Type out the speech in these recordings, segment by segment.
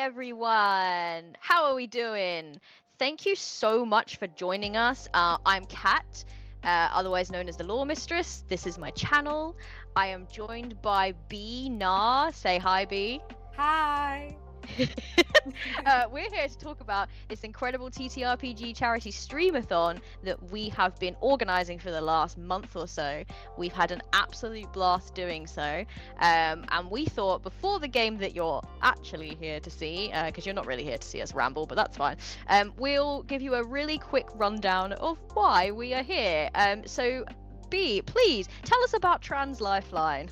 Everyone, how are we doing? Thank you so much for joining us. I'm Kat, otherwise known as the Law Mistress. This is my channel. I am joined by B Na. Say hi, B. Hi. We're here to talk about this incredible TTRPG charity Streamathon that we have been organizing for the last month or so. We've had an absolute blast doing so, and we thought before the game that you're actually here to see, because you're not really here to see us ramble, but that's fine, we'll give you a really quick rundown of why we are here. So B, please tell us about Trans Lifeline.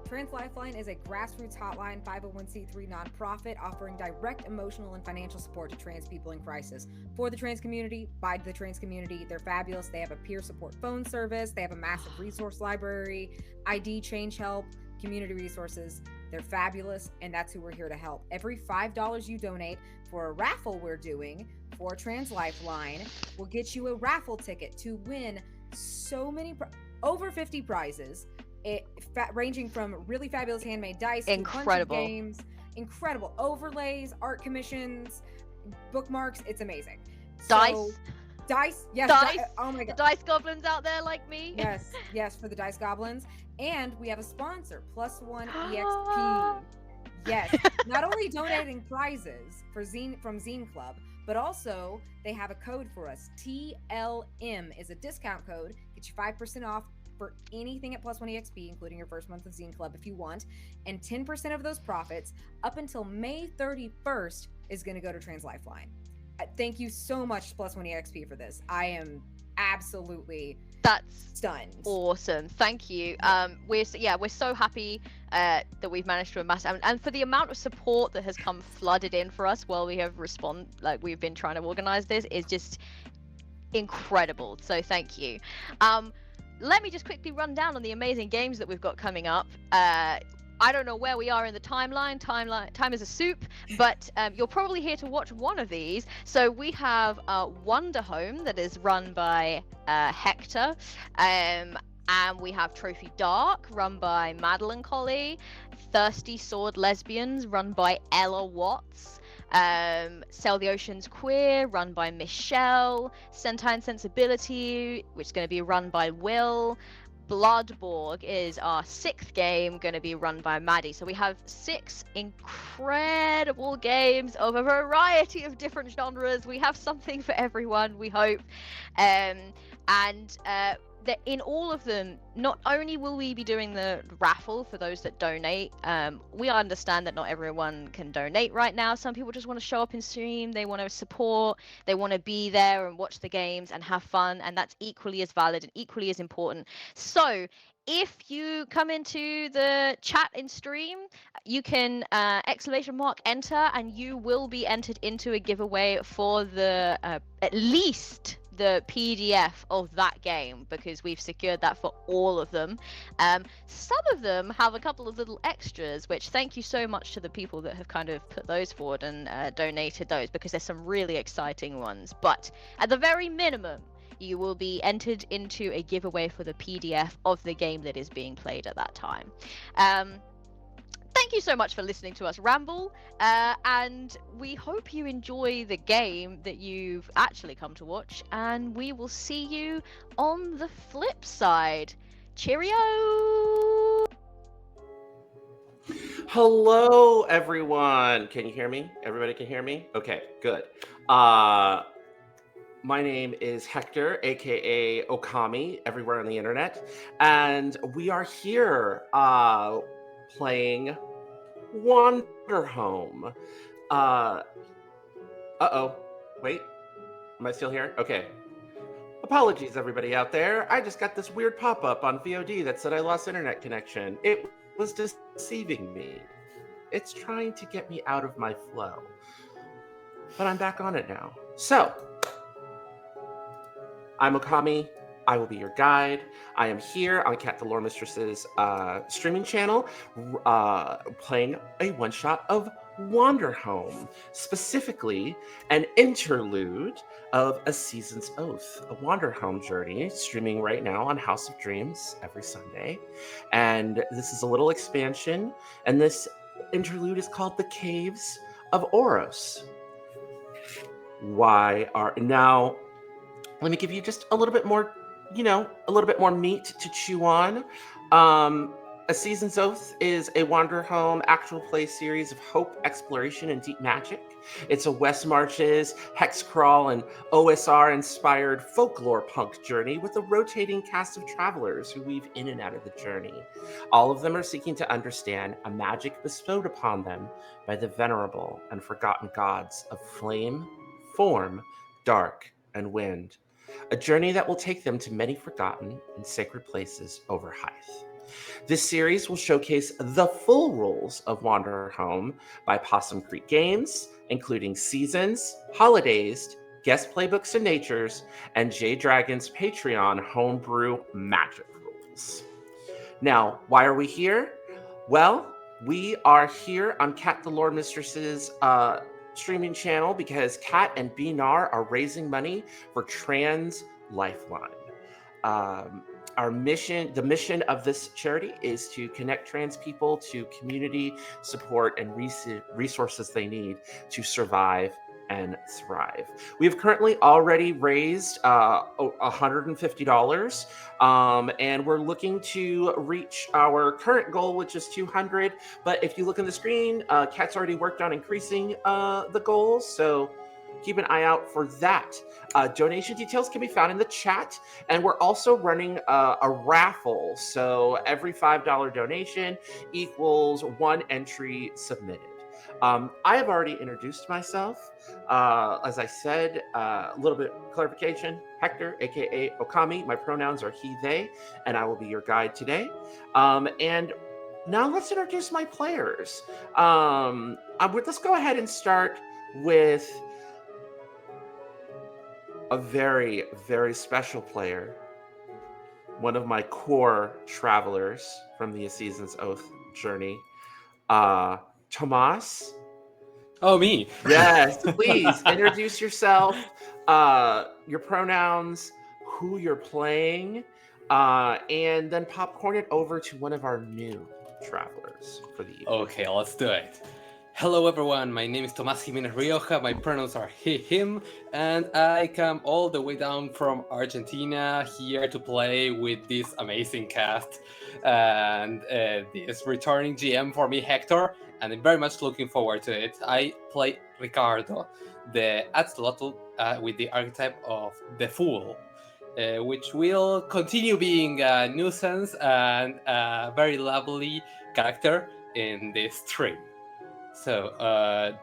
Trans Lifeline is a grassroots hotline 501c3 nonprofit offering direct emotional and financial support to trans people in crisis. For the trans community, by the trans community, they're fabulous. They have a peer support phone service. They have a massive resource library, ID change help, community resources. They're fabulous, and that's who we're here to help. Every $5 you donate for a raffle we're doing for Trans Lifeline will get you a raffle ticket to win so many, over 50 prizes. Ranging from really fabulous handmade dice to a bunch of games, incredible overlays, art commissions, bookmarks. It's amazing. Dice, yes. Dice. Oh my god, the dice goblins out there like me. Yes, for the dice goblins. And we have a sponsor, +1 EXP. Yes, not only donating prizes for from Zine Club, but also they have a code for us. TLM is a discount code. Get you 5% off for anything at +1 EXP, including your first month of Zine Club if you want, and 10% of those profits up until May 31st is going to go to Trans Lifeline. Thank you so much, +1 EXP, for this. I am absolutely stunned. Awesome. Thank you. We're so happy that we've managed to amass, and for the amount of support that has come flooded in for us while we have we've been trying to organize this is just incredible. So thank you. Let me just quickly run down on the amazing games that we've got coming up. I don't know where we are in the timeline. Time is a soup, but you're probably here to watch one of these. So we have Wanderhome that is run by Hector, and we have Trophy Dark run by Madeline Colley, Thirsty Sword Lesbians run by Ella Watts, Sail the Oceans Queer run by Michelle, Sentine Sensibility, which is going to be run by Will. Bloodborg is our 6th game, going to be run by Maddie. So we have 6 incredible games of a variety of different genres. We have something for everyone, we hope. in all of them, not only will we be doing the raffle for those that donate, we understand that not everyone can donate right now. Some people just want to show up in stream, they want to support, they want to be there and watch the games and have fun, and that's equally as valid and equally as important. So if you come into the chat in stream, you can !enter, and you will be entered into a giveaway for the at least the PDF of that game, because we've secured that for all of them. Some of them have a couple of little extras, which thank you so much to the people that have kind of put those forward and donated those, because there's some really exciting ones. But at the very minimum, you will be entered into a giveaway for the PDF of the game that is being played at that time. Thank you so much for listening to us ramble, and we hope you enjoy the game that you've actually come to watch, and we will see you on the flip side. Cheerio! Hello, everyone. Can you hear me? Everybody can hear me? Okay, good. My name is Hector, aka Okami, everywhere on the internet, and we are here playing Wanderhome. Wait, am I still here? Okay. Apologies, everybody out there. I just got this weird pop-up on VOD that said I lost internet connection. It was deceiving me. It's trying to get me out of my flow. But I'm back on it now. So, I'm Okami. I will be your guide. I am here on Cat the Lore Mistress's streaming channel, playing a one-shot of Wanderhome, specifically an interlude of A Season's Oath, a Wanderhome journey, streaming right now on House of Dreams every Sunday. And this is a little expansion, and this interlude is called The Caves of Oros. Now, let me give you just a little bit more, a little bit more meat to chew on. A Season's Oath is a Wanderhome actual play series of hope, exploration, and deep magic. It's a West Marches, Hexcrawl, and OSR-inspired folklore punk journey with a rotating cast of travelers who weave in and out of the journey. All of them are seeking to understand a magic bestowed upon them by the venerable and forgotten gods of flame, form, dark, and wind. A journey that will take them to many forgotten and sacred places over Hythe. This series will showcase the full rules of Wanderhome by Possum Creek Games, including Seasons, Holidays, Guest Playbooks and Natures, and J Dragon's Patreon homebrew magic rules. Now, why are we here? Well, we are here on Cat the Lore Mistress's streaming channel because Kat and BNAR are raising money for Trans Lifeline. Our mission, the mission of this charity, is to connect trans people to community support and resources they need to survive and thrive. We have currently already raised $150, and we're looking to reach our current goal, which is 200. But if you look on the screen, Kat's already worked on increasing the goals, so keep an eye out for that. Donation details can be found in the chat, and we're also running a raffle. So every $5 donation equals one entry submitted. I have already introduced myself. As I said, a little bit of clarification. Hector, aka Okami. My pronouns are he, they, and I will be your guide today. And now let's introduce my players. Let's go ahead and start with a very, very special player. One of my core travelers from the A Season's Oath journey. Tomas. Oh, me. Yes, please introduce yourself, your pronouns, who you're playing, and then popcorn it over to one of our new travelers for the evening. Okay, let's do it. Hello everyone, my name is Tomas Jimenez Rioja, my pronouns are he, him, and I come all the way down from Argentina here to play with this amazing cast and this returning GM for me, Hector, and I'm very much looking forward to it. I play Ricardo, the Axolotl with the archetype of the Fool. which will continue being a nuisance and a very lovely character in this stream. So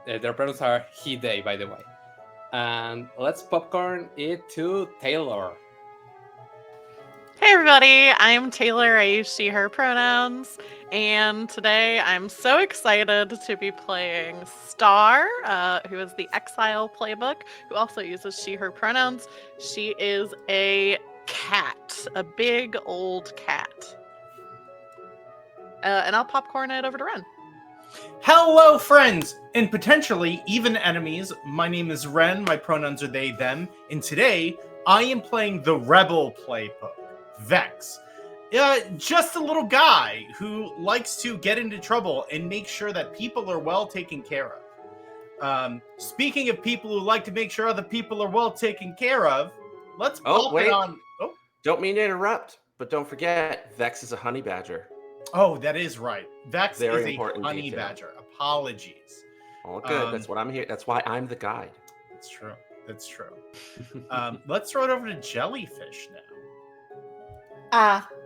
their pronouns are he, they, by the way. And let's popcorn it to Taylor. Hey everybody, I'm Taylor. I use she, her pronouns, and today I'm so excited to be playing Star, who is the Exile playbook, who also uses she, her pronouns. She is a cat, a big old cat. And I'll popcorn it over to Ren. Hello, friends, and potentially even enemies. My name is Ren, my pronouns are they, them, and today I am playing the Rebel playbook. Vex. Just a little guy who likes to get into trouble and make sure that people are well taken care of. Speaking of people who like to make sure other people are well taken care of, let's pop it on. Oh, don't mean to interrupt, but don't forget, Vex is a honey badger. Oh, that is right. Vex Very is a important honey detail. Badger. Apologies. All good. That's what I'm here. That's why I'm the guide. That's true. That's true. Let's throw it over to Jellyfish now.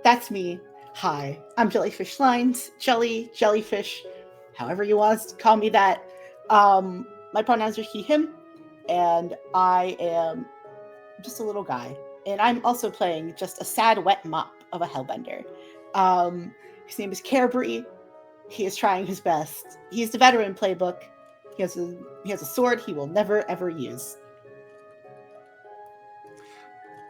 That's me. Hi, I'm Jellyfish Lines, Jellyfish, however you want to call me that. My pronouns are he, him, and I am just a little guy. And I'm also playing just a sad, wet mop of a hellbender. His name is Carebree. He is trying his best. He's the veteran playbook. He has a sword he will never, ever use.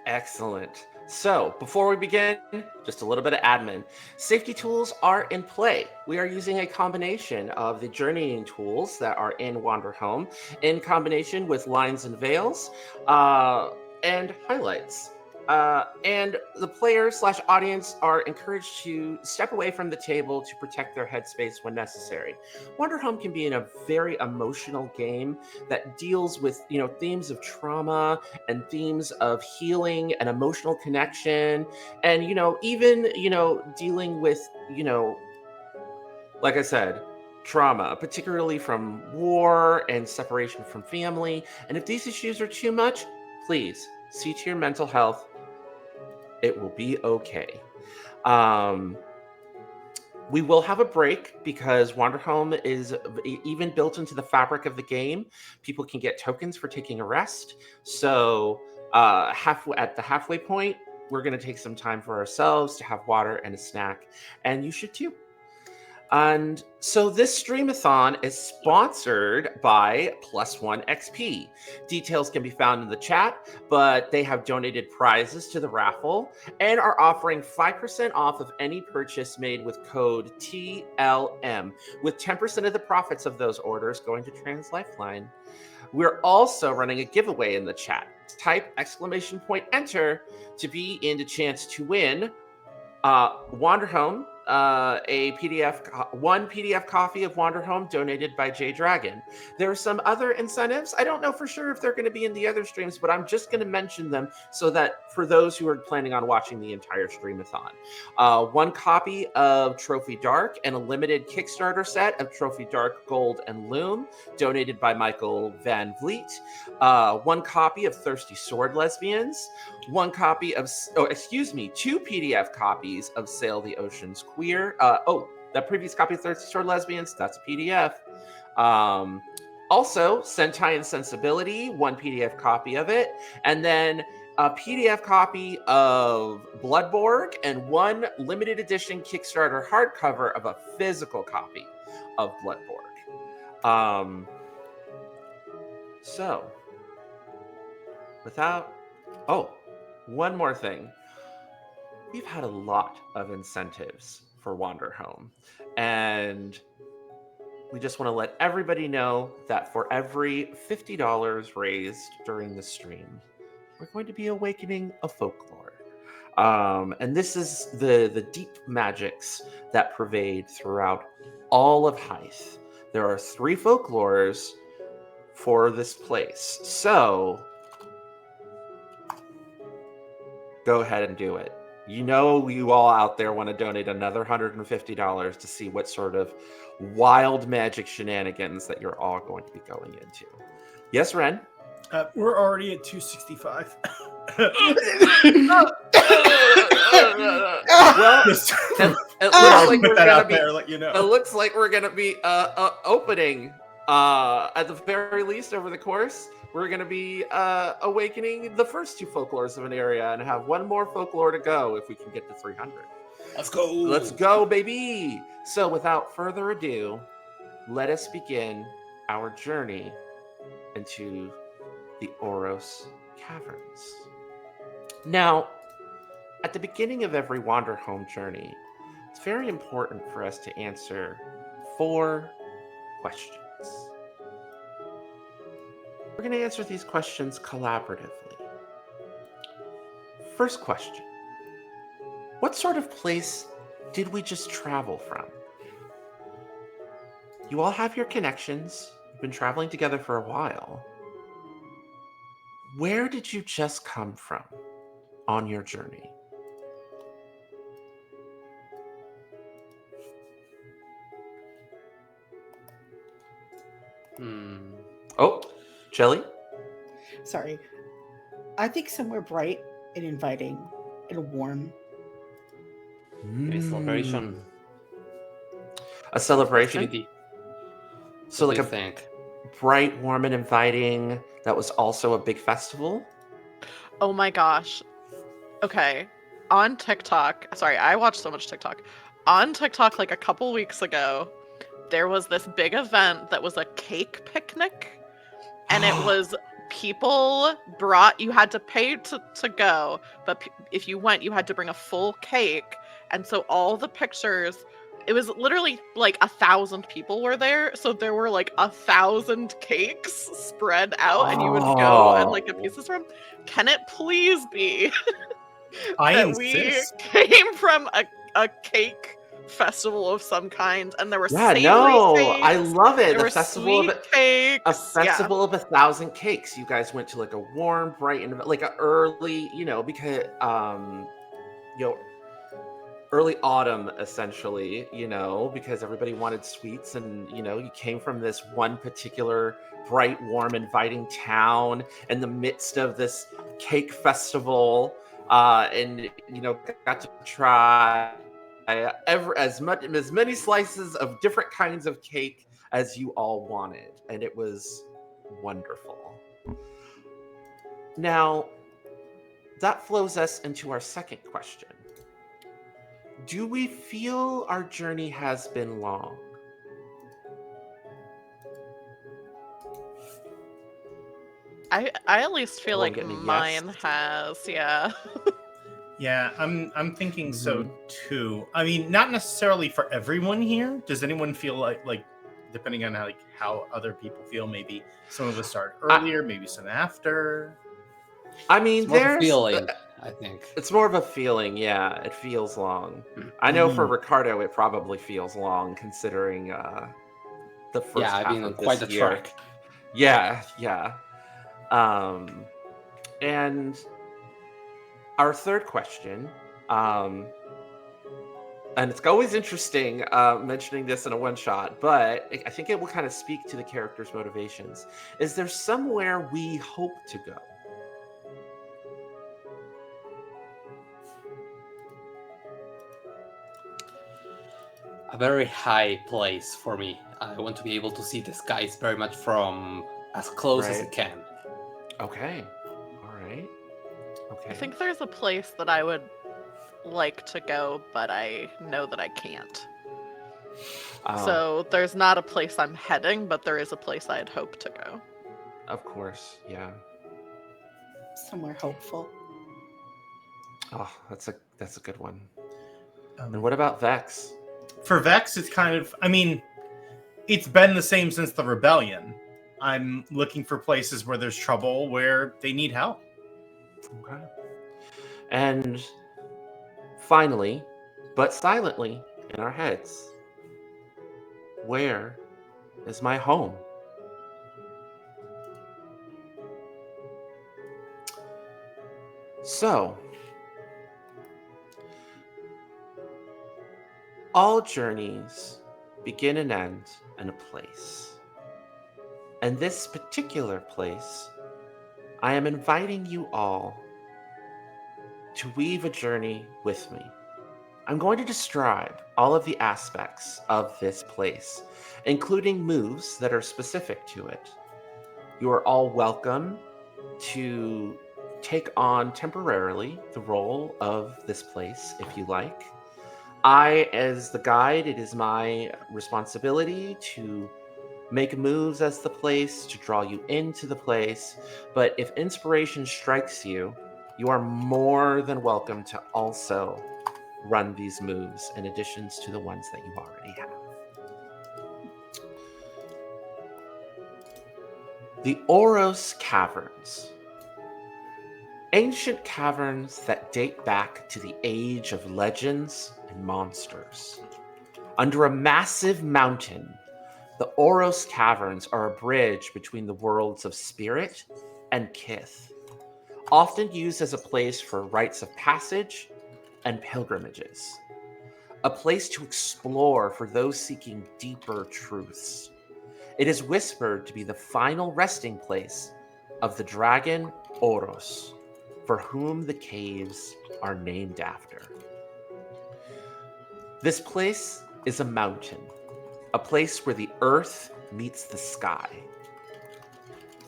Excellent. So, before we begin, just a little bit of admin. Safety tools are in play. We are using a combination of the journeying tools that are in Wanderhome in combination with lines and veils and highlights. And the player/audience are encouraged to step away from the table to protect their headspace when necessary. Wanderhome can be a very emotional game that deals with, themes of trauma and themes of healing and emotional connection, and even dealing with like I said, trauma, particularly from war and separation from family. And if these issues are too much, please see to your mental health. It will be okay. We will have a break because Wanderhome is even built into the fabric of the game. People can get tokens for taking a rest. So at the halfway point, we're going to take some time for ourselves to have water and a snack. And you should too. And so this Streamathon is sponsored by +1 XP. Details can be found in the chat, but they have donated prizes to the raffle and are offering 5% off of any purchase made with code TLM, with 10% of the profits of those orders going to Trans Lifeline. We're also running a giveaway in the chat. Type !enter to be in the chance to win Wanderhome, one PDF copy of Wanderhome donated by J Dragon. There are some other incentives. I don't know for sure if they're going to be in the other streams, but I'm just going to mention them so that for those who are planning on watching the entire Streamathon. One copy of Trophy Dark and a limited Kickstarter set of Trophy Dark Gold and Loom donated by Michael Van Vliet. One copy of Thirsty Sword Lesbians. One copy of, two PDF copies of Sail the Oceans Queer. That previous copy of Thirsty Sword Lesbians, that's a PDF. Also, Sentai and Sensibility, one PDF copy of it. And then a PDF copy of Bloodborg and one limited edition Kickstarter hardcover of a physical copy of Bloodborg. So, without... one more thing. We've had a lot of incentives for Wanderhome, and we just want to let everybody know that for every $50 raised during the stream, we're going to be awakening a folklore. And this is the deep magics that pervade throughout all of Haus. There are 3 folklores for this place. So go ahead and do it. You all out there want to donate another $150 to see what sort of wild magic shenanigans that you're all going to be going into. Yes, Ren? We're already at 265. Well, Just it I'll looks like put we're that gonna out be. there, let you know. It looks like we're gonna be opening. At the very least, over the course, we're gonna be awakening the first 2 folklores of an area, and have 1 more folklore to go if we can get to 300. Let's go. Let's go, baby! So, without further ado, let us begin our journey into the Oros Caverns. Now, at the beginning of every Wanderhome journey, it's very important for us to answer 4 questions. We're going to answer these questions collaboratively. First question. What sort of place did we just travel from? You all have your connections. You've been traveling together for a while. Where did you just come from on your journey? Oh, Jelly? Sorry. I think somewhere bright and inviting and warm. A celebration. A celebration? Activity. So What like do a you think? bright, warm, and inviting that was also a big festival? Oh my gosh. Okay. On TikTok, sorry, I watch so much TikTok. On TikTok, like a couple weeks ago, there was this big event that was a cake picnic. And it was people brought, you had to pay to go, but if you went, you had to bring a full cake. And so all the pictures, it was literally like 1,000 people were there. So there were like 1,000 cakes spread out, and you would go and like get pieces from. Can it please be I that insist. we came from a cake festival of some kind, and there were Yeah, savory no, I cakes, love it. there were sweet cakes. A festival of 1,000 cakes. You guys went to like a warm, bright, and like a early, because early autumn essentially, because everybody wanted sweets, and you came from this one particular bright, warm, inviting town in the midst of this cake festival, and got to try as many slices of different kinds of cake as you all wanted, and it was wonderful. Now, that flows us into our second question. Do we feel our journey has been long? I at least feel Everyone like getting a yes? mine has, yeah. Yeah, I'm thinking so Mhm. too. I mean, not necessarily for everyone here. Does anyone feel like depending on how other people feel, maybe some of us start earlier, maybe some after? I mean, It's more of a there's feeling, I think. it's more of a feeling, yeah. It feels long. I know for Mhm. Ricardo, it probably feels long considering the first Yeah, I've half been on of quite this a year. track. Yeah. And our third question, and it's always interesting mentioning this in a one-shot, but I think it will kind of speak to the character's motivations. Is there somewhere we hope to go? A very high place for me. I want to be able to see the skies very much from as close as I Right. can. Okay. All right. Okay. I think there's a place that I would like to go, but I know that I can't. So there's not a place I'm heading, but there is a place I'd hope to go. Of course, yeah. Somewhere hopeful. Oh, that's a good one. And what about Vex? For Vex, it's kind of, I mean, it's been the same since the rebellion. I'm looking for places where there's trouble, where they need help. Okay. And finally, but silently in our heads, where is my home? So, all journeys begin and end in a place. And this particular place, I am inviting you all to weave a journey with me. I'm going to describe all of the aspects of this place, including moves that are specific to it. You are all welcome to take on temporarily the role of this place if you like. I, as the guide, it is my responsibility to make moves as the place, to draw you into the place. But if inspiration strikes you, you are more than welcome to also run these moves in addition to the ones that you already have. The Oros Caverns. Ancient caverns that date back to the age of legends and monsters. Under a massive mountain, the Oros Caverns are a bridge between the worlds of spirit and kith, often used as a place for rites of passage and pilgrimages. A place to explore for those seeking deeper truths. It is whispered to be the final resting place of the dragon Oros, for whom the caves are named after. This place is a mountain, a place where the earth meets the sky.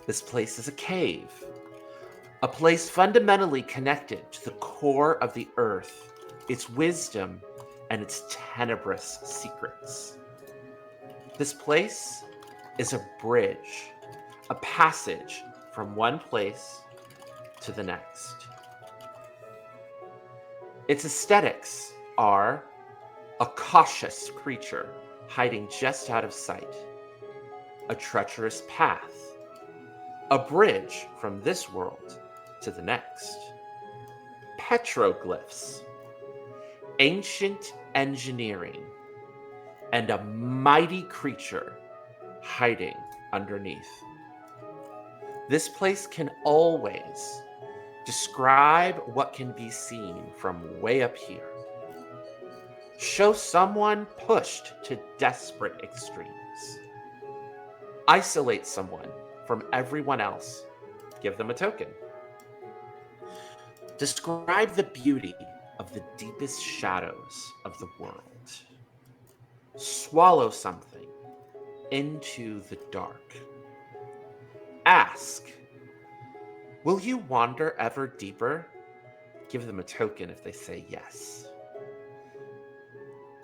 This place is a cave, a place fundamentally connected to the core of the earth, its wisdom, and its tenebrous secrets. This place is a bridge, a passage from one place to the next. Its aesthetics are a cautious creature hiding just out of sight, a treacherous path, a bridge from this world to the next, petroglyphs, ancient engineering, and a mighty creature hiding underneath. This place can always describe what can be seen from way up here. Show someone pushed to desperate extremes. Isolate someone from everyone else. Give them a token. Describe the beauty of the deepest shadows of the world. Swallow something into the dark. Ask, will you wander ever deeper? Give them a token if they say yes.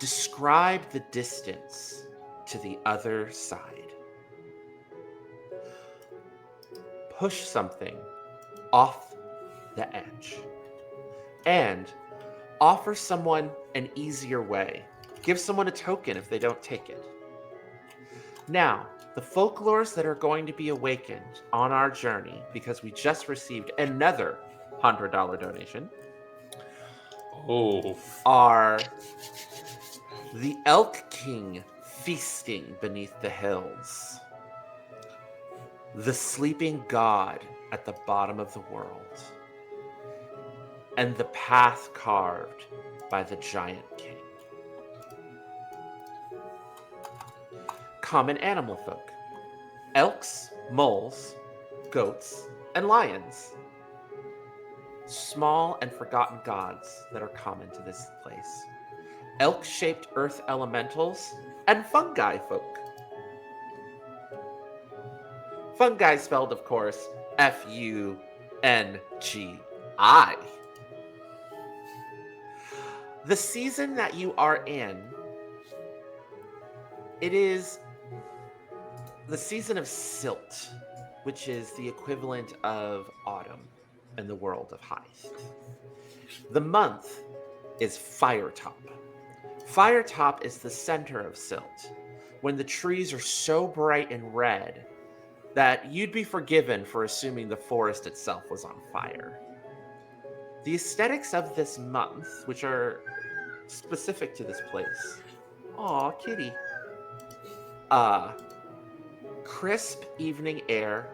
Describe the distance to the other side. Push something off the edge. And offer someone an easier way. Give someone a token if they don't take it. Now, the folklores that are going to be awakened on our journey, because we just received another $100 donation, are the Elk King feasting beneath the hills, the sleeping god at the bottom of the world, and the path carved by the giant king. Common animal folk: elks, moles, goats, and lions. Small and forgotten gods that are common to this place. Elk-shaped earth elementals and fungi folk. Fungi spelled, of course, F-U-N-G-I. The season that you are in, it is the season of silt, which is the equivalent of autumn in the world of Haus. The month is Firetop. Firetop is the center of silt, when the trees are so bright and red that you'd be forgiven for assuming the forest itself was on fire. The aesthetics of this month, which are specific to this place. Aw, kitty. Crisp evening air,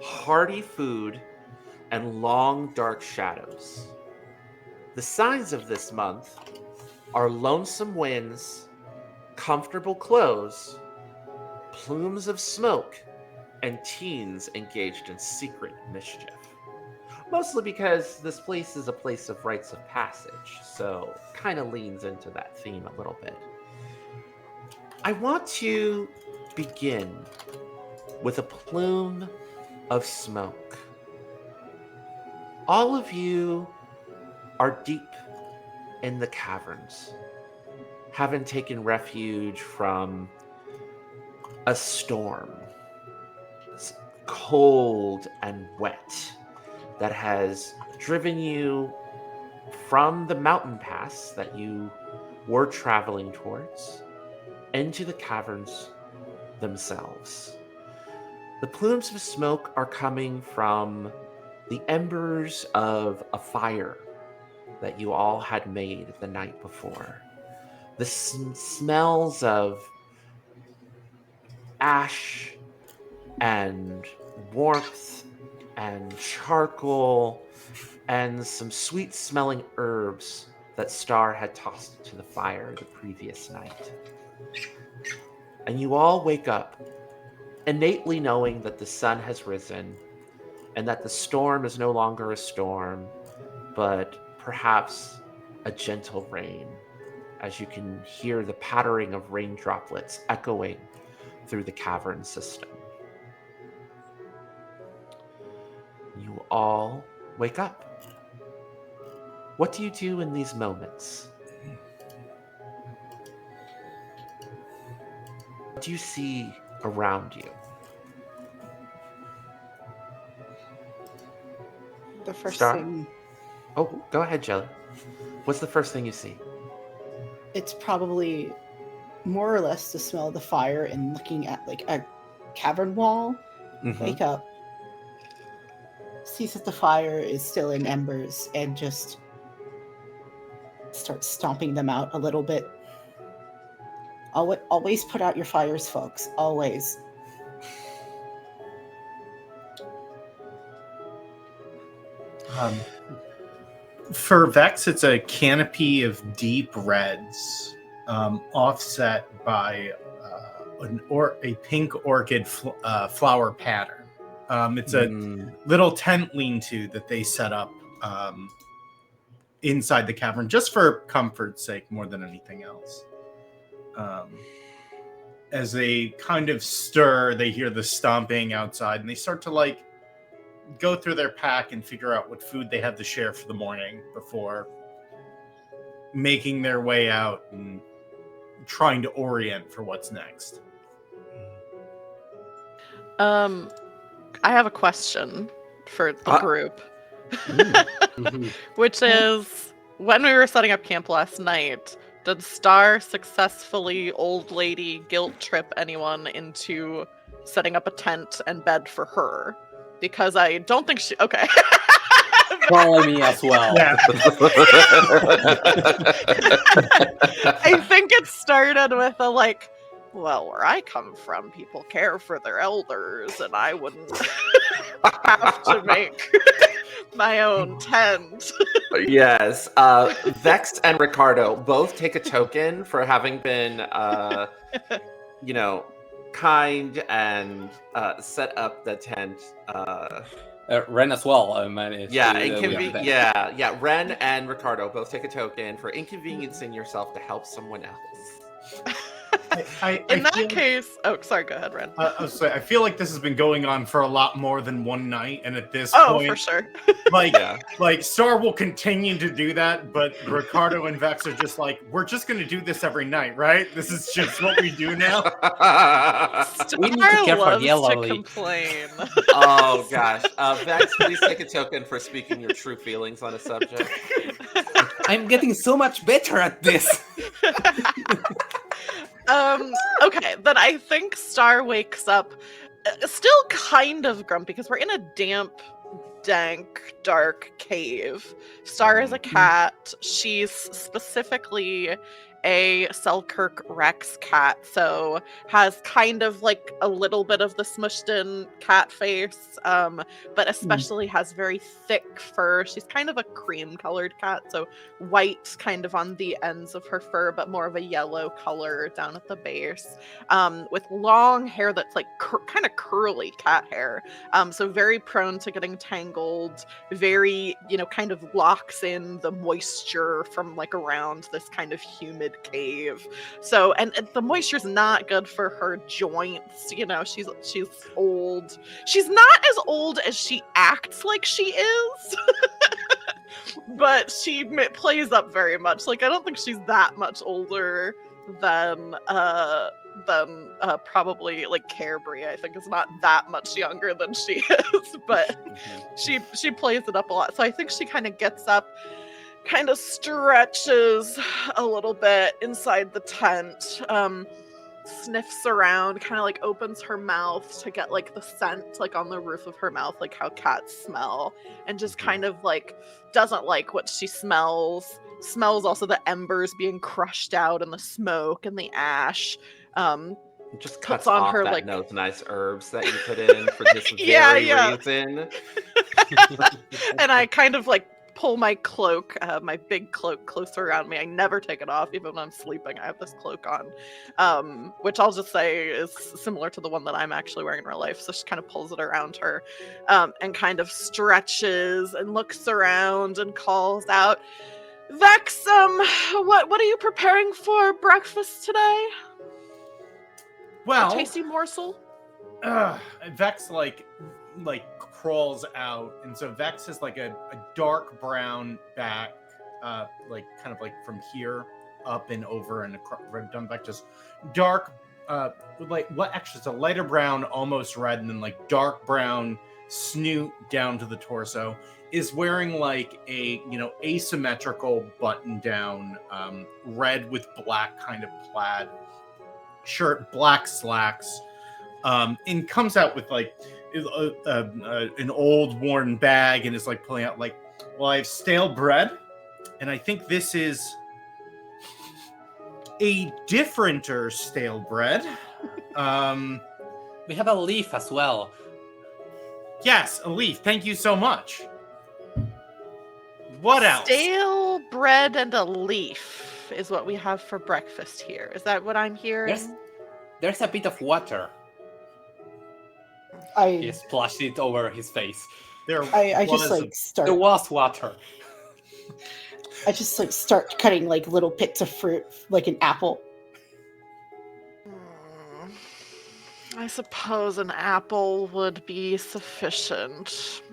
hearty food, and long dark shadows. The signs of this month are lonesome winds, comfortable clothes, plumes of smoke, and teens engaged in secret mischief. Mostly because this place is a place of rites of passage, so kind of leans into that theme a little bit. I want to begin with a plume of smoke. All of you are deep in the caverns, having taken refuge from a storm. It's cold and wet that has driven you from the mountain pass that you were traveling towards into the caverns themselves. The plumes of smoke are coming from the embers of a fire that you all had made the night before. The smells of ash and warmth and charcoal and some sweet smelling herbs that Star had tossed into the fire the previous night. And you all wake up innately knowing that the sun has risen and that the storm is no longer a storm, but perhaps a gentle rain, as you can hear the pattering of rain droplets echoing through the cavern system. You all wake up. What do you do in these moments? What do you see around you? The first Star? thing, Oh, go ahead, Jelly. What's the first thing you see? it's probably more or less the smell of the fire and looking at like a cavern wall. Wake up, sees that the fire is still in embers, and just start stomping them out a little bit. Always put out your fires, folks. Always. For Vex, it's a canopy of deep reds, offset by a pink orchid flower pattern. It's a little tent lean-to that they set up inside the cavern, just for comfort's sake, more than anything else. As they kind of stir, they hear the stomping outside, and they start to go through their pack and figure out what food they have to share for the morning before making their way out and trying to orient for what's next. I have a question for the group, which is, when we were setting up camp last night, did Star successfully old lady guilt trip anyone into setting up a tent and bed for her? Because I don't think she... Okay. Probably me as well. Yeah. I think it started with a well, where I come from, people care for their elders, and I wouldn't have to make my own tent. Yes. Vex and Ricardo both take a token for having been, kind and set up the tent. Ren as well. I managed. Ren and Ricardo both take a token for inconveniencing yourself to help someone else. In that case, sorry, go ahead, Ren. I feel like this has been going on for a lot more than one night, and at this point, for sure. Star will continue to do that, but Ricardo and Vex are just we're just going to do this every night, right? This is just what we do now. We need to care for to complain. Oh gosh, Vex, please take a token for speaking your true feelings on a subject. I'm getting so much better at this. Okay, then I think Star wakes up still kind of grumpy because we're in a damp, dank, dark cave. Star is a cat. She's specifically a Selkirk Rex cat, so has kind of like a little bit of the smushed in cat face, but especially has very thick fur. She's kind of a cream colored cat, so white kind of on the ends of her fur, but more of a yellow color down at the base, with long hair that's like kind of curly cat hair, so very prone to getting tangled, very, kind of locks in the moisture from like around this kind of humid cave. So, and the moisture's not good for her joints. She's old. She's not as old as she acts like she is. But she plays up very much. Like, I don't think she's that much older than probably like Carberry. I think is not that much younger than she is, but she plays it up a lot. So I think she kind of gets up, kind of stretches a little bit inside the tent, sniffs around, kind of like opens her mouth to get like the scent like on the roof of her mouth, like how cats smell, and just kind of like doesn't like what she smells also the embers being crushed out and the smoke and the ash. Just puts cuts on off her that like those nice herbs that you put in for this very reason. And I kind of like pull my cloak, my big cloak, closer around me. I never take it off, even when I'm sleeping. I have this cloak on, which I'll just say is similar to the one that I'm actually wearing in real life. So she kind of pulls it around her, and kind of stretches and looks around and calls out, "Vex, what are you preparing for breakfast today? Well, A tasty morsel?" Vex like crawls out, and so Vex has like a dark brown back, like kind of like from here up and over and done back, just dark, like what actually is a lighter brown, almost red, and then like dark brown snoot down to the torso. Is wearing like a asymmetrical button down, red with black kind of plaid shirt, black slacks, and comes out with like an old worn bag, and is like pulling out like, well, I have stale bread, and I think this is a differenter stale bread. We have a leaf as well. Yes, a leaf. Thank you so much. What else? Stale bread and a leaf is what we have for breakfast here. Is that what I'm hearing? There's a bit of water. He splashed it over his face. I just like start. There was water. I just like start cutting like little bits of fruit, like an apple. I suppose an apple would be sufficient.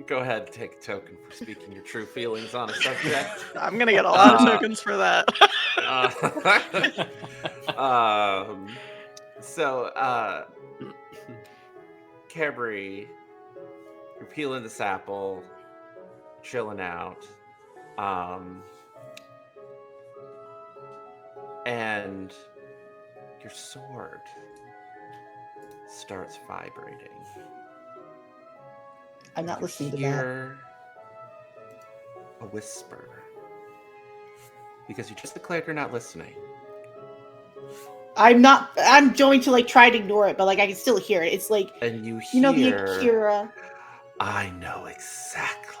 Go ahead and take a token for speaking your true feelings on a subject. I'm gonna get a lot of tokens for that. Carberry, you're peeling this apple, chilling out, and your sword starts vibrating. I'm not listening to that. Hear a whisper, because you just declared you're not listening. I'm not. I'm going to like try to ignore it, but like I can still hear it. It's like, And you hear, you know, the Akira. I know exactly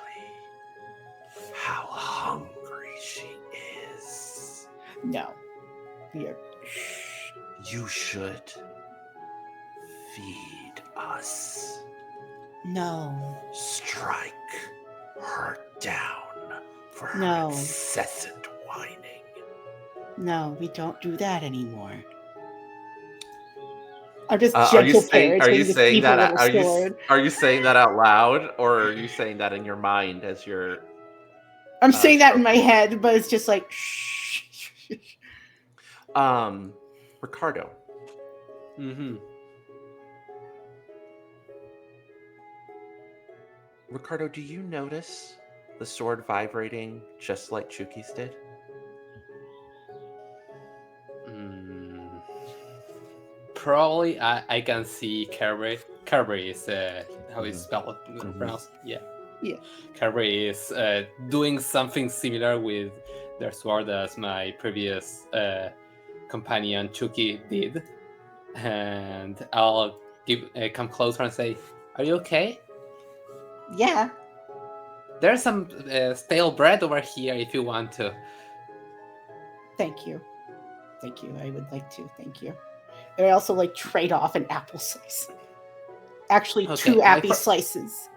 how hungry she is. No, you're. You should feed us. No. Strike her down for her No. incessant whining. No, we don't do that anymore. I'm just Are you gentle saying? Are you parenting this saying evil that? little sword. Are you saying that out loud, or are you saying that in your mind as you're? I'm saying that in my head, but it's just like shh. Ricardo. Mm-hmm. Ricardo, do you notice the sword vibrating just like Chuki's did? Probably I can see Carberry is how it's spelled, pronounced. Yeah. Yeah. Carrie is doing something similar with their sword as my previous companion Chucky did. And I'll come closer and say, "Are you okay? Yeah. There's some stale bread over here if you want to." Thank you. Thank you. I would like to. Thank you. And I also like trade off an apple slice. Actually, Okay, 2 appy slices.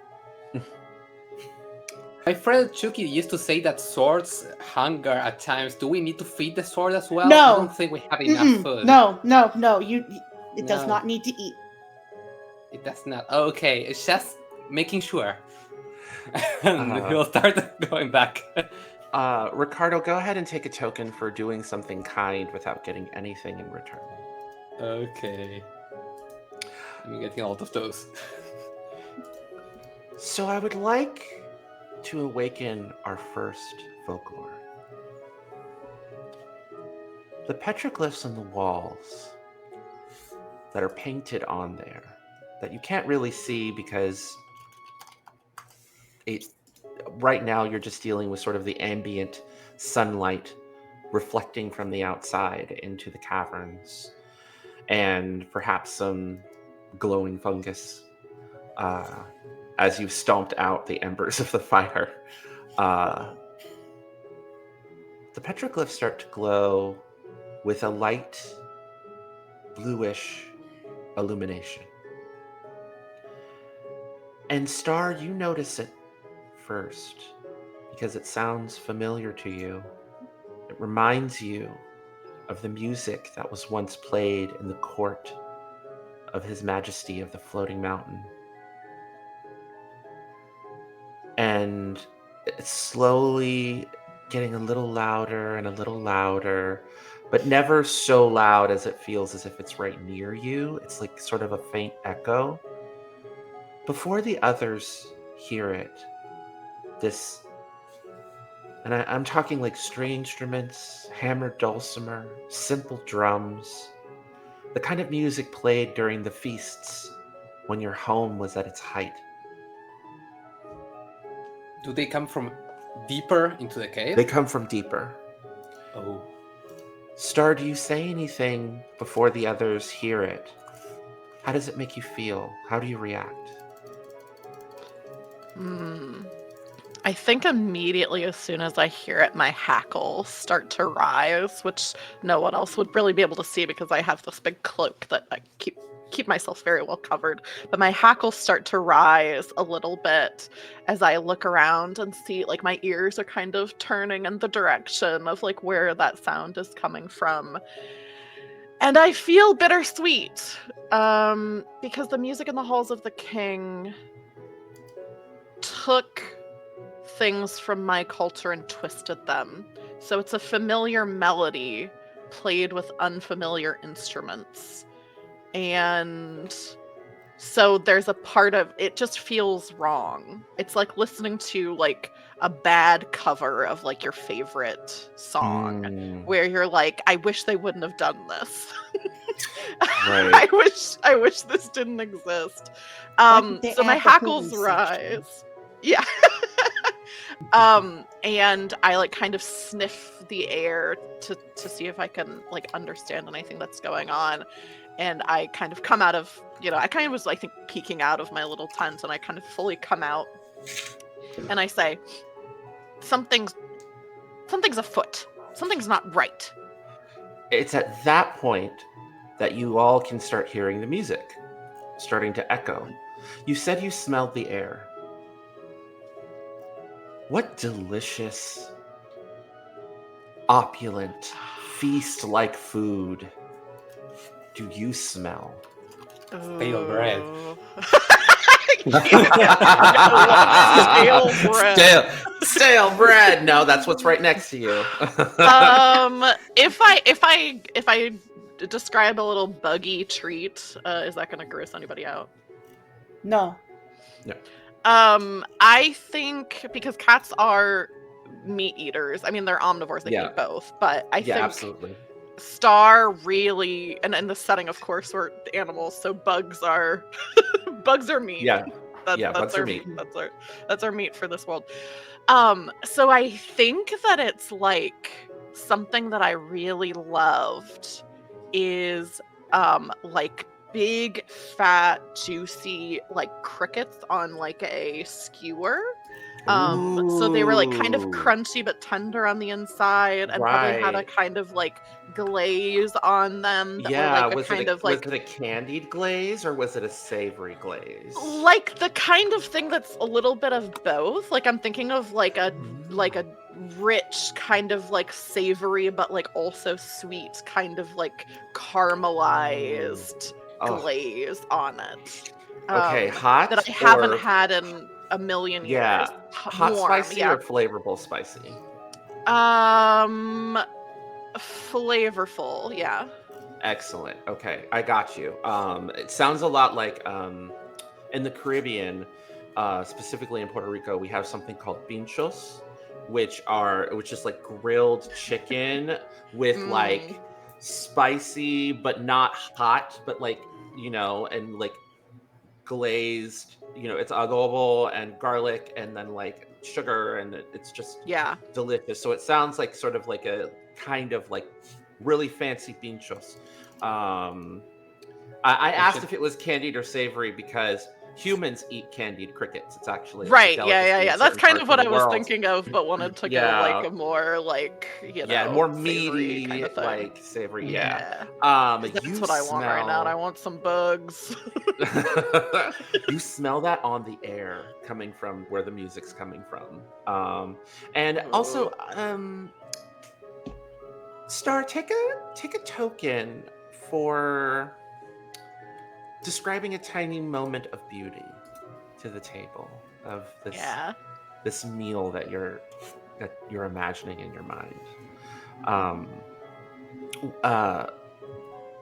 My friend Chucky used to say that swords hunger at times. Do we need to feed the sword as well? No. I don't think we have enough food. No. It does not need to eat. It does not. Okay, it's just making sure. And he'll start going back. Ricardo, go ahead and take a token for doing something kind without getting anything in return. Okay. I'm getting a lot of those. So I would like to awaken our first folklore. The petroglyphs on the walls that are painted on there that you can't really see because right now you're just dealing with sort of the ambient sunlight reflecting from the outside into the caverns and perhaps some glowing fungus as you've stomped out the embers of the fire. The petroglyphs start to glow with a light bluish illumination. And Star, you notice it first because it sounds familiar to you. It reminds you of the music that was once played in the court of His Majesty of the Floating Mountain. And it's slowly getting a little louder and a little louder, but never so loud as it feels as if it's right near you. It's like sort of a faint echo. Before the others hear it, this, and I'm talking like string instruments, hammered dulcimer, simple drums, the kind of music played during the feasts when your home was at its height. Do they come from deeper into the cave? They come from deeper. Oh. Star, do you say anything before the others hear it? How does it make you feel? How do you react? I think immediately as soon as I hear it, my hackles start to rise, which no one else would really be able to see because I have this big cloak that I keep myself very well covered. But my hackles start to rise a little bit as I look around and see, like, my ears are kind of turning in the direction of like where that sound is coming from. And I feel bittersweet because the music in the halls of the king took things from my culture and twisted them. So it's a familiar melody played with unfamiliar instruments. And so there's a part of it just feels wrong. It's like listening to like a bad cover of like your favorite song where you're like, I wish they wouldn't have done this. Right. I wish this didn't exist. So my hackles rise. Yeah. And I like kind of sniff the air to see if I can like understand anything that's going on. And I kind of come out of, I kind of was, I think, peeking out of my little tent, and I kind of fully come out, and I say, something's afoot. Something's not right. It's at that point that you all can start hearing the music starting to echo. You said you smelled the air. What delicious, opulent, feast-like food do you smell? Stale bread. Stale bread. No, that's what's right next to you. If I describe a little buggy treat, is that going to gross anybody out? No. I think because cats are meat eaters. I mean, they're omnivores; they eat both. But I think absolutely. Star really, and in the setting, of course, we're animals, so bugs are meat. Yeah, bugs our are meat. That's our meat for this world. So I think that it's like something that I really loved is like big fat juicy like crickets on like a skewer. So they were like kind of Ooh. crunchy but tender on the inside, and probably had a Right. kind of like glaze on them that were Yeah, like a was kind of was like it a candied glaze or was it a savory glaze? like the kind of thing that's a little bit of both. Like I'm thinking of like a rich kind of like savory but like also sweet kind of like caramelized Oh, glaze on it. okay, hot That I haven't or had in a million years. yeah, hot Warm, spicy yeah. or flavorful spicy? Flavorful, yeah. Excellent. Okay, I got you. It sounds a lot like in the Caribbean, specifically in Puerto Rico, we have something called pinchos, which is like grilled chicken with like spicy but not hot, but like and like glazed. It's adobo and garlic and then like sugar, and it's just delicious. So it sounds like sort of like a kind of like really fancy pinchos. I asked if it was candied or savory because humans eat candied crickets. It's actually a Right, delicacy yeah. in That's certain kind parts of what the I was world. thinking of, but wanted to go like a more like more savory meaty kind of thing. like savory. Yeah. That's what I want right now. I want some bugs. You smell that on the air coming from where the music's coming from. And also Star, take a token for describing a tiny moment of beauty to the table of this meal that you're imagining in your mind.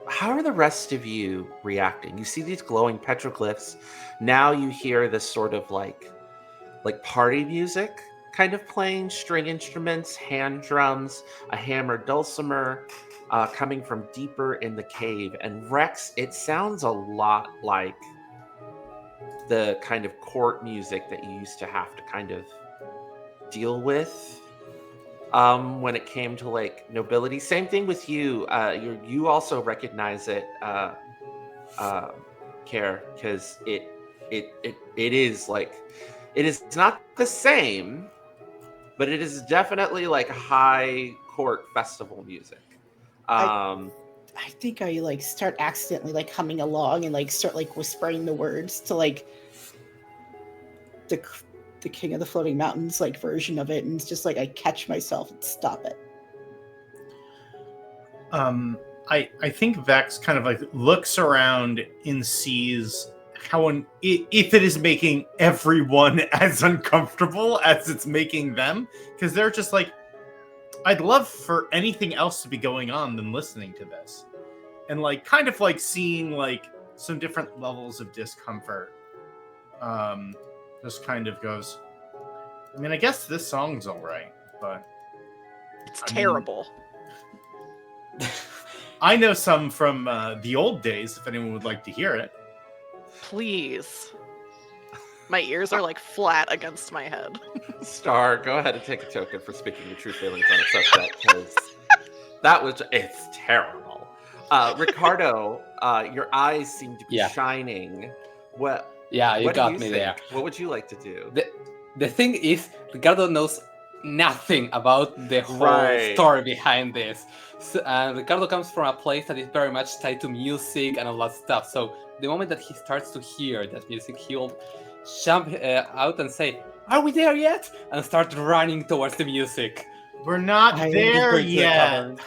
How are the rest of you reacting? You see these glowing petroglyphs. Now you hear this sort of like party music kind of playing, string instruments, hand drums, a hammered dulcimer coming from deeper in the cave. And Rex, it sounds a lot like the kind of court music that you used to have to kind of deal with when it came to like nobility. Same thing with you. You also recognize it, Care, because it is like it's not the same, but it is definitely like high court festival music. I think I like start accidentally like humming along and like start like whispering the words to like the King of the Floating Mountains like version of it, and it's just like I catch myself and stop it. I think Vex kind of like looks around and sees how if it is making everyone as uncomfortable as it's making them, because they're just like, I'd love for anything else to be going on than listening to this, and like kind of like seeing like some different levels of discomfort. Just kind of goes, I mean, I guess this song's all right, but it's terrible. I know some from the old days, if anyone would like to hear it. Please. My ears are like flat against my head. Star, go ahead and take a token for speaking your true feelings on a subject, because it's terrible. Ricardo, your eyes seem to be shining. You got me there. What would you like to do? The thing is, Ricardo knows nothing about the whole story behind this. So, Ricardo comes from a place that is very much tied to music and all that stuff. So the moment that he starts to hear that music, he'll jump out and say, "Are we there yet?" and start running towards the music. We're not there yet.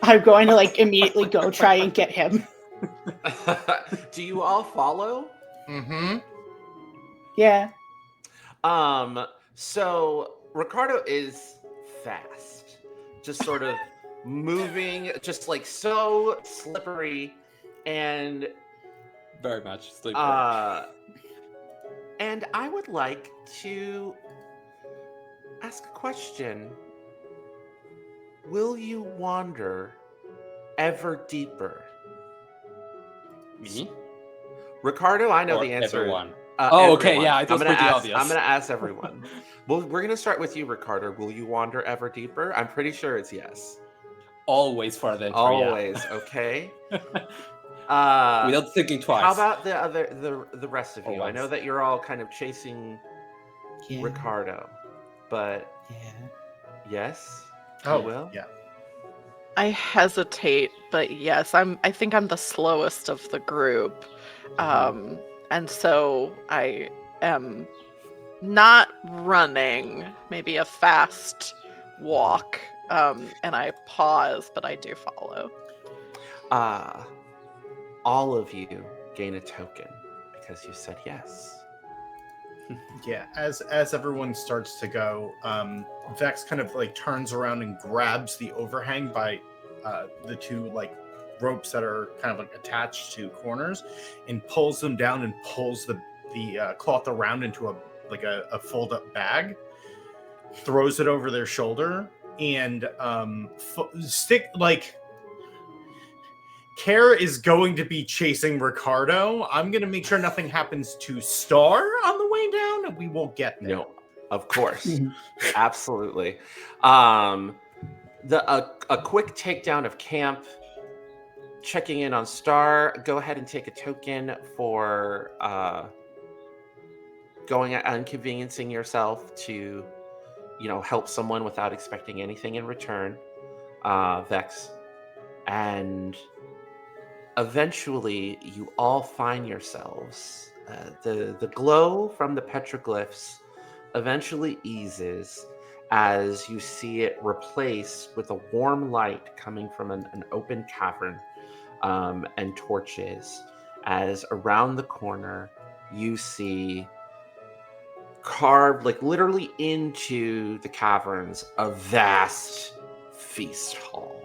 I'm going to like immediately go try and get him. Do you all follow? Mm-hmm. Yeah. So Ricardo is fast, just sort of moving, just like so slippery and very much slippery. And I would like to ask a question. Will you wander ever deeper? Me? Ricardo, I know or the answer. Everyone. Okay, everyone. yeah, it was pretty obvious. I'm gonna ask everyone. Well, we're gonna start with you, Ricardo. Will you wander ever deeper? I'm pretty sure it's yes. Always for adventure, Always, yeah. okay. Without thinking twice. How about the rest of Or you? I know once. that you're all kind of chasing Yeah. Ricardo, but Yeah. yes, Oh, you will. yeah. I hesitate, but yes, I think I'm the slowest of the group. And so I am not running, maybe a fast walk. And I pause, but I do follow. All of you gain a token because you said yes. Yeah, as everyone starts to go, Vex kind of like turns around and grabs the overhang by the two like ropes that are kind of like attached to corners, and pulls them down and pulls the cloth around into a fold up bag, throws it over their shoulder, and Care is going to be chasing Ricardo. I'm going to make sure nothing happens to Star on the way down, and we will get there. No, of course, absolutely. A quick takedown of camp, checking in on Star. Go ahead and take a token for going and inconveniencing yourself to, help someone without expecting anything in return. Vex, and eventually, you all find yourselves. The glow from the petroglyphs eventually eases as you see it replaced with a warm light coming from an open cavern and torches. As around the corner, you see carved, like literally into the caverns, a vast feast hall.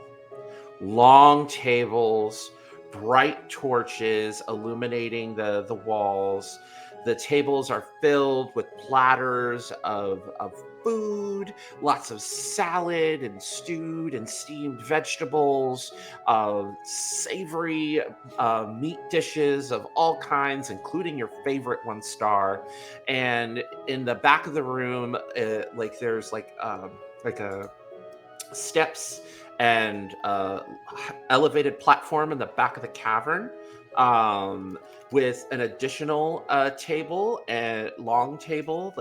Long tables, bright torches illuminating the walls. The tables are filled with platters of food, lots of salad and stewed and steamed vegetables, savory meat dishes of all kinds, including your favorite one, Star. And in the back of the room, there's a steps and elevated platform in the back of the cavern, with an additional table and long table,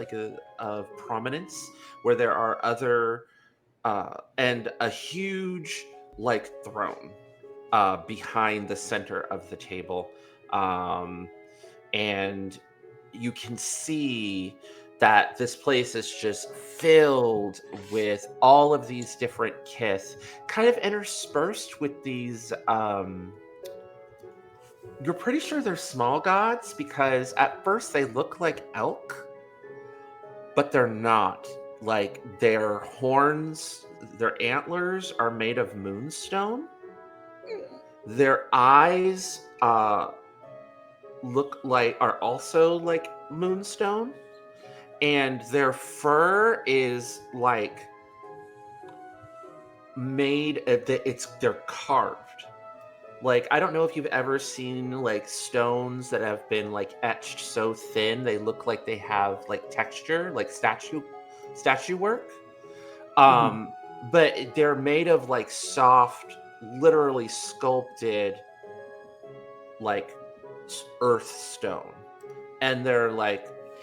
of prominence, where there are other and a huge throne behind the center of the table, and you can see that this place is just filled with all of these different kith, kind of interspersed with these, you're pretty sure they're small gods, because at first they look like elk, but they're not. Their horns, their antlers are made of moonstone. Their eyes are also like moonstone. And their fur is they're carved. I don't know if you've ever seen stones that have been etched so thin they look like they have texture, statue work. But they're made of soft, literally sculpted earth stone, and their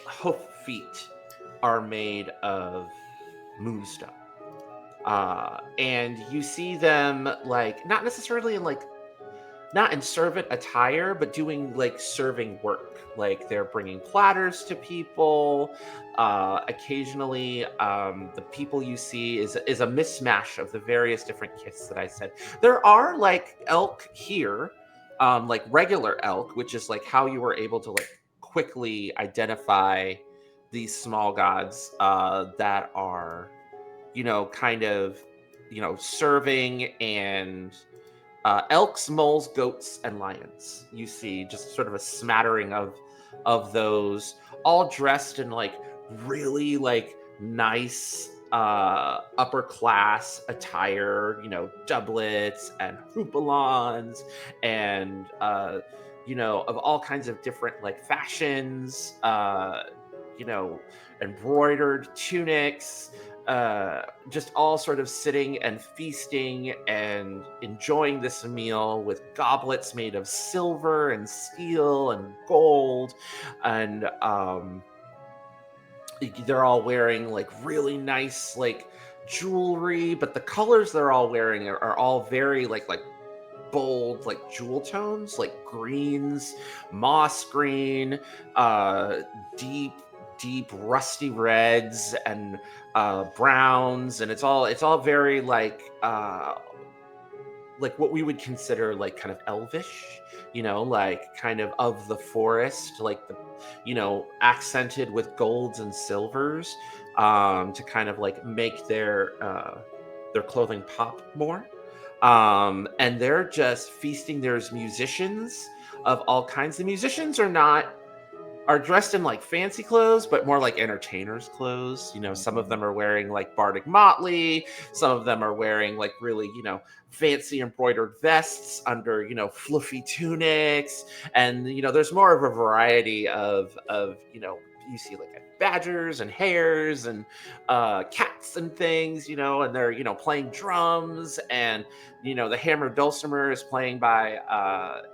hoof feet are made of moonstone. And you see them not necessarily not in servant attire, but doing serving work. They're bringing platters to people. Occasionally, the people you see is a mismatch of the various different kits that I said. There are elk here, regular elk, which is how you were able to quickly identify these small gods that are, kind of, serving, and elks, moles, goats, and lions. You see just sort of a smattering of those, all dressed in really nice upper class attire, doublets and houppelons and of all kinds of different like fashions, embroidered tunics, just all sort of sitting and feasting and enjoying this meal with goblets made of silver and steel and gold. And they're all wearing like really nice like jewelry, but the colors they're all wearing are all very like bold like jewel tones, like greens, moss green, deep rusty reds and browns, and it's all very like what we would consider like kind of elvish, like kind of the forest, like the accented with golds and silvers, to kind of like make their clothing pop more. And they're just feasting. There's musicians of all kinds. The musicians are dressed in like fancy clothes, but more like entertainers' clothes. Some of them are wearing like bardic motley. Some of them are wearing like really, fancy embroidered vests under, fluffy tunics. And, there's more of a variety of you see like badgers and hares and cats and things, and they're, playing drums, and, the hammered dulcimer is playing by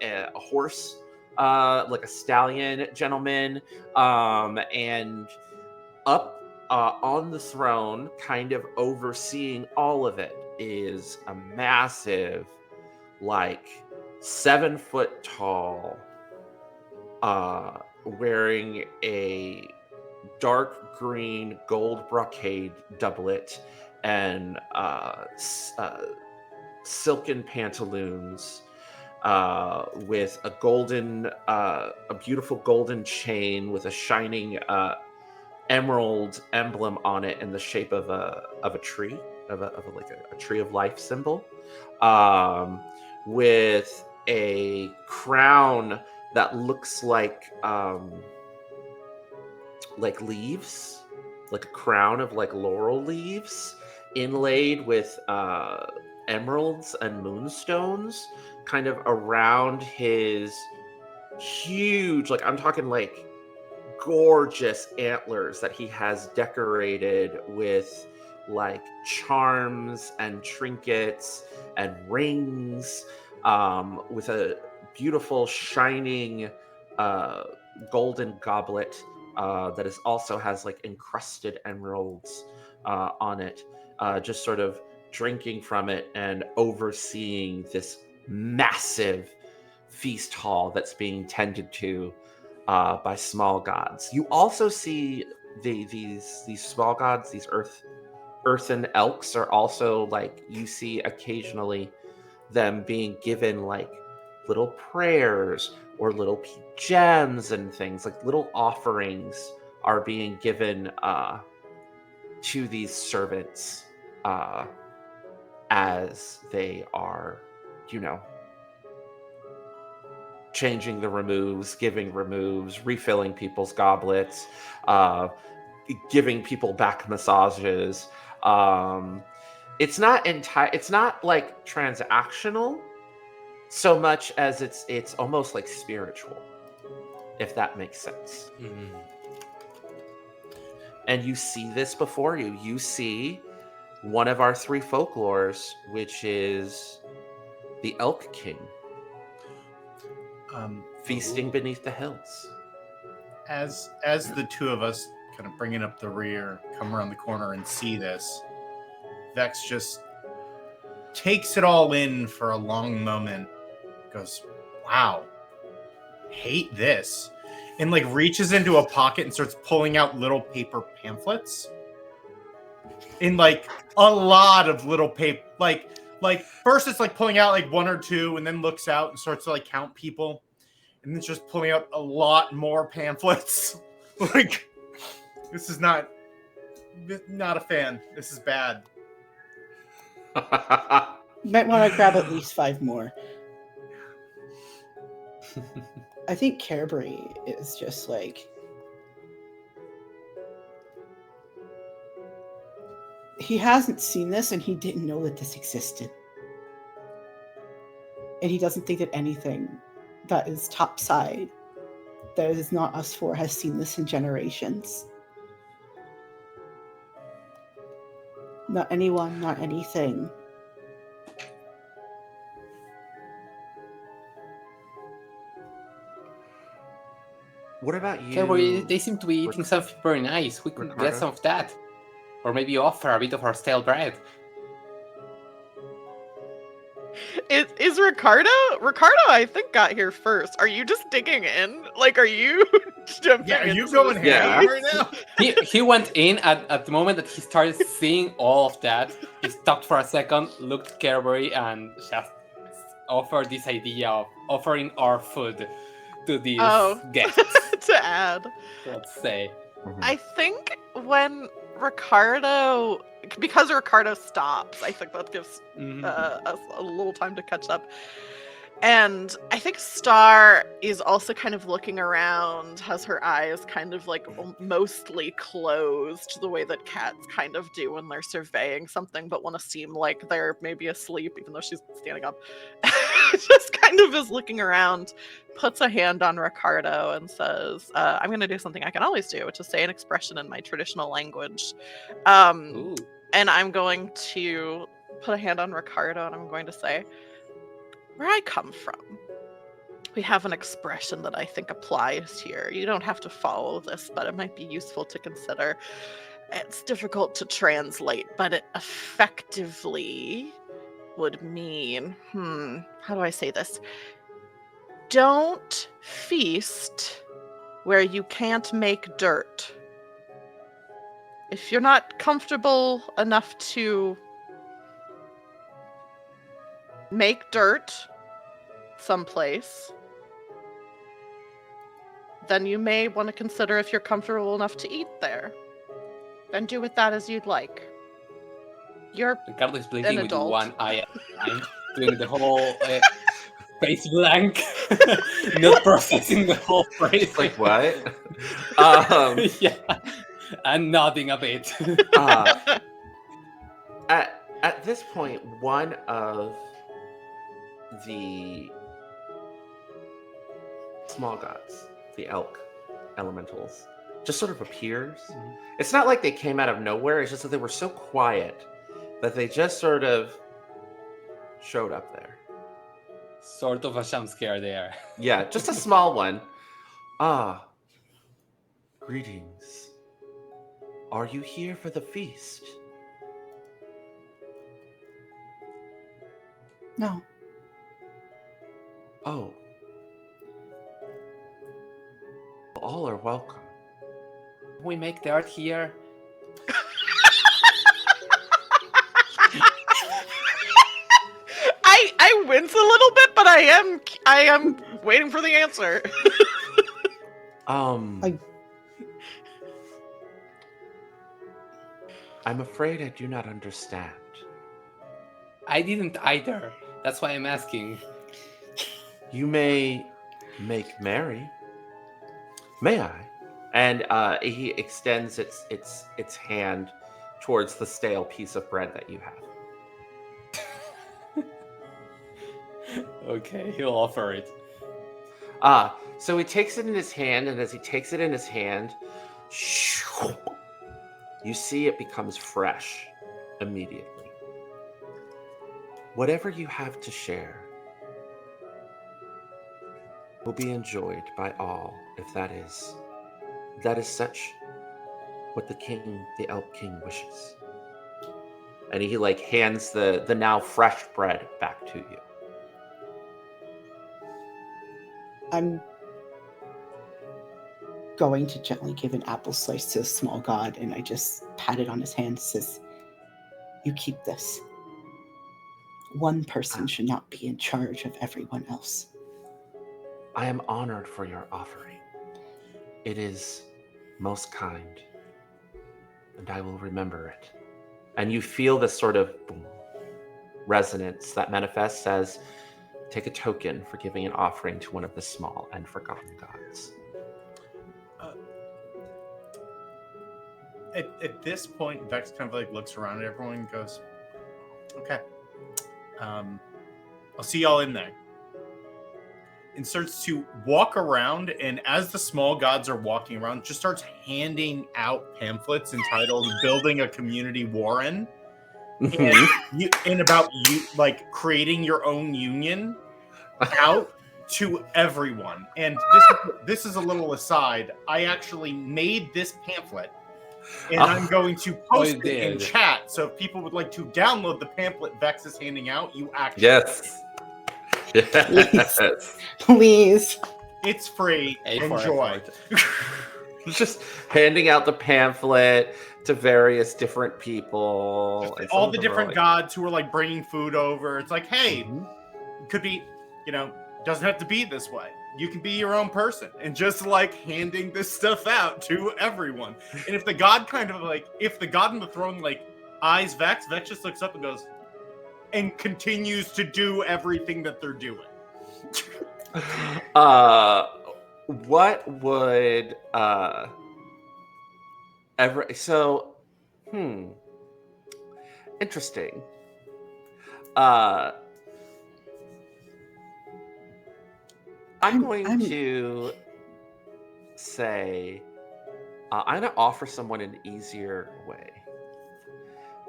a horse, like a stallion gentleman, and up on the throne, kind of overseeing all of it, is a massive, like 7 foot tall, wearing a dark green gold brocade doublet and silken pantaloons, with a beautiful golden chain with a shining emerald emblem on it in the shape of a tree, of a tree of life symbol, with a crown that looks like leaves, like a crown of like laurel leaves, inlaid with emeralds and moonstones, kind of around his huge, like I'm talking like gorgeous antlers that he has decorated with like charms and trinkets and rings, with a beautiful shining golden goblet that also has like encrusted emeralds on it, just sort of drinking from it and overseeing this massive feast hall that's being tended to by small gods. You also see these small gods, these earthen elks, are also like, you see occasionally them being given like little prayers or little gems and things, like little offerings are being given to these servants as they are, changing the removes, giving removes, refilling people's goblets, giving people back massages. It's not like transactional so much as it's almost like spiritual, if that makes sense. Mm. And you see this before you. You see one of our 3 folklores, which is the Elk King, feasting beneath the hills. As the two of us kind of bringing up the rear, come around the corner and see this, Vex just takes it all in for a long moment, goes, wow, hate this, and like reaches into a pocket and starts pulling out little paper pamphlets in like a lot of little paper, like first it's like pulling out like 1 or 2 and then looks out and starts to like count people, and then just pulling out a lot more pamphlets. Like, this is not a fan. This is bad. You might want to grab at least 5 more. I think Carberry is just like, he hasn't seen this, and he didn't know that this existed. And he doesn't think that anything that is topside, that is not us four, has seen this in generations. Not anyone, not anything. What about you? Careful, they seem to be eating something very nice. We could Ricardo? get some of that. Or maybe offer a bit of our stale bread. Is Ricardo? Ricardo, I think, got here first. Are you just digging in? Like, are you jumping Yeah, are you into going this ham game? right now? He went in at the moment that he started seeing all of that. He stopped for a second, looked at Kerbery, and just offered this idea of offering our food to these guests. To add. Let's say. I think when Ricardo, because Ricardo stops, I think that gives us a little time to catch up. And I think Star is also kind of looking around, has her eyes kind of like mostly closed, the way that cats kind of do when they're surveying something but want to seem like they're maybe asleep, even though she's standing up. Just kind of is looking around, puts a hand on Ricardo and says, I'm going to do something I can always do, which is say an expression in my traditional language. Ooh. And I'm going to put a hand on Ricardo and I'm going to say, where I come from, we have an expression that I think applies here. You don't have to follow this, but it might be useful to consider. It's difficult to translate, but it effectively would mean, how do I say this? Don't feast where you can't make dirt. If you're not comfortable enough to make dirt someplace, then you may want to consider if you're comfortable enough to eat there. Then do with that as you'd like. You're Ricardo is blinking an with adult. one eye at a time, doing the whole face blank, not processing the whole phrase. Like what? Yeah, and nodding a bit. At this point, one of the small gods, the elk elementals, just sort of appears. It's not like they came out of nowhere, it's just that they were so quiet that they just sort of showed up there. Sort of a jump scare there. Yeah, just a small one. Greetings. Are you here for the feast? No. Oh. All are welcome. We make dirt here. I wince a little bit, but I am waiting for the answer. I'm afraid I do not understand. I didn't either. That's why I'm asking. You may make merry. May I? And he extends its hand towards the stale piece of bread that you have. Okay, he'll offer it. So he takes it in his hand, and as he takes it in his hand, you see it becomes fresh immediately. Whatever you have to share will be enjoyed by all, if that is such what the king, the elk king, wishes. And he hands the now fresh bread back to you. I'm going to gently give an apple slice to a small god, and I just pat it on his hand and says, you keep this. One person should not be in charge of everyone else. I am honored for your offering. It is most kind, and I will remember it. And you feel this sort of boom, resonance that manifests as take a token for giving an offering to one of the small and forgotten gods. At this point, Vex kind of like looks around at everyone and goes, "Okay, I'll see y'all in there." And starts to walk around, and as the small gods are walking around, just starts handing out pamphlets entitled "Building a Community Warren," and about you like creating your own union out to everyone. And this is a little aside. I actually made this pamphlet, and I'm going to post it in chat. So if people would like to download the pamphlet Vex is handing out, you actually Yes. Please. It's free. Enjoy. Just handing out the pamphlet to various different people. All the different gods who are like bringing food over. It's like, hey, it could be, doesn't have to be this way. You can be your own person, and just like handing this stuff out to everyone. And if the god if the god in the throne like eyes Vex just looks up and goes, and continues to do everything that they're doing. What would interesting. I'm going to say I'm going to offer someone an easier way.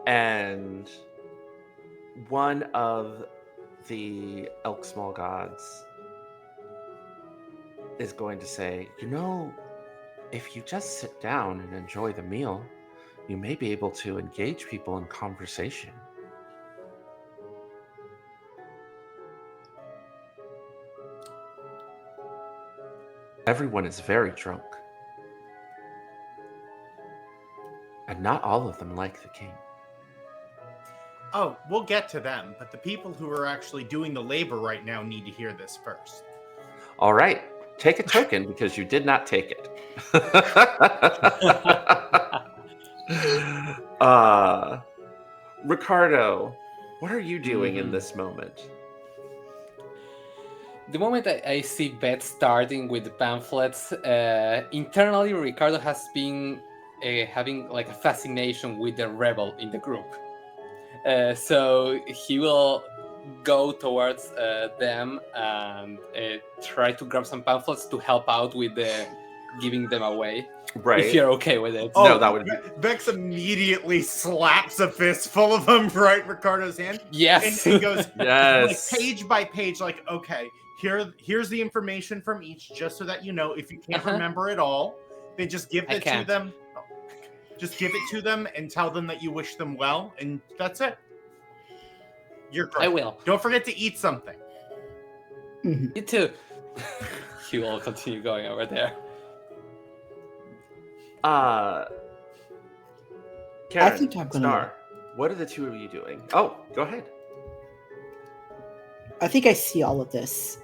And one of the elk small gods is going to say, if you just sit down and enjoy the meal, you may be able to engage people in conversation. Everyone is very drunk. And not all of them like the king. Oh, we'll get to them, but the people who are actually doing the labor right now need to hear this first. All right. Take a token because you did not take it. Ricardo, what are you doing in this moment? The moment I see Beth starting with the pamphlets, internally Ricardo has been having like a fascination with the rebel in the group. So he will go towards them and try to grab some pamphlets to help out with giving them away. Right. If you're okay with it. No, that would be... Vex immediately slaps a fistful of them right in Ricardo's hand. Yes. And goes yes. Like page by page, like, okay, here's the information from each, just so that you know. If you can't remember it all, then just give it to them. Just give it to them and tell them that you wish them well, and that's it. You're great. I will. Don't forget to eat something. You too. He will continue going over there. Karen, I think I'm gonna... Star, what are the two of you doing? Oh, go ahead. I think I see all of this,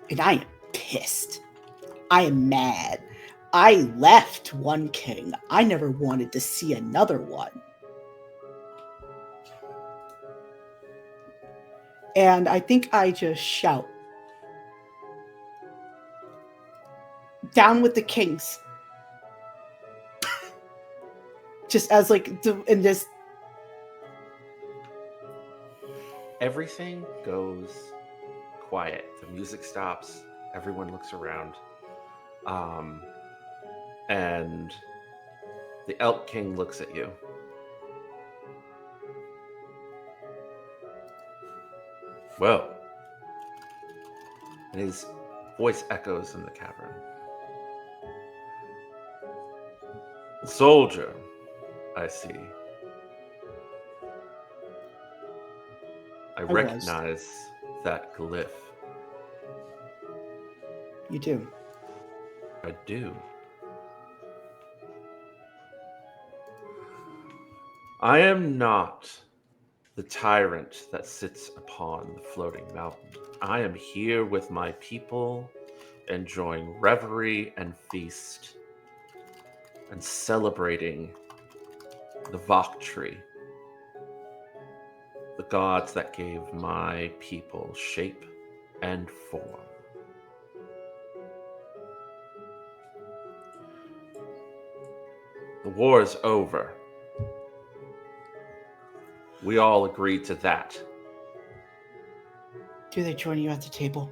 and I am pissed. I am mad. I left one king. I never wanted to see another one. And I think I just shout, down with the kings. Just as like, in this. Everything goes quiet. The music stops. Everyone looks around. And the Elk King looks at you. Well, and his voice echoes in the cavern. Soldier, I see. I recognize that glyph. You do. I do. I am not the tyrant that sits upon the floating mountain. I am here with my people, enjoying reverie and feast, and celebrating the Vok tree, the gods that gave my people shape and form. The war is over. We all agreed to that. Do they join you at the table?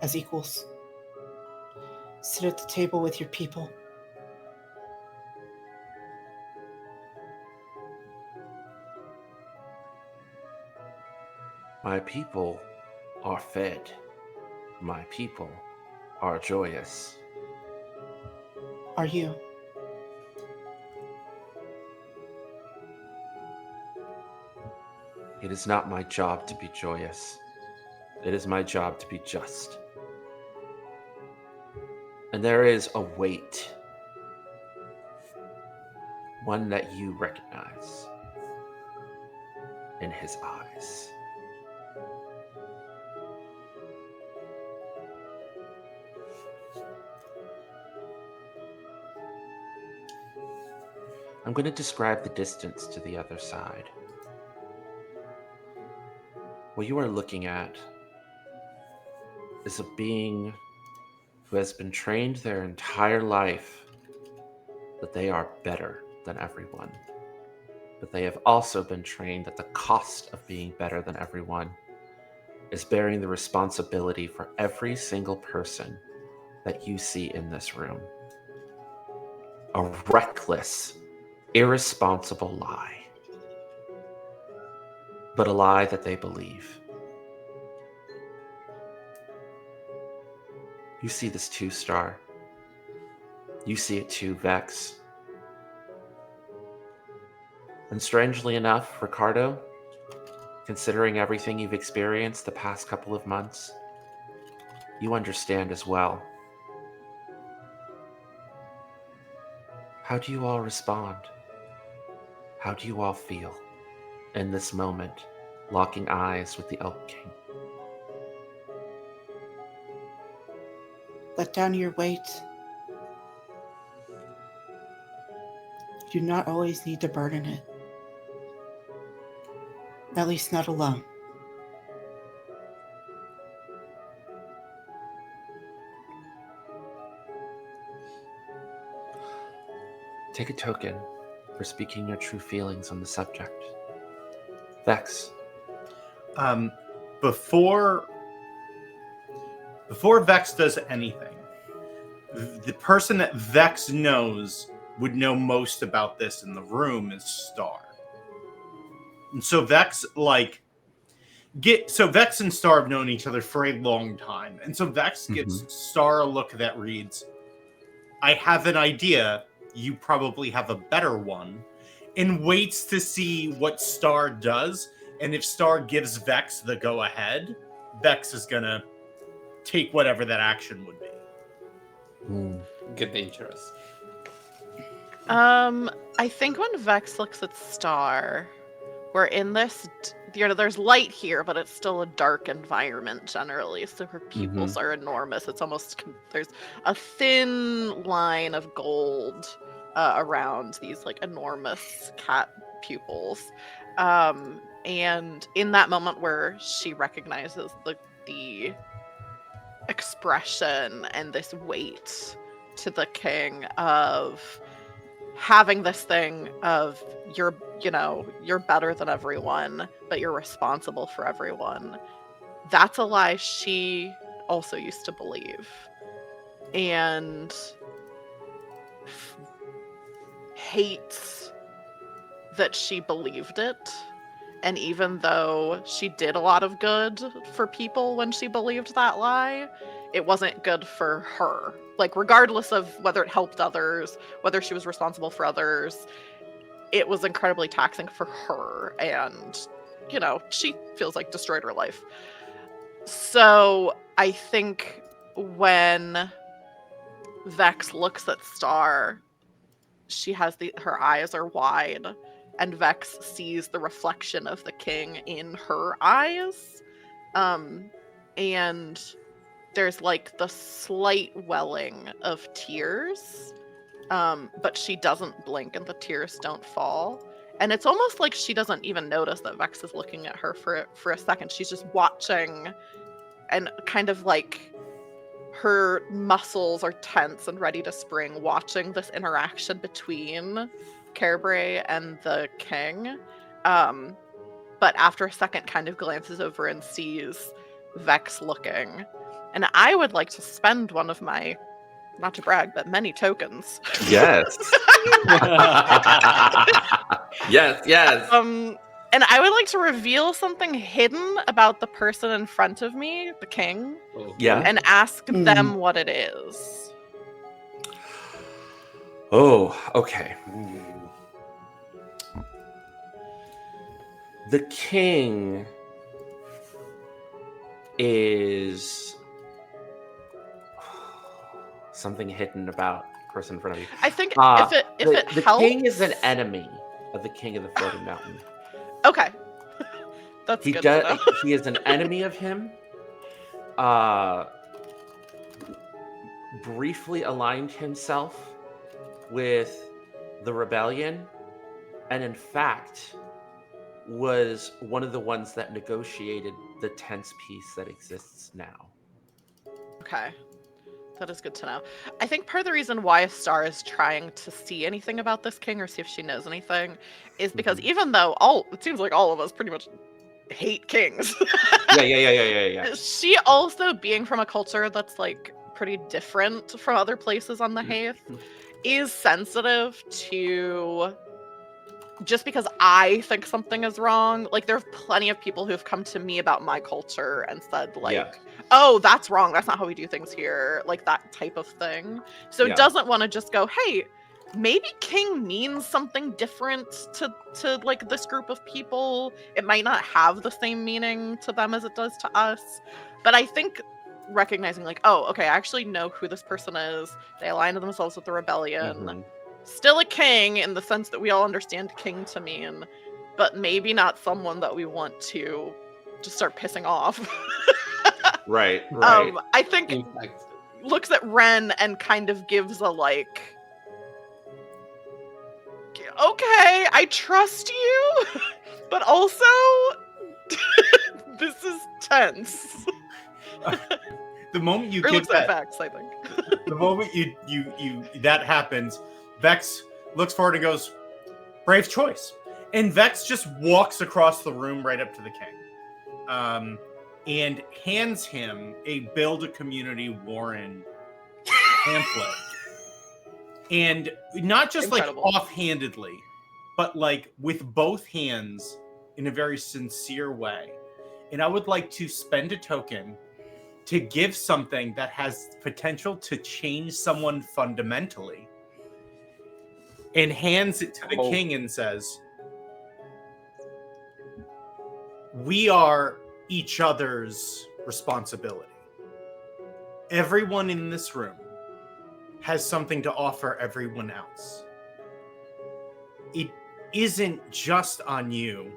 As equals? Sit at the table with your people. My people are fed. My people are joyous. Are you? It is not my job to be joyous. It is my job to be just. And there is a weight. One that you recognize in his eyes. I'm going to describe the distance to the other side. What you are looking at is a being who has been trained their entire life that they are better than everyone. But they have also been trained that the cost of being better than everyone is bearing the responsibility for every single person that you see in this room. A reckless, irresponsible lie. But a lie that they believe. You see this too, Star. You see it too, Vex. And strangely enough, Ricardo, considering everything you've experienced the past couple of months, you understand as well. How do you all respond? How do you all feel in this moment, locking eyes with the Elk King? Let down your weight. You do not always need to burden it. At least not alone. Take a token for speaking your true feelings on the subject. Vex. Before Vex does anything, the person that Vex knows would know most about this in the room is Star. And so Vex, Vex and Star have known each other for a long time. And so Vex gives Star a look that reads, I have an idea, you probably have a better one, and waits to see what Star does. And if Star gives Vex the go-ahead, Vex is gonna take whatever that action would be. Get dangerous. I think when Vex looks at Star, we're in this, there's light here, but it's still a dark environment generally. So her pupils are enormous. It's almost, there's a thin line of gold around these enormous cat pupils. And in that moment where she recognizes the expression and this weight to the king of having this thing of you're better than everyone, but you're responsible for everyone. That's a lie she also used to believe. And hates that she believed it. And even though she did a lot of good for people when she believed that lie, it wasn't good for her. Regardless of whether it helped others, whether she was responsible for others, it was incredibly taxing for her. And, she feels like destroyed her life. So I think when Vex looks at Star, she has her eyes are wide, and Vex sees the reflection of the king in her eyes. And there's the slight welling of tears, but she doesn't blink and the tears don't fall. And it's almost like she doesn't even notice that Vex is looking at her for a second. She's just watching, and kind of her muscles are tense and ready to spring, watching this interaction between Carebrae and the king. But after a second, kind of glances over and sees Vex looking. And I would like to spend one of my, not to brag, but many tokens. Yes. yes. And I would like to reveal something hidden about the person in front of me, the king, Yeah. and ask them what it is. Oh, okay. The king is something hidden about the person in front of you. I think if it the helps... king is an enemy of the king of the floating mountain. Okay. That's good to know. He is an enemy of him. Briefly aligned himself with the rebellion, and in fact was one of the ones that negotiated the tense peace that exists now. Okay. That is good to know. I think part of the reason why Star is trying to see anything about this king or see if she knows anything is because even though it seems like all of us pretty much hate kings. Yeah. She also, being from a culture that's like pretty different from other places on the Haith, is sensitive to, just because I think something is wrong, like there are plenty of people who've come to me about my culture and said like, oh, that's wrong, that's not how we do things here, like that type of thing. So it doesn't want to just go, hey, maybe king means something different to like this group of people. It might not have the same meaning to them as it does to us. But I think recognizing like, oh, okay, I actually know who this person is. They align themselves with the rebellion. Still a king in the sense that we all understand king to mean, but maybe not someone that we want to just start pissing off. Right. I think looks at Ren and kind of gives a like, okay, I trust you, but also this is tense. The moment you or give looks that, at Vex, I think. the moment you that happens, Vex looks forward and goes, "Brave choice." And Vex just walks across the room right up to the king, and hands him a Build a Community Warren pamphlet. And not just Incredible. like offhandedly, but like with both hands in a very sincere way. And I would like to spend a token to give something that has potential to change someone fundamentally, and hands it to the king and says, we are each other's responsibility. Everyone in this room has something to offer everyone else. It isn't just on you,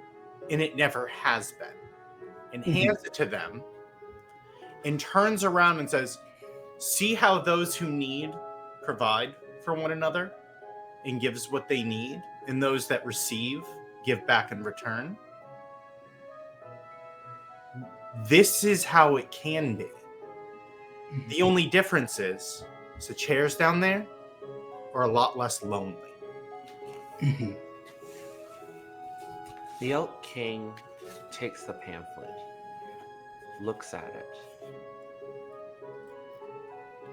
and it never has been. And hands it to them and turns around and says, see how those who need provide for one another and gives what they need, and those that receive give back in return. This is how it can be. The only difference is the chairs down there are a lot less lonely. The Elk King takes the pamphlet, looks at it.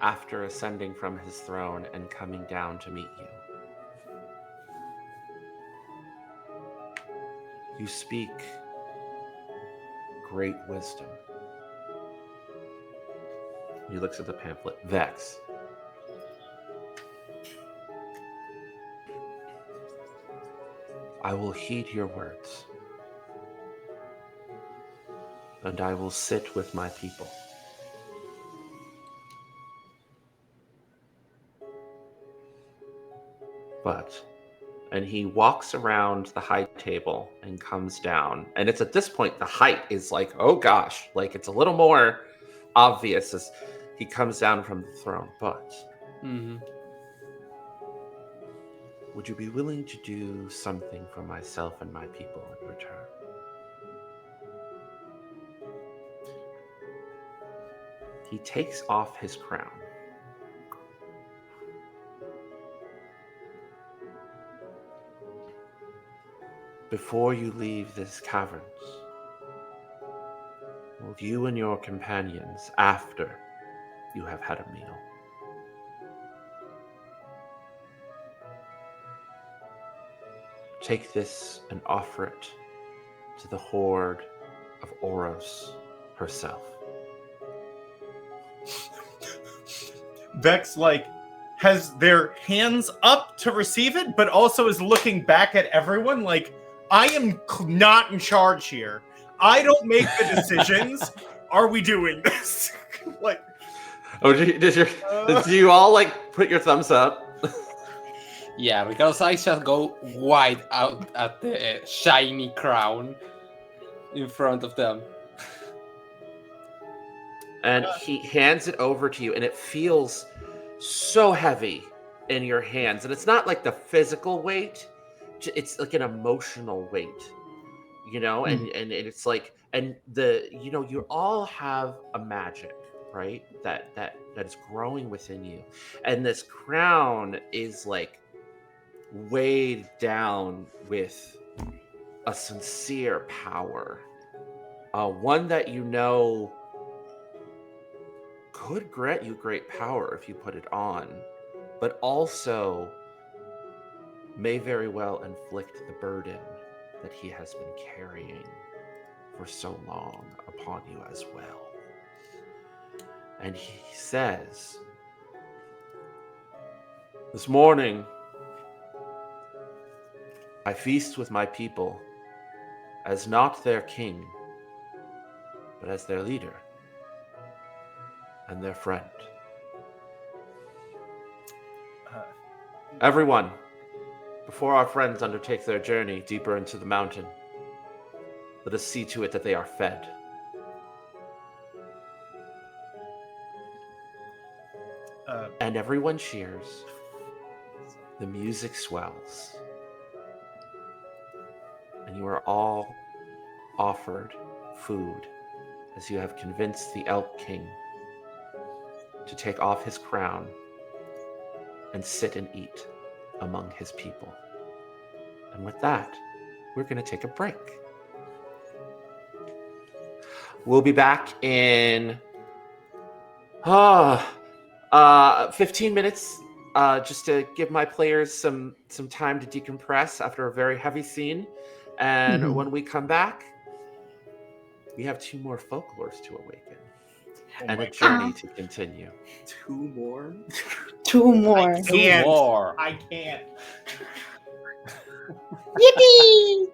After ascending from his throne and coming down to meet you, you speak great wisdom. He looks at the pamphlet. Vex. I will heed your words, and I will sit with my people. But, and he walks around the high table and comes down, and it's at this point the height is like, oh gosh, like it's a little more obvious as he comes down from the throne. But would you be willing to do something for myself and my people in return? He takes off his crown. Before you leave this caverns, will you and your companions, after you have had a meal, take this and offer it to the horde of Oros herself? Vex, like, has their hands up to receive it, but also is looking back at everyone like, I am not in charge here. I don't make the decisions. Are we doing this? Like, Oh, did you all like put your thumbs up? Yeah, because I just go wide out at the shiny crown in front of them. And he hands it over to you, and it feels so heavy in your hands. And it's not like the physical weight, it's like an emotional weight, you know? And it's like, and you all have a magic, right? That is growing within you. And this crown is like weighed down with a sincere power. One that you know could grant you great power if you put it on, but also may very well inflict the burden that he has been carrying for so long upon you as well. And he says, this morning, I feast with my people as not their king, but as their leader and their friend. Everyone, before our friends undertake their journey deeper into the mountain, let us see to it that they are fed. And everyone cheers. The music swells. And you are all offered food as you have convinced the Elk King to take off his crown and sit and eat among his people. And with that, we're going to take a break. We'll be back in 15 minutes, just to give my players some time to decompress after a very heavy scene. And when we come back, we have 2 more folklores to awaken and a journey to continue. 2 more? 2 more. I can't. More. I can't. Yippee!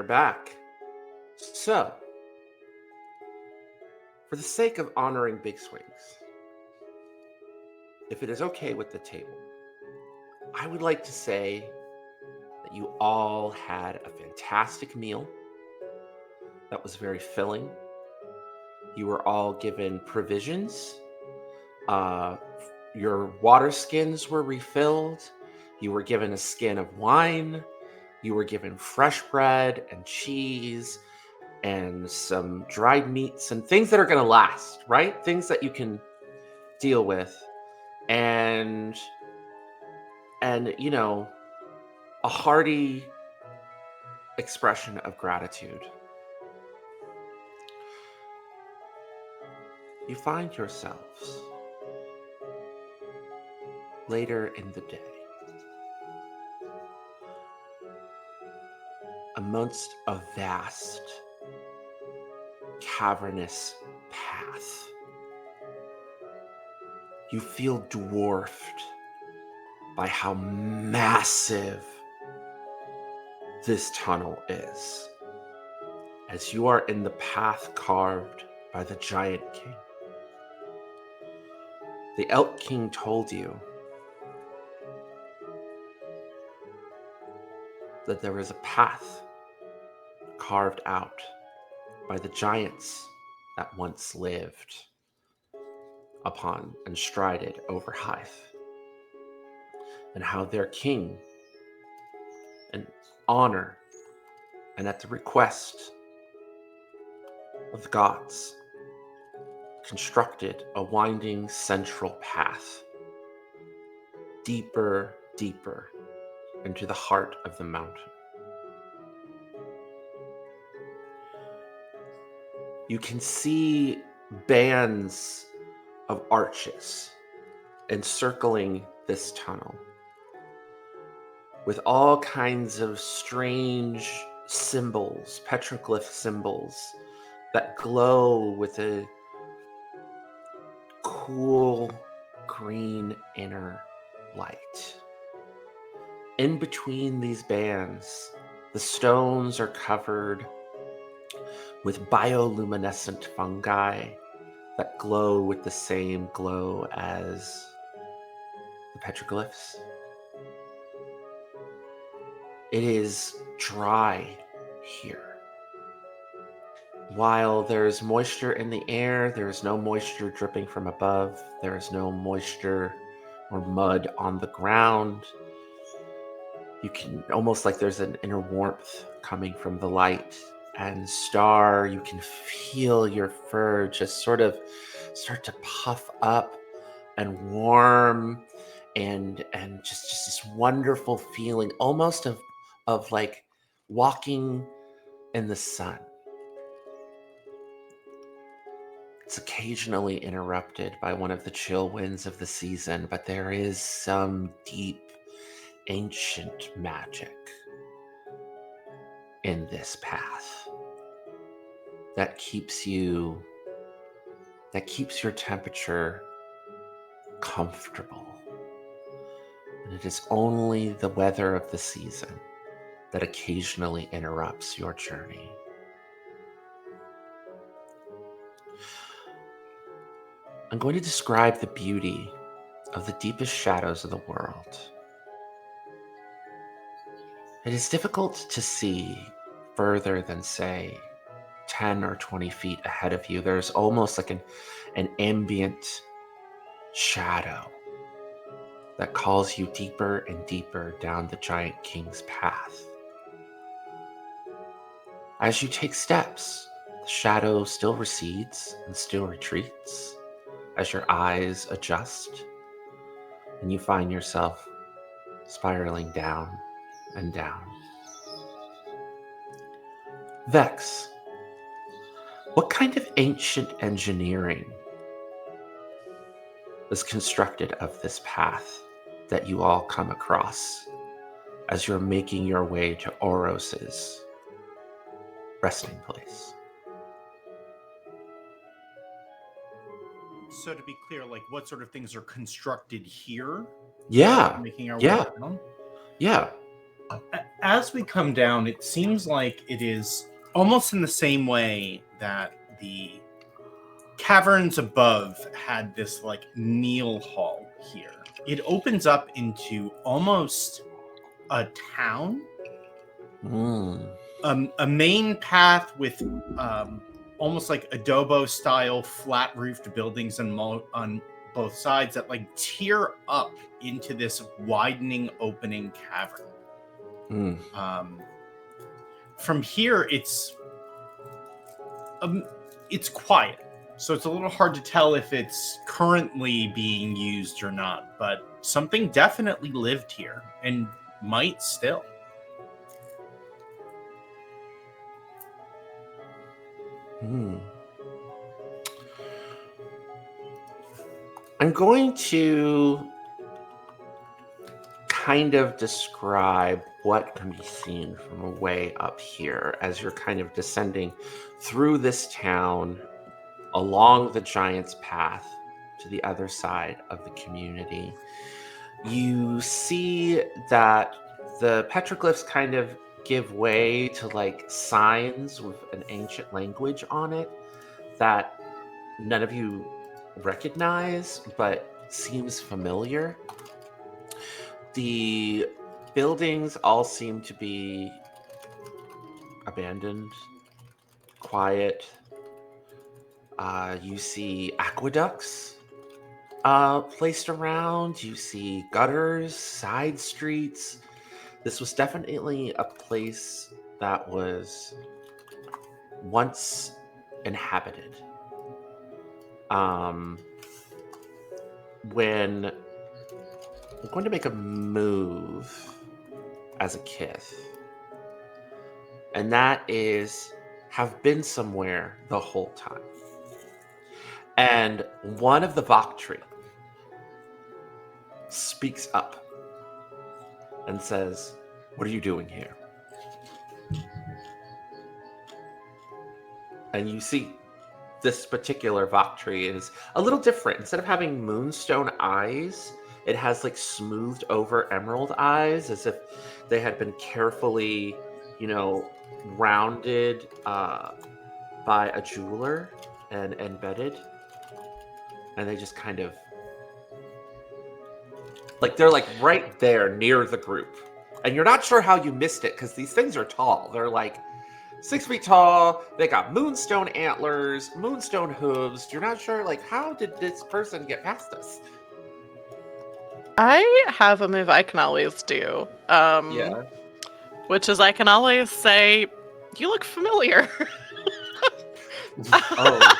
back. So, for the sake of honoring Big Swings, if it is okay with the table, I would like to say that you all had a fantastic meal that was very filling. You were all given provisions. Your water skins were refilled. You were given a skin of wine. You were given fresh bread and cheese and some dried meats and things that are going to last, right? Things that you can deal with. And you know, a hearty expression of gratitude. You find yourselves later in the day amongst a vast, cavernous path. You feel dwarfed by how massive this tunnel is, as you are in the path carved by the Giant King. The Elk King told you that there was a path carved out by the giants that once lived upon and strided over Hythe, and how their king, in honor and at the request of the gods, constructed a winding central path deeper into the heart of the mountain. You can see bands of arches encircling this tunnel with all kinds of strange symbols, petroglyph symbols that glow with a cool green inner light. In between these bands, the stones are covered with bioluminescent fungi that glow with the same glow as the petroglyphs. It is dry here. While there's moisture in the air, there is no moisture dripping from above. There is no moisture or mud on the ground. You can almost like there's an inner warmth coming from the light. And Star, you can feel your fur just sort of start to puff up and warm and just this wonderful feeling almost of like walking in the sun. It's occasionally interrupted by one of the chill winds of the season, but there is some deep, ancient magic in this path that keeps your temperature comfortable. And it is only the weather of the season that occasionally interrupts your journey. I'm going to describe the beauty of the deepest shadows of the world. It is difficult to see further than, say, 10 or 20 feet ahead of you. There's almost like an ambient shadow that calls you deeper and deeper down the Giant King's path. As you take steps, the shadow still recedes and still retreats as your eyes adjust, and you find yourself spiraling down and down. Vex, what kind of ancient engineering was constructed of this path that you all come across as you're making your way to Oros's resting place? So to be clear, like what sort of things are constructed here? Yeah. Making our way Yeah. down? Yeah. as we come down, it seems like it is almost in the same way that the caverns above had this like Neil Hall here. It opens up into almost a town, a main path with almost like adobo style flat roofed buildings on both sides that like tear up into this widening opening cavern. From here, it's quiet, so it's a little hard to tell if it's currently being used or not. But something definitely lived here and might still. I'm going to kind of describe what can be seen from a way up here as you're kind of descending through this town along the Giant's Path to the other side of the community. You see that the petroglyphs kind of give way to like signs with an ancient language on it that none of you recognize but seems familiar. The buildings all seem to be abandoned, quiet. You see aqueducts placed around. You see gutters, side streets. This was definitely a place that was once inhabited. When I'm going to make a move as a Kith, and that is have been somewhere the whole time. And one of the Voktri speaks up and says, "What are you doing here?" And you see this particular Voktri is a little different. Instead of having moonstone eyes, it has like smoothed over emerald eyes, as if they had been carefully, rounded by a jeweler and embedded. And they just kind of like, they're like right there near the group. And you're not sure how you missed it because these things are tall. They're like 6 feet tall. They got moonstone antlers, moonstone hooves. You're not sure, like, how did this person get past us? I have a move I can always do. Yeah. Which is I can always say, "You look familiar." Oh.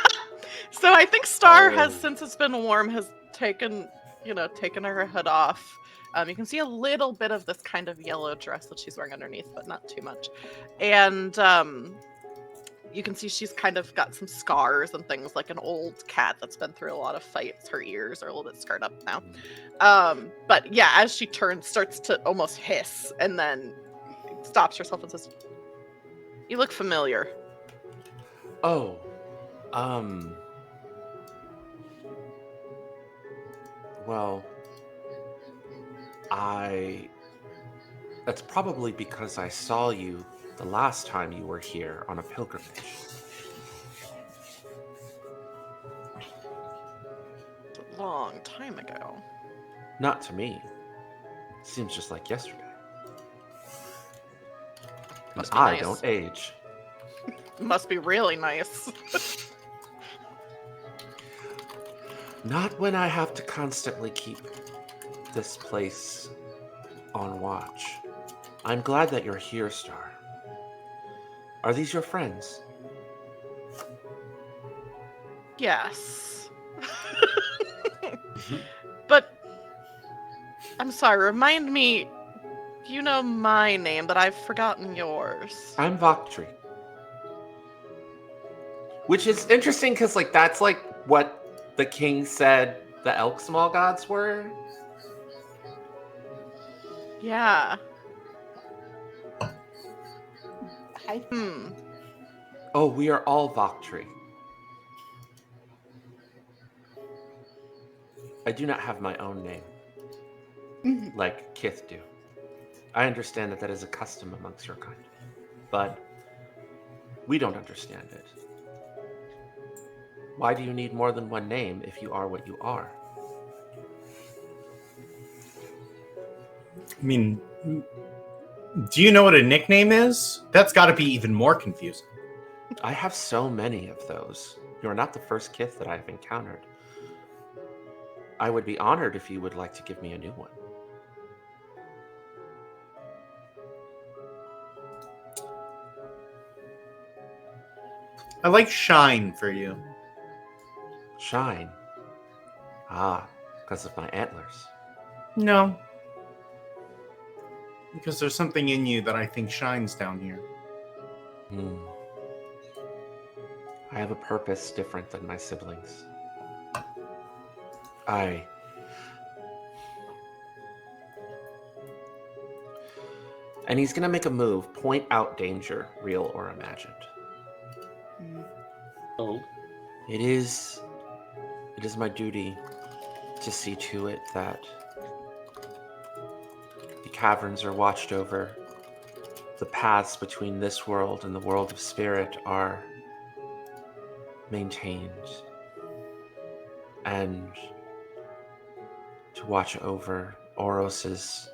So I think Star has, since it's been warm, has taken her hood off. You can see a little bit of this kind of yellow dress that she's wearing underneath, but not too much. And you can see she's kind of got some scars and things, like an old cat that's been through a lot of fights. Her ears are a little bit scarred up now. But yeah, as she turns, starts to almost hiss, and then stops herself and says, "You look familiar." Oh. Well, that's probably because I saw you the last time you were here on a pilgrimage. A long time ago. Not to me. Seems just like yesterday. Must And be I nice. don't age. Must be really nice. Not when I have to constantly keep this place on watch. I'm glad that you're here, Star. Are these your friends? Yes. But I'm sorry, remind me, you know my name, but I've forgotten yours. I'm Voktri. Which is interesting because, like, that's like what the king said the elk small gods were. Yeah. I, Oh, we are all Voktri. I do not have my own name, like Kith do. I understand that is a custom amongst your kind, but we don't understand it. Why do you need more than one name if you are what you are? I mean, do you know what a nickname is? That's got to be even more confusing. I have so many of those. You are not the first kith that I've encountered. I would be honored if you would like to give me a new one. I like Shine for you. Shine. Ah, because of my antlers. No. Because there's something in you that I think shines down here. I have a purpose different than my siblings. And he's gonna make a move. Point out danger, real or imagined. Oh. It is my duty to see to it that the caverns are watched over, the paths between this world and the world of spirit are maintained, and to watch over Oros's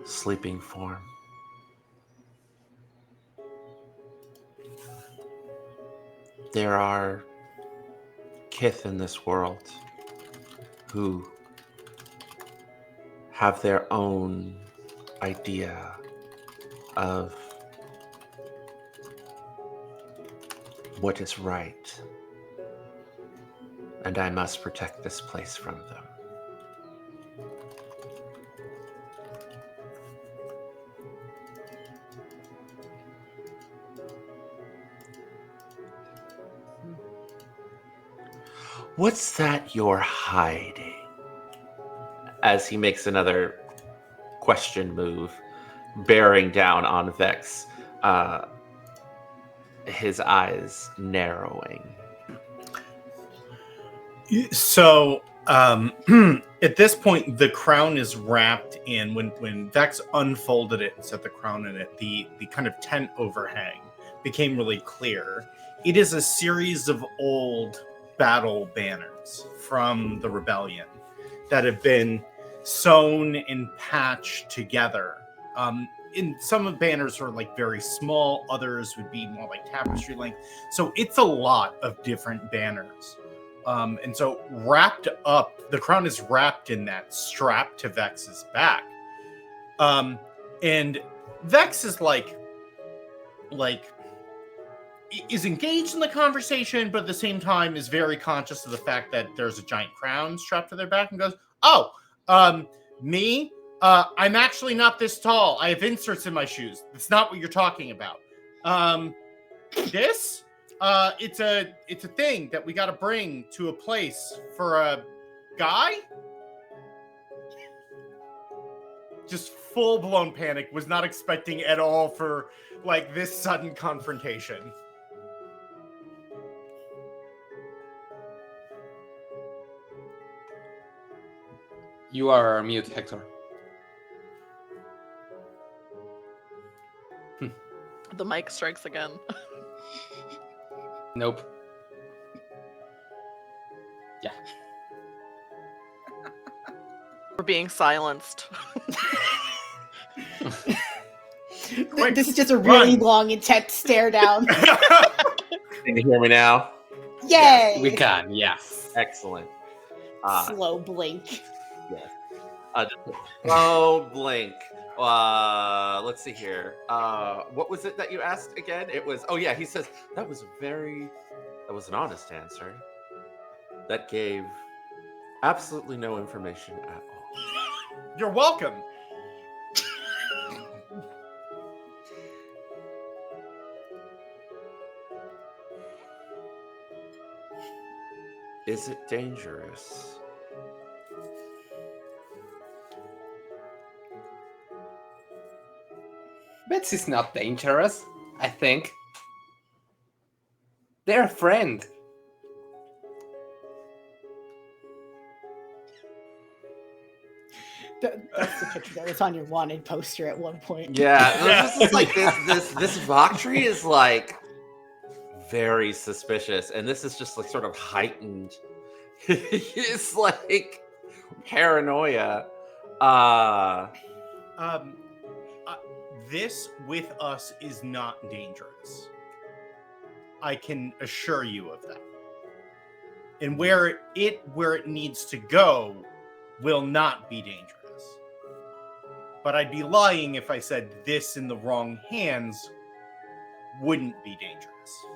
sleeping form. There are kith in this world who have their own idea of what is right, and I must protect this place from them. What's that you're hiding? As he makes another question move, bearing down on Vex, his eyes narrowing. So, at this point, the crown is wrapped in. When Vex unfolded it and set the crown in it, the kind of tent overhang became really clear. It is a series of old battle banners from the rebellion that have been sewn and patched together. In some of the banners are like very small, others would be more like tapestry length. So it's a lot of different banners. And so wrapped up, the crown is wrapped in that, strapped to Vex's back. And Vex is is engaged in the conversation, but at the same time is very conscious of the fact that there's a giant crown strapped to their back, and goes, "Oh, me? I'm actually not this tall. I have inserts in my shoes. That's not what you're talking about. This? It's a thing that we got to bring to a place for a guy." Just full-blown panic. Was not expecting at all for like this sudden confrontation. You are mute, Hector. The mic strikes again. Nope. Yeah. We're being silenced. Quick, This is just a really run. long, intense stare down. Can you hear me now? Yay! We can, yes. Excellent. Slow blink. Yes. Oh, blink. Let's see here. What was it that you asked again? It was, oh yeah, he says, that was an honest answer. That gave absolutely no information at all. You're welcome. Is it dangerous? Betsy's not dangerous, I think. They're a friend. That's the picture that was on your wanted poster at one point. Yeah, this is like this Voktri is like very suspicious, and this is just like sort of heightened. It's like paranoia. This with us is not dangerous. I can assure you of that. And where it needs to go will not be dangerous. But I'd be lying if I said this in the wrong hands wouldn't be dangerous.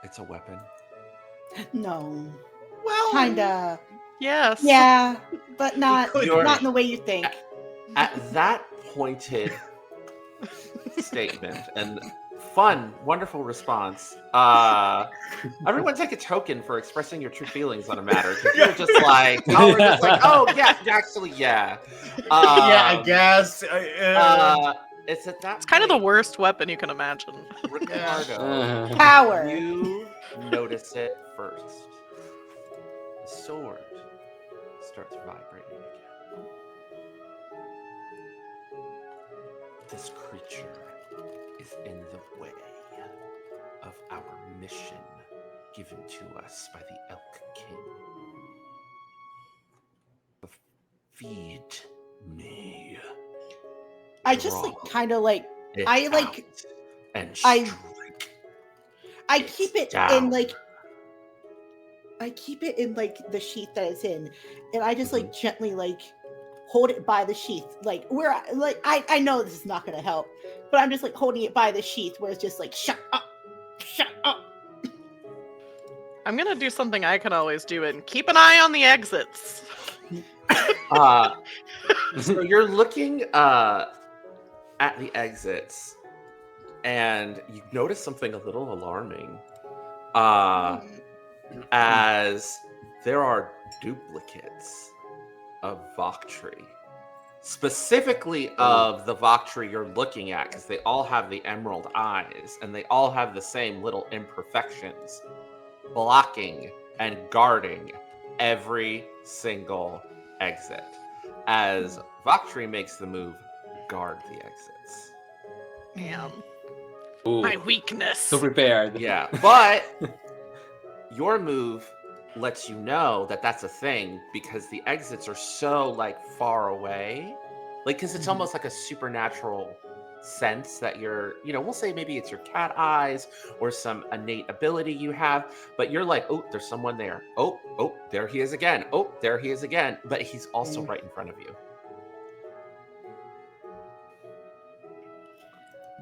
It's a weapon. No. Well, Kinda. Yes. Yeah, but not You're- not in the way you think. At that pointed statement and fun, wonderful response, everyone take a token for expressing your true feelings on a matter. 'Cause you're just like, oh yeah, actually, yeah. yeah, I guess. It's at that. It's kind of the point, worst weapon you can imagine. Ricardo, Power. you notice it first. The sword starts vibrating again. This creature is in the way of our mission given to us by the Elk King. Feed me. I just like Draw kind of like it I like out and I- strike I keep it down. in like I keep it in like the sheath that it's in, and I just like gently like hold it by the sheath, like where I know this is not gonna help, but I'm just like holding it by the sheath where it's just like shut up. I'm gonna do something I can always do and keep an eye on the exits. So you're looking at the exits, and you notice something a little alarming. As there are duplicates of Voktri, specifically of the Voktri you're looking at, because they all have the emerald eyes and they all have the same little imperfections, blocking and guarding every single exit. As Voktri makes the move, guard the exits. Damn. Ooh, My weakness. so prepared. Yeah, but your move lets you know that that's a thing because the exits are so like far away, like because it's almost like a supernatural sense that you're, we'll say maybe it's your cat eyes or some innate ability you have, but you're like, oh, there's someone there. Oh, there he is again. Oh, there he is again. But he's also right in front of you.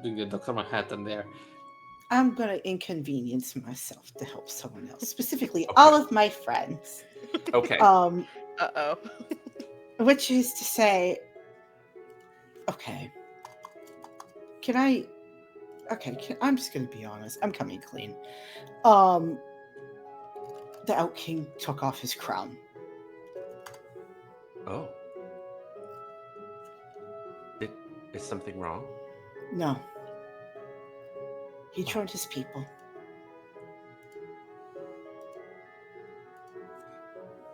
Doing the Dr. Manhattan there. I'm gonna inconvenience myself to help someone else, specifically all of my friends. Okay. Uh-oh. Which is to say, okay. I'm just gonna be honest. I'm coming clean. The Elk King took off his crown. Oh. Is something wrong? No. He joined his people.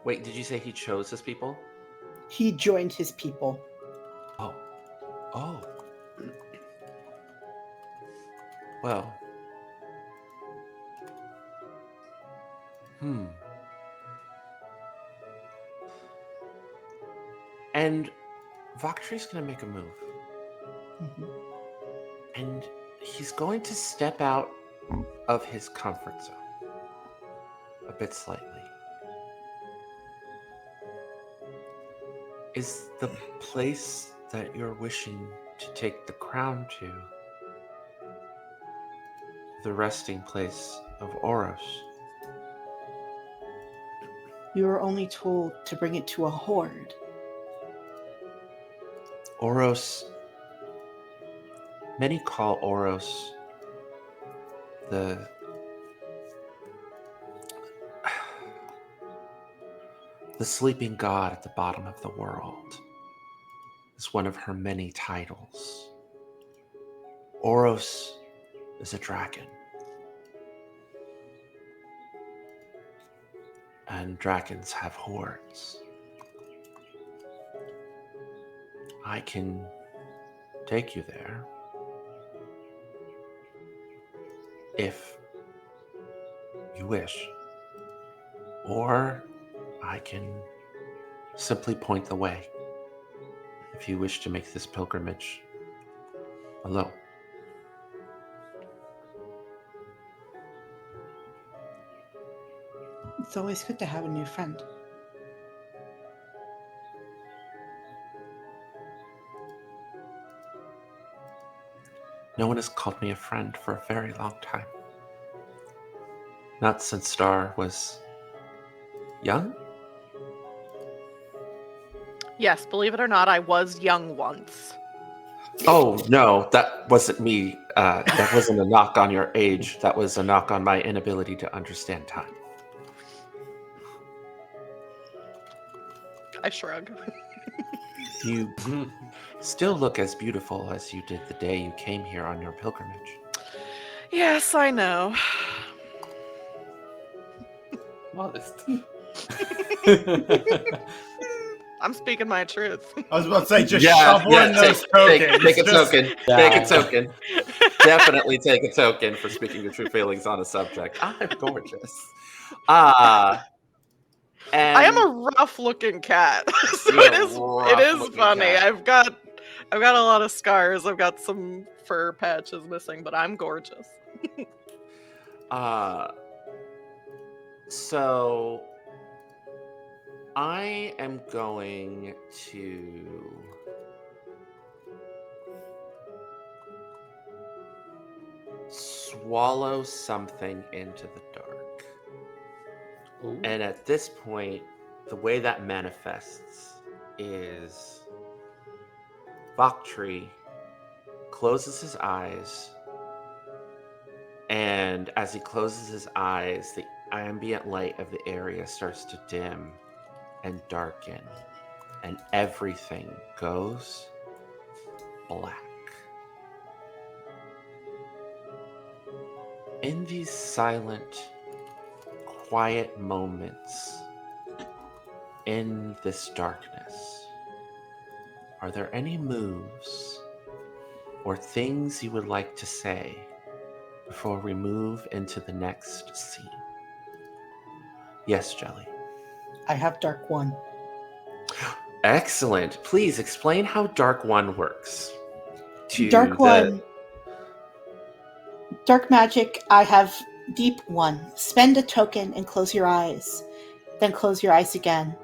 Wait, did you say he chose his people? He joined his people. Oh. Well. And Voktri's gonna make a move. Mhm. And he's going to step out of his comfort zone. A bit slightly. Is the place that you're wishing to take the crown to the resting place of Oros? We were only told to bring it to a horde. Oros. Many call Oros the sleeping god at the bottom of the world. Is one of her many titles. Oros is a dragon. And dragons have hordes. I can take you there if you wish. Or I can simply point the way if you wish to make this pilgrimage alone. It's always good to have a new friend. No one has called me a friend for a very long time. Not since Star was young? Yes, believe it or not, I was young once. Oh, no, that wasn't me. That wasn't a knock on your age. That was a knock on my inability to understand time. I shrug. You still look as beautiful as you did the day you came here on your pilgrimage. Yes, I know. Modest. I'm speaking my truth. I was about to say, just shovel in those tokens. Take a Just- token. Yeah. Take a token. Definitely take a token for speaking your true feelings on a subject. I'm gorgeous. And I am a rough-looking cat, so You're it a is rough-looking funny. cat. I've got a lot of scars. I've got some fur patches missing, but I'm gorgeous. So I am going to swallow something into the dark. Ooh. And at this point, the way that manifests is Vaktree closes his eyes, and as he closes his eyes, the ambient light of the area starts to dim and darken, and everything goes black. In these silent, quiet moments in this darkness, are there any moves or things you would like to say before we move into the next scene? Yes, Jelly. I have Dark 1. Excellent. Please explain how Dark 1 works. Dark 1. Dark magic, I have Deep 1. Spend a token and close your eyes. Then close your eyes again.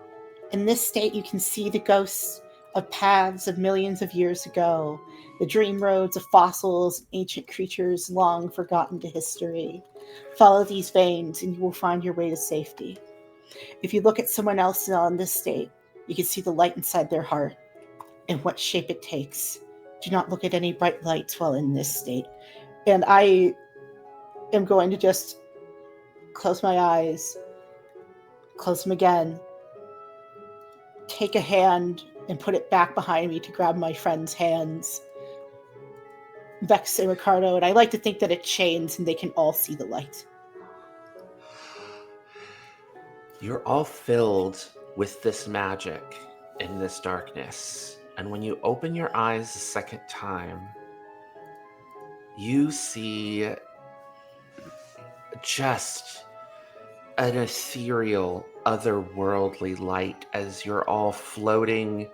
In this state, you can see the ghosts of paths of millions of years ago, the dream roads of fossils, ancient creatures long forgotten to history. Follow these veins and you will find your way to safety. If you look at someone else in this state, you can see the light inside their heart and what shape it takes. Do not look at any bright lights while in this state. And I am going to just close my eyes, close them again, take a hand and put it back behind me to grab my friend's hands, Vex and Ricardo, and I like to think that it chains and they can all see the light. You're all filled with this magic in this darkness. And when you open your eyes a second time, you see just an ethereal, otherworldly light as you're all floating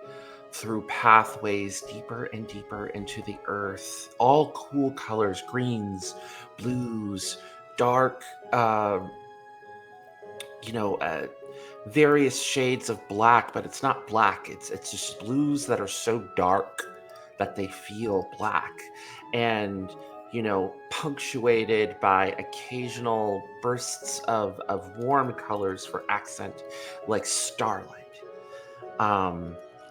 through pathways deeper and deeper into the earth. All cool colors, greens, blues, dark, various shades of black, but it's not black. It's just blues that are so dark that they feel black. And punctuated by occasional bursts of warm colors for accent, like starlight.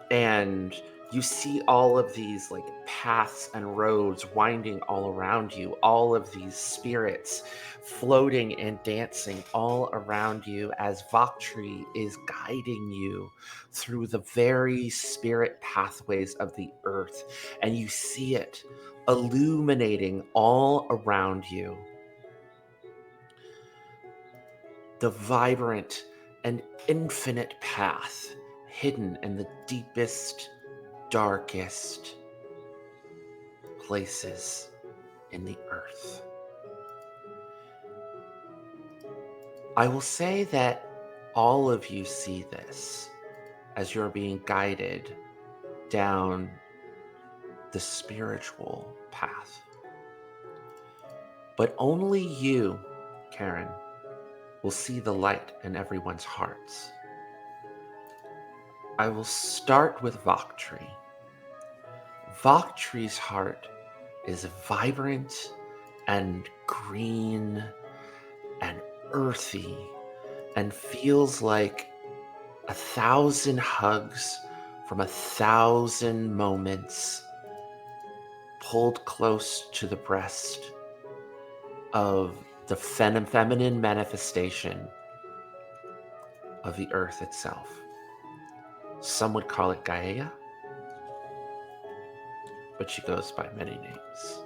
And you see all of these like paths and roads winding all around you, all of these spirits floating and dancing all around you as Vaktree is guiding you through the very spirit pathways of the earth. And you see it illuminating all around you. The vibrant and infinite path hidden in the deepest darkest places in the earth. I will say that all of you see this as you're being guided down the spiritual path. But only you, Karen, will see the light in everyone's hearts. I will start with Voktri. Voktri's heart is vibrant and green and earthy and feels like 1,000 hugs from 1,000 moments pulled close to the breast of the feminine manifestation of the earth itself. Some would call it Gaia, but she goes by many names.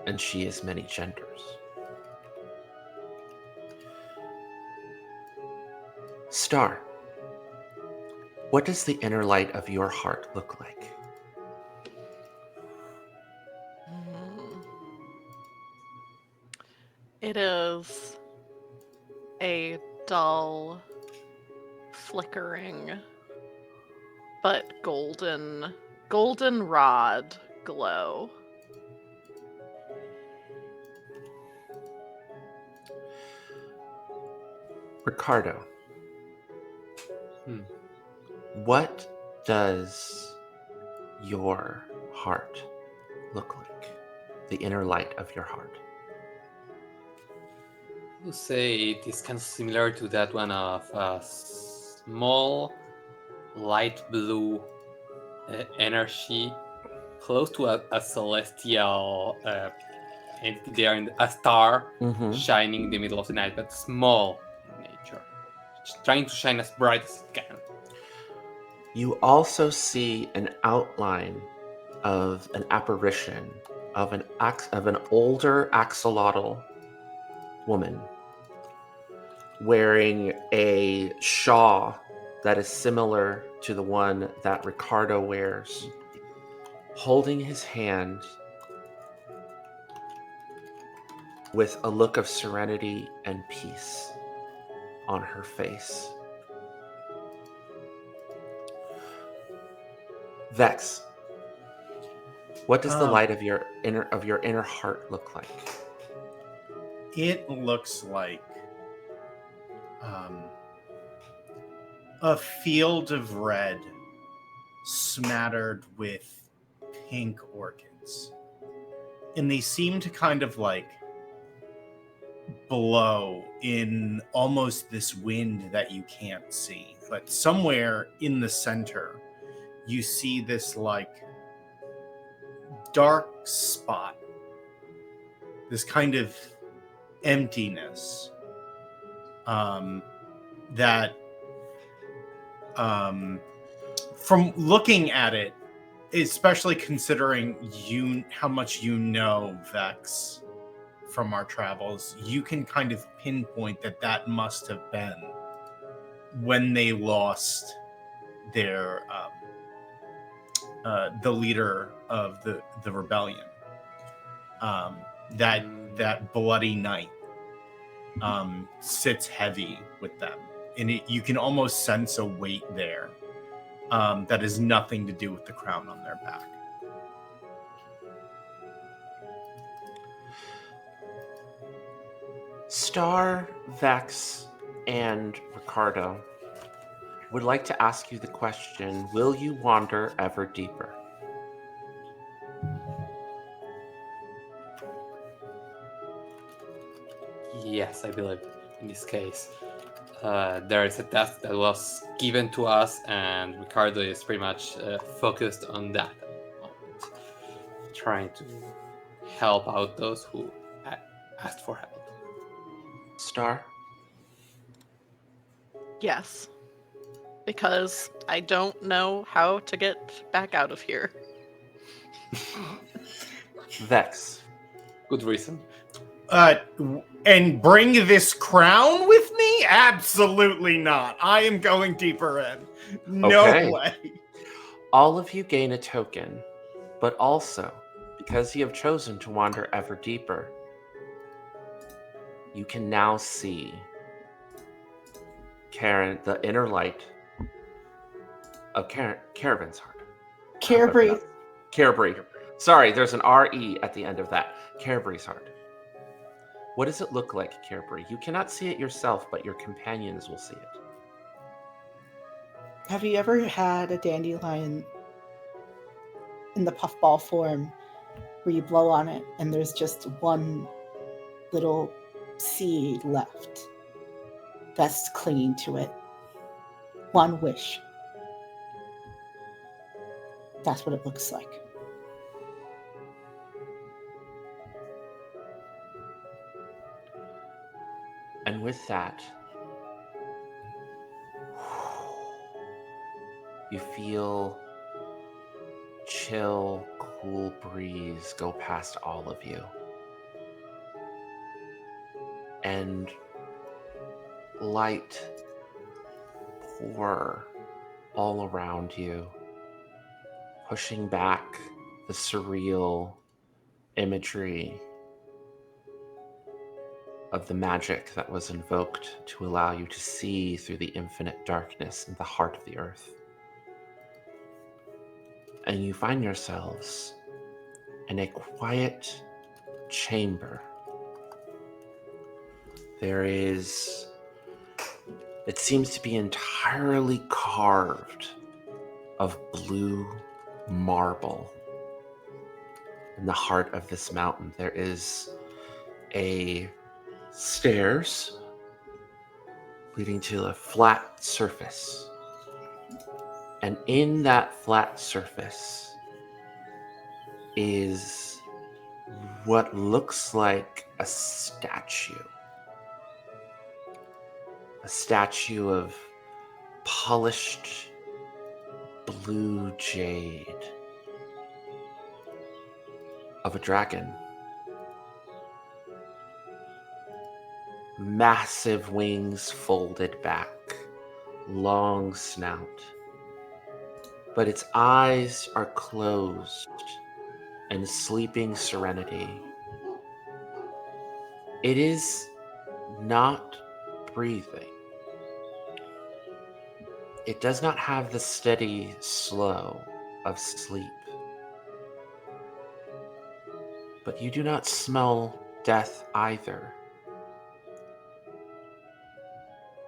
And she is many genders. Star, what does the inner light of your heart look like? It is a dull, flickering, but goldenrod glow. Ricardo, what does your heart look like? The inner light of your heart. I would say it is kind of similar to that one of a small light blue energy, close to a celestial entity there, in a star shining in the middle of the night, but small in nature, trying to shine as bright as it can. You also see an outline of an apparition of an older axolotl woman wearing a shawl that is similar to the one that Ricardo wears, holding his hand with a look of serenity and peace on her face. Vex, what does the light of your inner heart look like? It looks like a field of red smattered with pink orchids. And they seem to kind of like blow in almost this wind that you can't see. But somewhere in the center, you see this like dark spot, this kind of emptiness that from looking at it, especially considering how much you know Vex from our travels, you can kind of pinpoint that must have been when they lost their the leader of the rebellion. That bloody night sits heavy with them, and you can almost sense a weight there that has nothing to do with the crown on their back. Star, Vex, and Ricardo would like to ask you the question, will you wander ever deeper? Yes, I believe in this case. There is a task that was given to us, and Ricardo is pretty much focused on that at the moment, trying to help out those who asked for help. Star? Yes. Because I don't know how to get back out of here. Vex? Good reason. And bring this crown with me? Absolutely not. I am going deeper in. No Okay. way. all of you gain a token, but also, because you have chosen to wander ever deeper, you can now see the inner light of Caravan's heart. Carabri. Carabri. Sorry, there's an R-E at the end of that. Carabri's heart. What does it look like, Carabri? You cannot see it yourself, but your companions will see it. Have you ever had a dandelion in the puffball form where you blow on it and there's just one little seed left that's clinging to it? One wish. That's what it looks like. And with that, you feel chill, cool breeze go past all of you. And light pour all around you, pushing back the surreal imagery of the magic that was invoked to allow you to see through the infinite darkness in the heart of the earth. And you find yourselves in a quiet chamber. It seems to be entirely carved of blue marble. In the heart of this mountain, there is a stairs leading to a flat surface. And in that flat surface is what looks like a statue. A statue of polished blue jade of a dragon. Massive wings folded back, long snout. But its eyes are closed in sleeping serenity. It is not breathing. It does not have the steady slow of sleep. But you do not smell death either.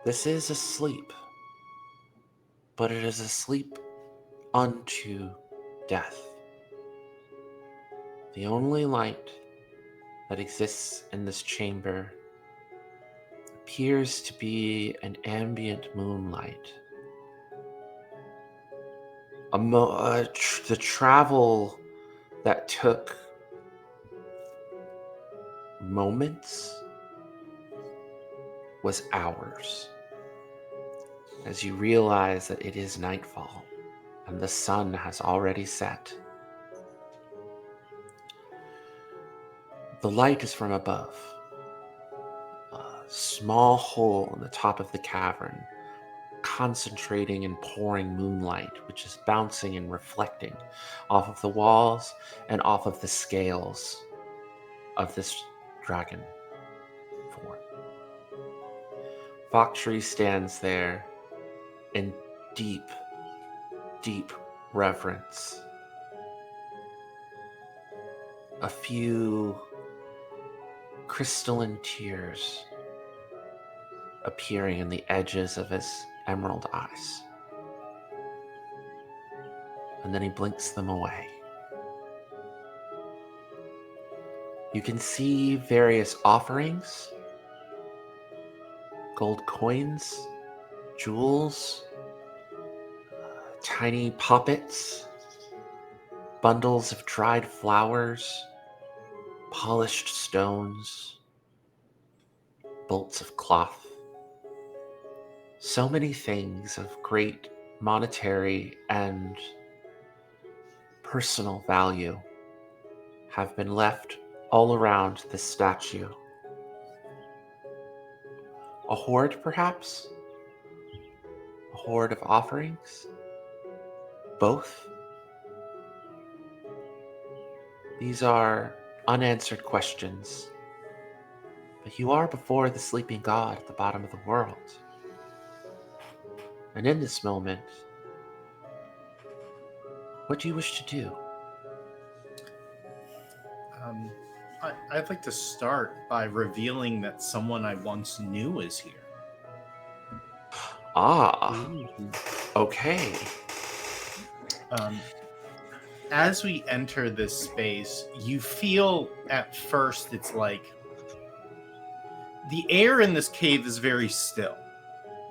This is a sleep, but it is a sleep unto death. The only light that exists in this chamber appears to be an ambient moonlight. The travel that took moments was hours, as you realize that it is nightfall and the sun has already set. The light is from above. A small hole in the top of the cavern, concentrating and pouring moonlight, which is bouncing and reflecting off of the walls and off of the scales of this dragon form. Faktree stands there in deep, deep reverence. A few crystalline tears appearing in the edges of his emerald eyes. And then he blinks them away. You can see various offerings, gold coins, jewels, tiny poppets, bundles of dried flowers, polished stones, bolts of cloth. So many things of great monetary and personal value have been left all around this statue. A hoard, perhaps? A hoard of offerings? Both? These are unanswered questions. But you are before the sleeping god at the bottom of the world. And in this moment, what do you wish to do? I'd like to start by revealing that someone I once knew is here. Ah, okay. As we enter this space, you feel at first it's like the air in this cave is very still,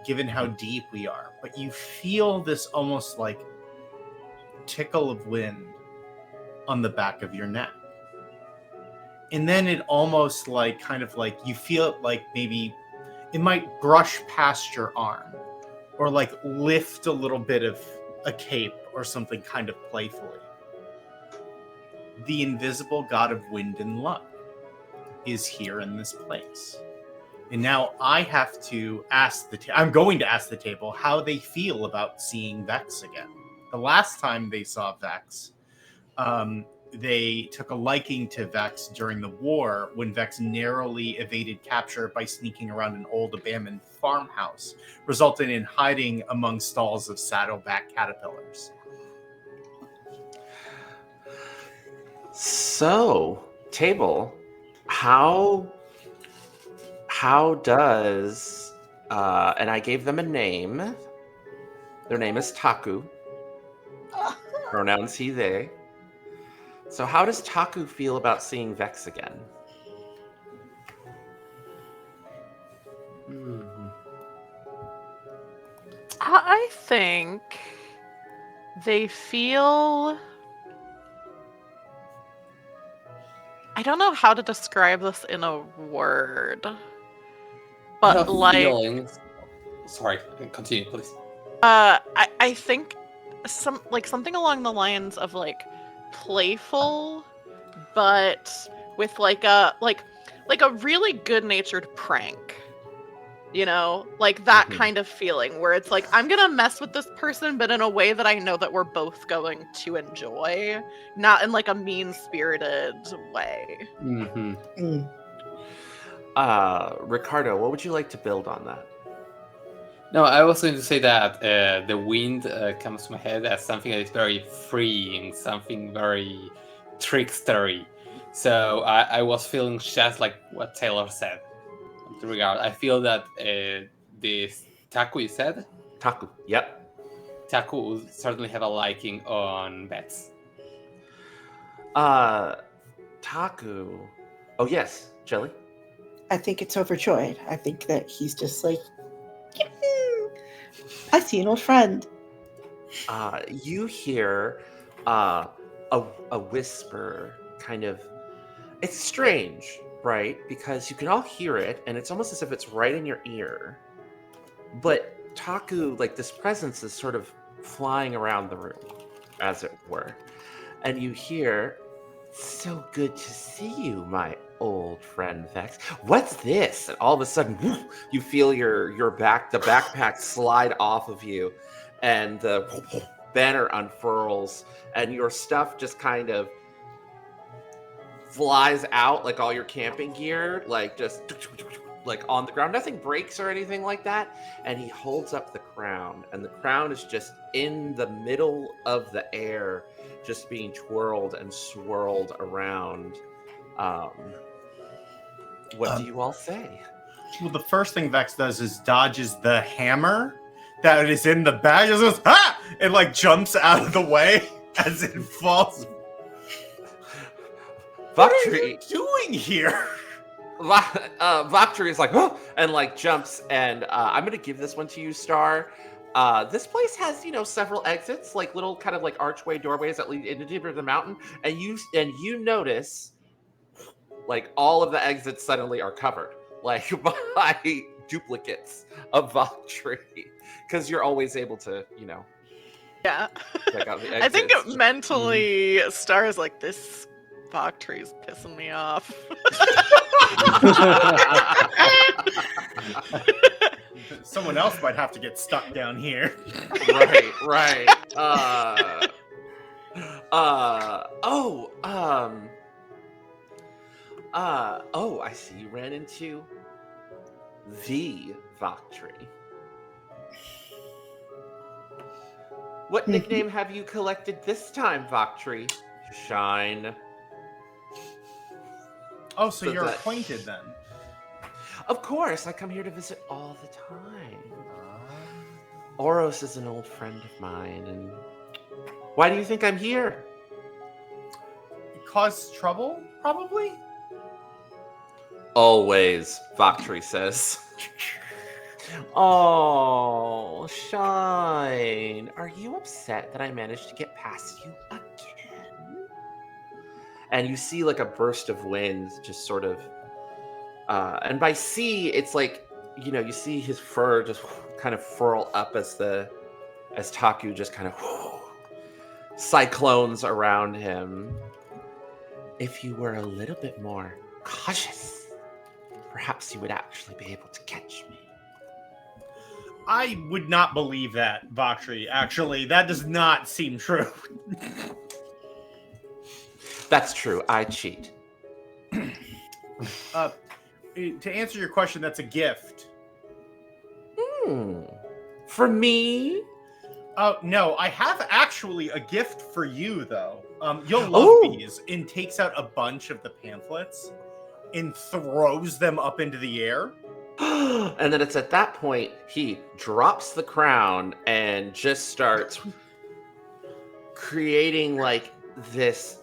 given how deep we are, but you feel this almost like tickle of wind on the back of your neck. And then it almost like kind of like you feel it like maybe it might brush past your arm or like lift a little bit of a cape or something kind of playfully. The invisible god of wind and luck is here in this place. And now I have to ask I'm going to ask the table how they feel about seeing Vex again. The last time they saw Vex, they took a liking to Vex during the war when Vex narrowly evaded capture by sneaking around an old abandoned farmhouse, resulting in hiding among stalls of saddleback caterpillars. So, table, how does and I gave them a name. Their name is Taku. Pronouns he, they. So how does Taku feel about seeing Vex again? I think they feel... I don't know how to describe this in a word. But like... feelings. Sorry, continue, please. I think something along the lines of like playful, but with like a really good-natured prank. You know, like that kind of feeling where it's like, I'm gonna mess with this person, but in a way that I know that we're both going to enjoy, not in like a mean-spirited way. Ricardo, what would you like to build on that? No, I was going to say that the wind comes to my head as something that is very freeing, something very trickstery. So I was feeling just like what Taylor said. In the regard, I feel that this Taku, you said? Taku, yep. Taku will certainly have a liking on bets. Taku. Oh yes, Jelly. I think it's overjoyed. I think that he's just like, I see an old friend. You hear a whisper, kind of. It's strange, right? Because you can all hear it, and it's almost as if it's right in your ear. But Taku, like this presence, is sort of flying around the room, as it were. And you hear, "So good to see you, my old friend Vex. What's this?" And all of a sudden, whoosh, you feel the backpack slide off of you, and the banner unfurls, and your stuff just kind of flies out, like all your camping gear, like just like on the ground. Nothing breaks or anything like that. And he holds up the crown, and the crown is just in the middle of the air, just being twirled and swirled around. What do you all say? Well, the first thing Vex does is dodges the hammer that is in the bag. It goes, ah! It like jumps out of the way as it falls. What are you doing here? Vakhtri is like, oh, and like jumps, and I'm gonna give this one to you, Star. This place has, several exits, like little kind of like archway doorways that lead into deeper the mountain, and you notice, like all of the exits suddenly are covered, like by duplicates of Vakhtri, because you're always able to, Yeah. check out the exits. I think mentally, Star is like, this Vaktree's pissing me off. Someone else might have to get stuck down here. Right. Oh, I see you ran into the Voctree. What nickname have you collected this time, Voctree? Shine. Oh, so So you're that- acquainted then? Of course, I come here to visit all the time. Oros is an old friend of mine, and why do you think I'm here? Cause trouble, probably? Always, Voctree says. Oh, Shine. Are you upset that I managed to get past you again? And you see like a burst of wind just sort of and by see it's like, you know, you see his fur just kind of furl up as Taku just kind of cyclones around him. If you were a little bit more cautious, perhaps you would actually be able to catch me. I would not believe that, Voctree. Actually, that does not seem true. That's true. I cheat. To answer your question, that's a gift. For me? Oh, no, I have actually a gift for you, though. You'll love these. And takes out a bunch of the pamphlets and throws them up into the air. And then it's at that point he drops the crown and just starts creating like this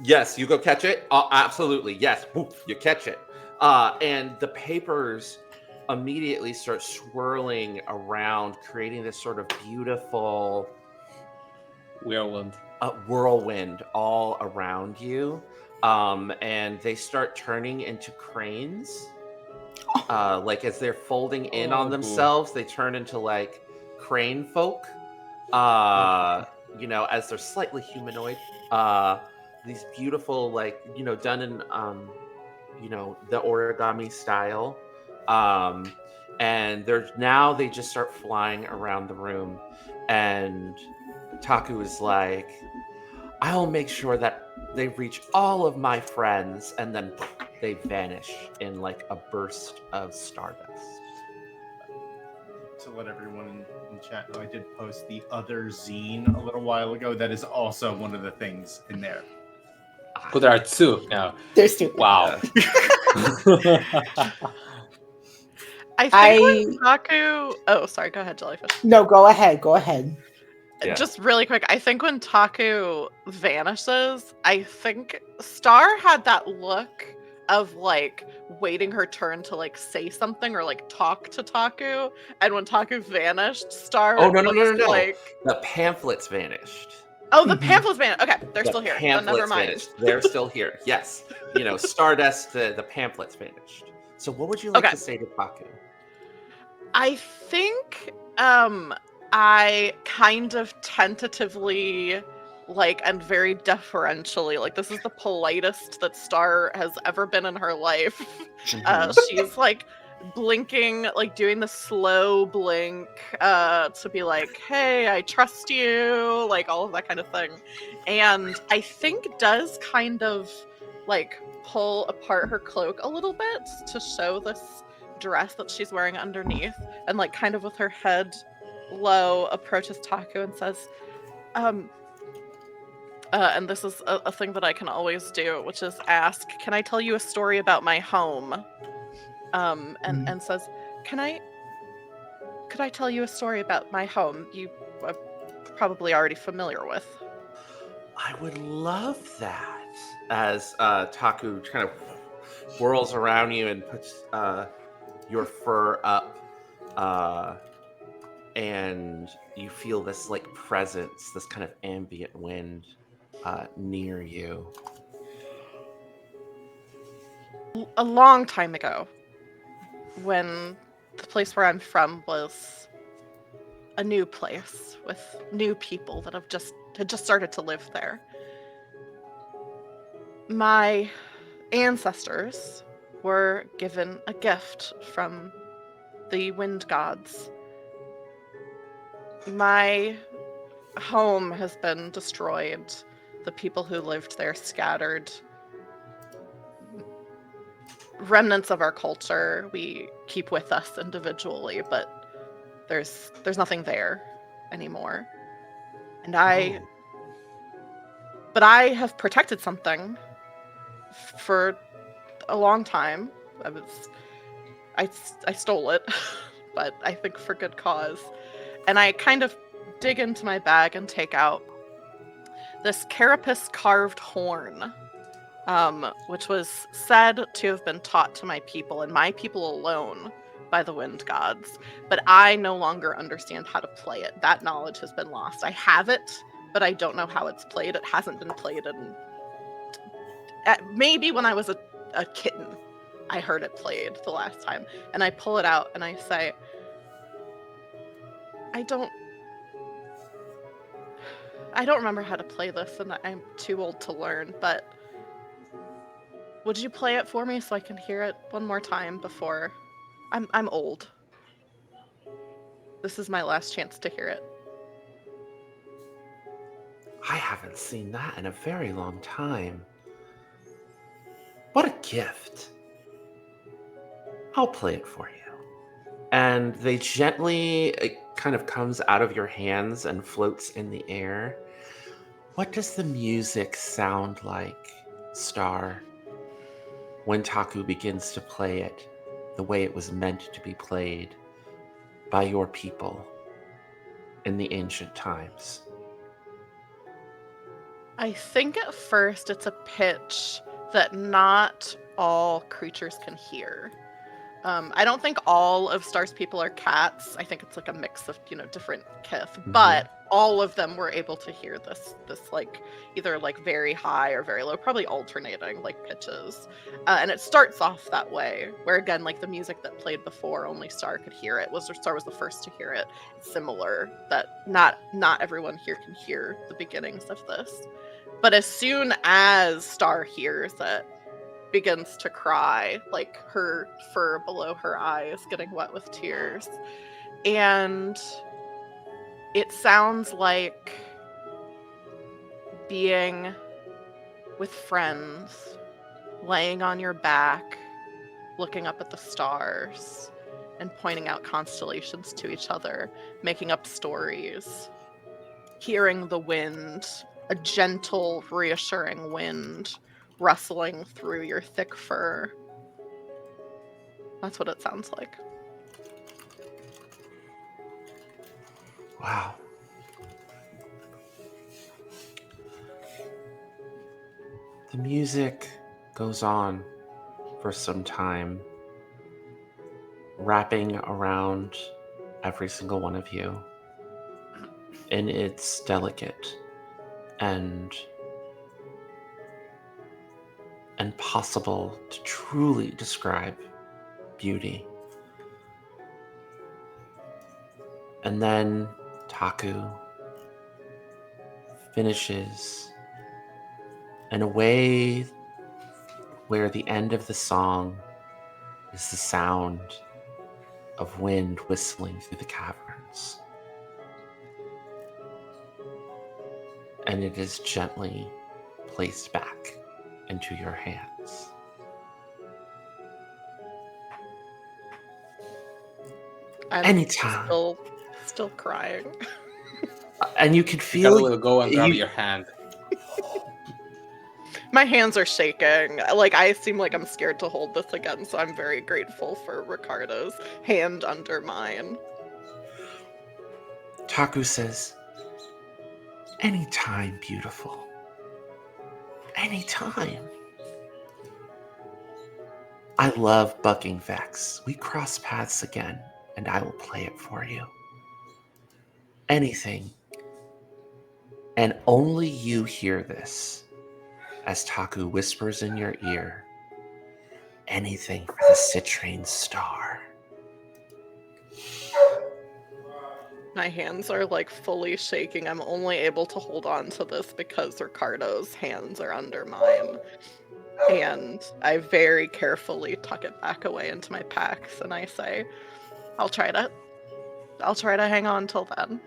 yes, you go catch it. Absolutely, yes. Woof, you catch it. And the papers immediately start swirling around, creating this sort of beautiful whirlwind all around you. And they start turning into cranes. Like as they're folding in on themselves, they turn into like crane folk. You know, as they're slightly humanoid. These beautiful, like, you know, done in you know, the origami style. And they just start flying around the room. And Taku is like, I'll make sure that they reach all of my friends, and then they vanish in like a burst of stardust. To let everyone in chat know, I did post the other zine a little while ago. That is also one of the things in there. Oh, there are two now. There's two. Wow. I think when Taku... Oh, sorry. Go ahead, Jellyfish. No, go ahead. Go ahead. Yeah. Just really quick, I think when Taku vanishes, I think Star had that look of like waiting her turn to like say something or like talk to Taku, and when Taku vanished, Star No. like The pamphlets vanished. oh, the pamphlets vanished. Okay, they're still here. So Pamphlets never mind. vanished. They're still here. Yes. You know, Stardust, the pamphlets vanished. So what would you like to say to Taku? I think I kind of tentatively, like, and very deferentially, like, this is the politest that Star has ever been in her life. She's, like, blinking, like, doing the slow blink to be like, hey, I trust you, like, all of that kind of thing. And I think does kind of, like, pull apart her cloak a little bit to show this dress that she's wearing underneath, and, like, kind of with her head low, approaches Taku and says, and this is a thing that I can always do, which is ask, can I tell you a story about my home? And says, could I tell you a story about my home you are probably already familiar with? I would love that. As Taku kind of whirls around you and puts your fur up, and you feel this like presence, this kind of ambient wind near you. A long time ago, when the place where I'm from was a new place with new people that had just started to live there, my ancestors were given a gift from the wind gods. My home has been destroyed, the people who lived there scattered, remnants of our culture we keep with us individually, but there's nothing there anymore. And I have protected something for a long time. I stole it, but I think for good cause. And I kind of dig into my bag and take out this carapace carved horn, which was said to have been taught to my people, and my people alone, by the wind gods. But I no longer understand how to play it. That knowledge has been lost. I have it, but I don't know how it's played. It hasn't been played in... maybe when I was a kitten, I heard it played the last time. And I pull it out and I say, I don't remember how to play this, and I'm too old to learn, but would you play it for me so I can hear it one more time before... I'm old. This is my last chance to hear it. I haven't seen that in a very long time. What a gift. I'll play it for you. And they gently, it kind of comes out of your hands and floats in the air. What does the music sound like, Star, when Taku begins to play it the way it was meant to be played by your people in the ancient times? I think at first it's a pitch that not all creatures can hear. I don't think all of Star's people are cats. I think it's like a mix of, different kith, but all of them were able to hear this like either like very high or very low, probably alternating like pitches. And it starts off that way, where again, like the music that played before, only Star could hear it. Star was the first to hear it. It's similar that not everyone here can hear the beginnings of this. But as soon as Star hears it, begins to cry, like her fur below her eyes getting wet with tears. And it sounds like being with friends, laying on your back, looking up at the stars, and pointing out constellations to each other, making up stories, hearing the wind, a gentle, reassuring wind rustling through your thick fur. That's what it sounds like. Wow. The music goes on for some time, wrapping around every single one of you in its delicate and impossible to truly describe beauty. And then Taku finishes in a way where the end of the song is the sound of wind whistling through the caverns. And it is gently placed back into your hands. I'm Anytime. Still crying. And you can feel Kelly will go and grab your hand. My hands are shaking. Like, I seem like I'm scared to hold this again, so I'm very grateful for Ricardo's hand under mine. Taku says, anytime, beautiful. Anytime. I love bucking Vex. We cross paths again, and I will play it for you. Anything. And only you hear this as Taku whispers in your ear, anything for the citrine star. My hands are like fully shaking. I'm only able to hold on to this because Ricardo's hands are under mine. And I very carefully tuck it back away into my packs and I say, I'll try to hang on till then.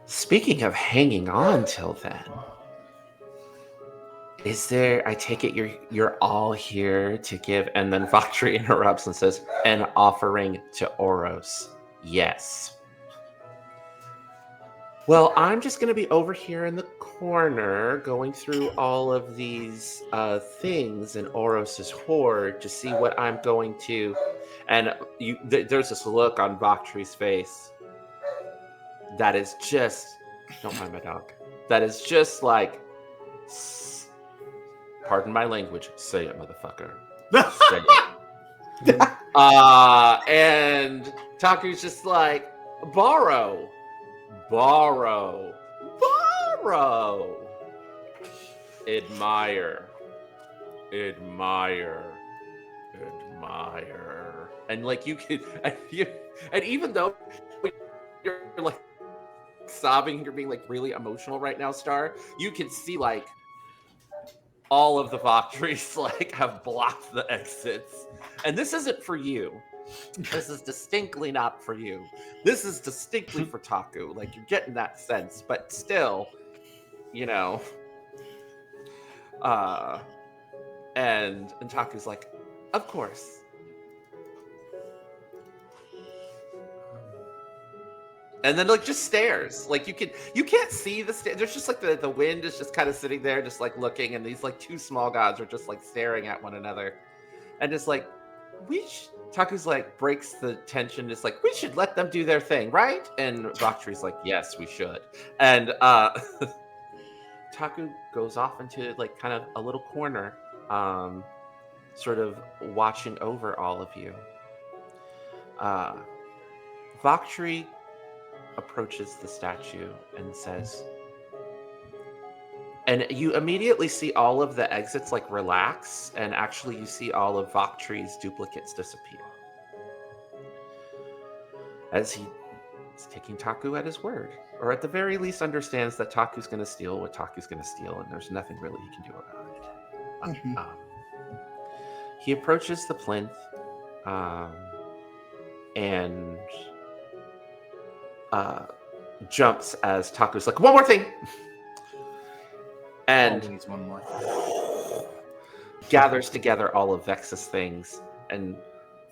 Speaking of hanging on till then, Is there? I take it you're all here to give, and then Valkyrie interrupts and says, "An offering to Oros." Yes. Well, I'm just going to be over here in the corner going through all of these things in Oros's hoard to see what I'm going to. And there's this look on Valkyrie's face that is just. Don't mind my dog. That is just like. Pardon my language. Say it, motherfucker. Say it. And Taku's just like, borrow. Admire. And like you could, and even though you're like sobbing, you're being like really emotional right now, Star, you can see like all of the Valkyries like have blocked the exits. And this isn't for you. This is distinctly not for you. This is distinctly for Taku. Like, you're getting that sense, but still, you know. And Taku's like, of course. And then like just stares. Like you can't see the there's just like the wind is just kind of sitting there, just like looking, and these like two small gods are just like staring at one another. And it's like, Taku's like breaks the tension, just like, we should let them do their thing, right? And Valkyrie's like, yes, we should. And Taku goes off into like kind of a little corner, sort of watching over all of you. Valkyrie approaches the statue and says, and you immediately see all of the exits like relax, and actually you see all of Valkyrie's duplicates disappear. As he is taking Taku at his word, or at the very least understands that Taku's going to steal what Taku's going to steal, and there's nothing really he can do about it. He approaches the plinth, and jumps as Taku's like, one more thing! And needs one more. Gathers together all of Vex's things and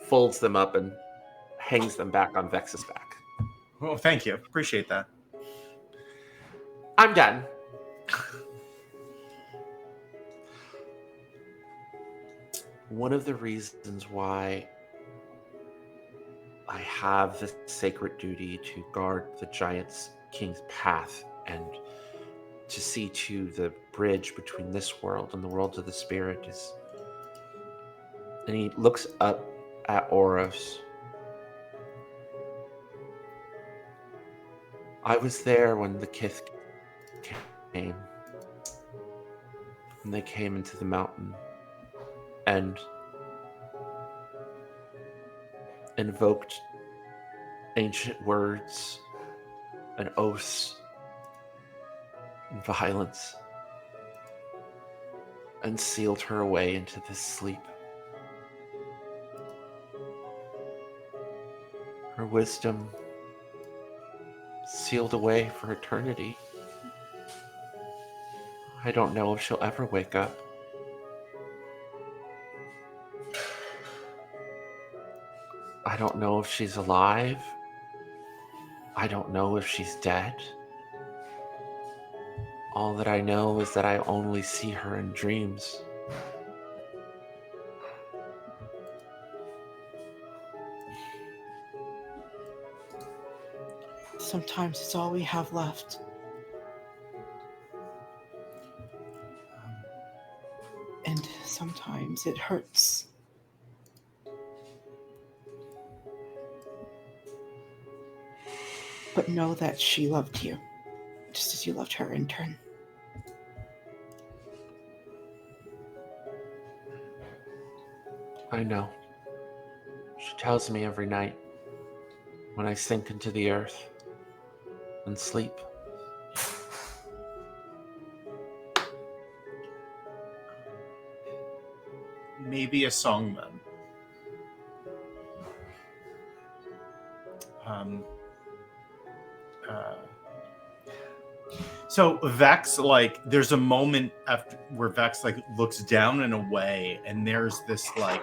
folds them up and hangs them back on Vex's back. Well, thank you. Appreciate that. I'm done. One of the reasons why I have the sacred duty to guard the Giant's King's path and to see to the bridge between this world and the worlds of the spirit is... And he looks up at Oros. I was there when the Kith came. When they came into the mountain and invoked ancient words and oaths and violence and sealed her away into this sleep. Her wisdom sealed away for eternity. I don't know if she'll ever wake up. I don't know if she's alive. I don't know if she's dead. All that I know is that I only see her in dreams. Sometimes it's all we have left. And sometimes it hurts. But know that she loved you, just as you loved her in turn. I know. She tells me every night when I sink into the earth and sleep. Maybe a song then. So Vex, like, there's a moment after where Vex like looks down and away, and there's this like,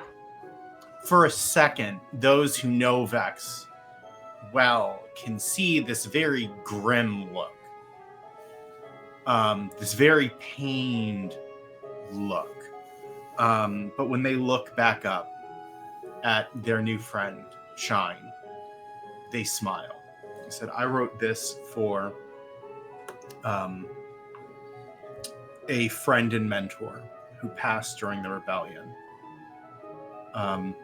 for a second, those who know Vex well can see this very grim look, this very pained look. But when they look back up at their new friend Shine, they smile. He said, "I wrote this for a friend and mentor who passed during the rebellion. And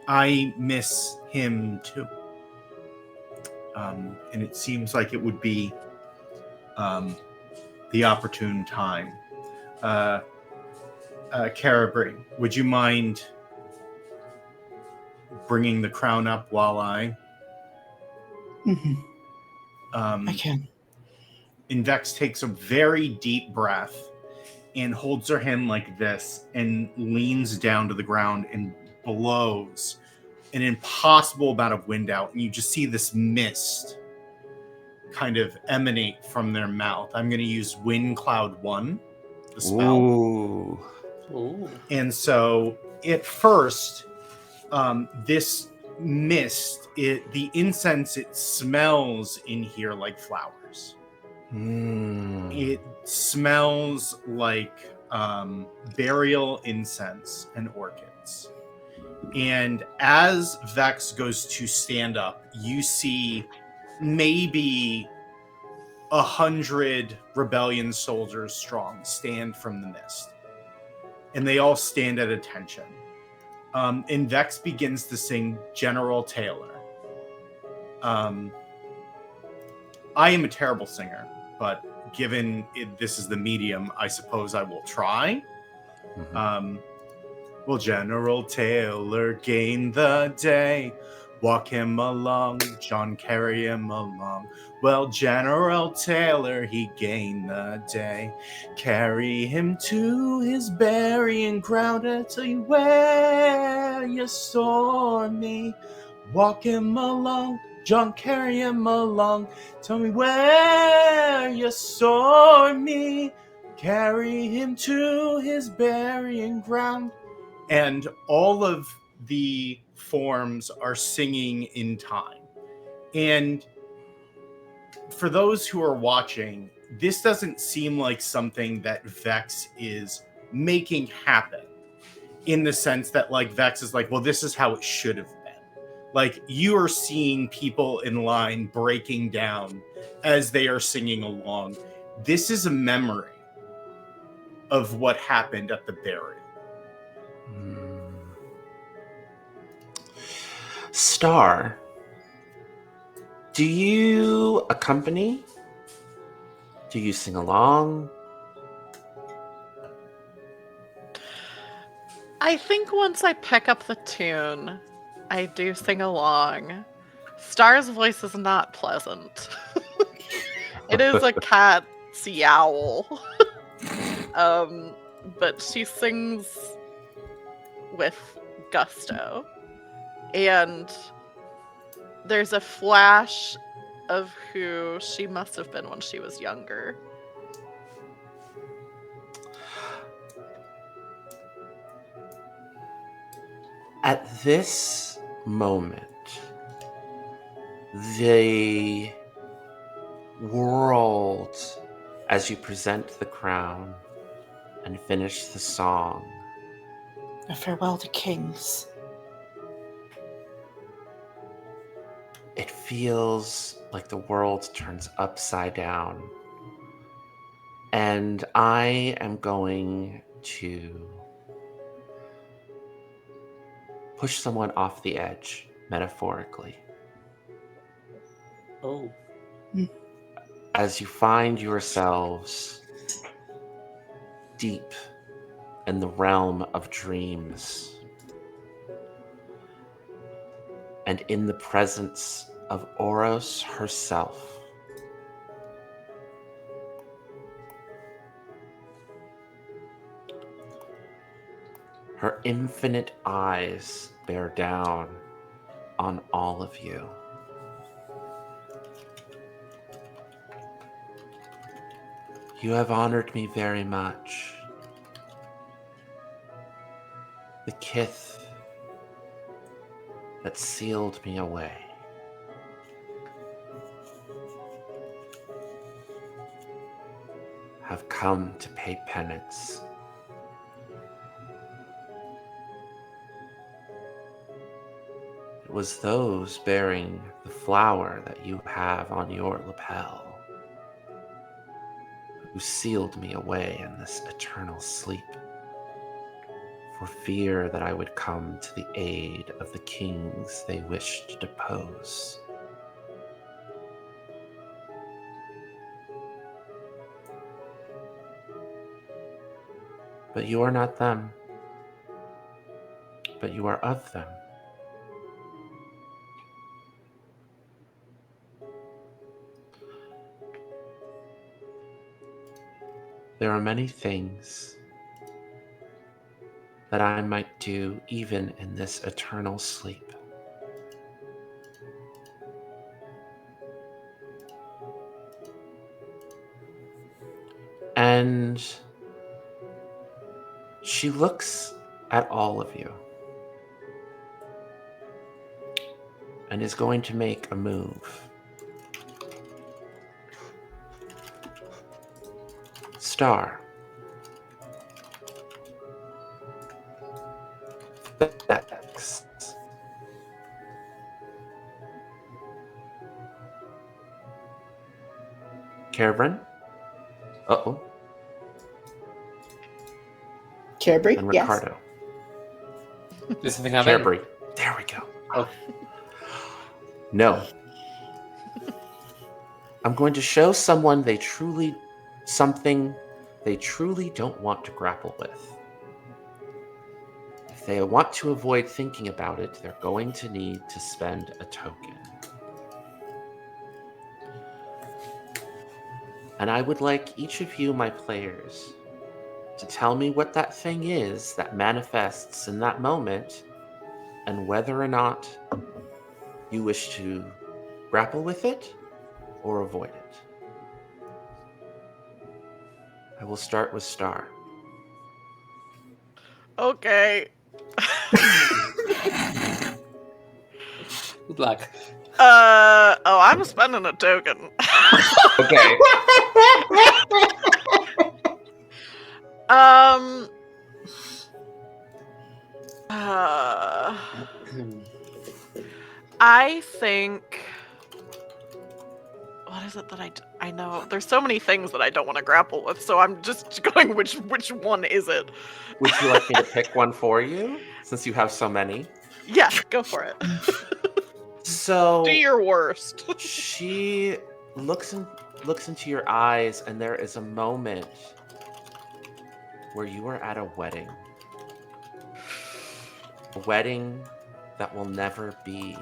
I miss him too. And it seems like it would be the opportune time. Carabri, would you mind bringing the crown up while I... I can. And Vex takes a very deep breath and holds her hand like this and leans down to the ground and blows an impossible amount of wind out. And you just see this mist kind of emanate from their mouth. I'm going to use Wind Cloud 1, the spell. Ooh. Ooh. And so at first, this mist, the incense, it smells in here like flowers. It smells like burial incense and orchids. And as Vex goes to stand up, you see maybe 100 rebellion soldiers strong stand from the mist. And they all stand at attention. And Vex begins to sing General Taylor. I am a terrible singer, but given this is the medium, I suppose I will try. Will General Taylor gain the day? Walk him along, John, carry him along. Well, General Taylor, he gained the day. Carry him to his burying ground and tell you where you saw me. Walk him along, John, carry him along. Tell me where you saw me. Carry him to his burying ground. And all of the forms are singing in time. And for those who are watching, this doesn't seem like something that Vex is making happen, in the sense that like Vex is like, well, this is how it should have been. Like, you are seeing people in line breaking down as they are singing along. This is a memory of what happened at the burial. Star, do you accompany? Do you sing along? I think once I pick up the tune, I do sing along. Star's voice is not pleasant. It is a cat's yowl. But she sings with gusto. And there's a flash of who she must have been when she was younger. At this moment, the world, as you present the crown and finish the song, A farewell to kings. it feels like the world turns upside down. And I am going to push someone off the edge, metaphorically. Oh. As you find yourselves deep in the realm of dreams and in the presence of Oros herself. Her infinite eyes bear down on all of you. You have honored me very much. The kith that sealed me away. Have come to pay penance. It was those bearing the flower that you have on your lapel who sealed me away in this eternal sleep, for fear that I would come to the aid of the kings they wished to depose. But you are not them, but you are of them. There are many things that I might do even in this eternal sleep. And she looks at all of you and is going to make a move. Star. Vex. Caravran. Uh-oh. Carberry, And yes. Ricardo. Does something happen? Carberry. There we go. Oh. No. I'm going to show someone something they truly don't want to grapple with. If they want to avoid thinking about it, they're going to need to spend a token. And I would like each of you, my players, to tell me what that thing is that manifests in that moment and whether or not you wish to grapple with it or avoid it. I will start with Star. Okay. Good luck. Oh, I'm spending a token. Okay. I think. What is it that I know? There's so many things that I don't want to grapple with, so I'm just going. Which one is it? Would you like me to pick one for you, since you have so many? Yeah, go for it. So Do your worst. she looks into your eyes, and there is a moment where you are at a wedding. A wedding that will never be.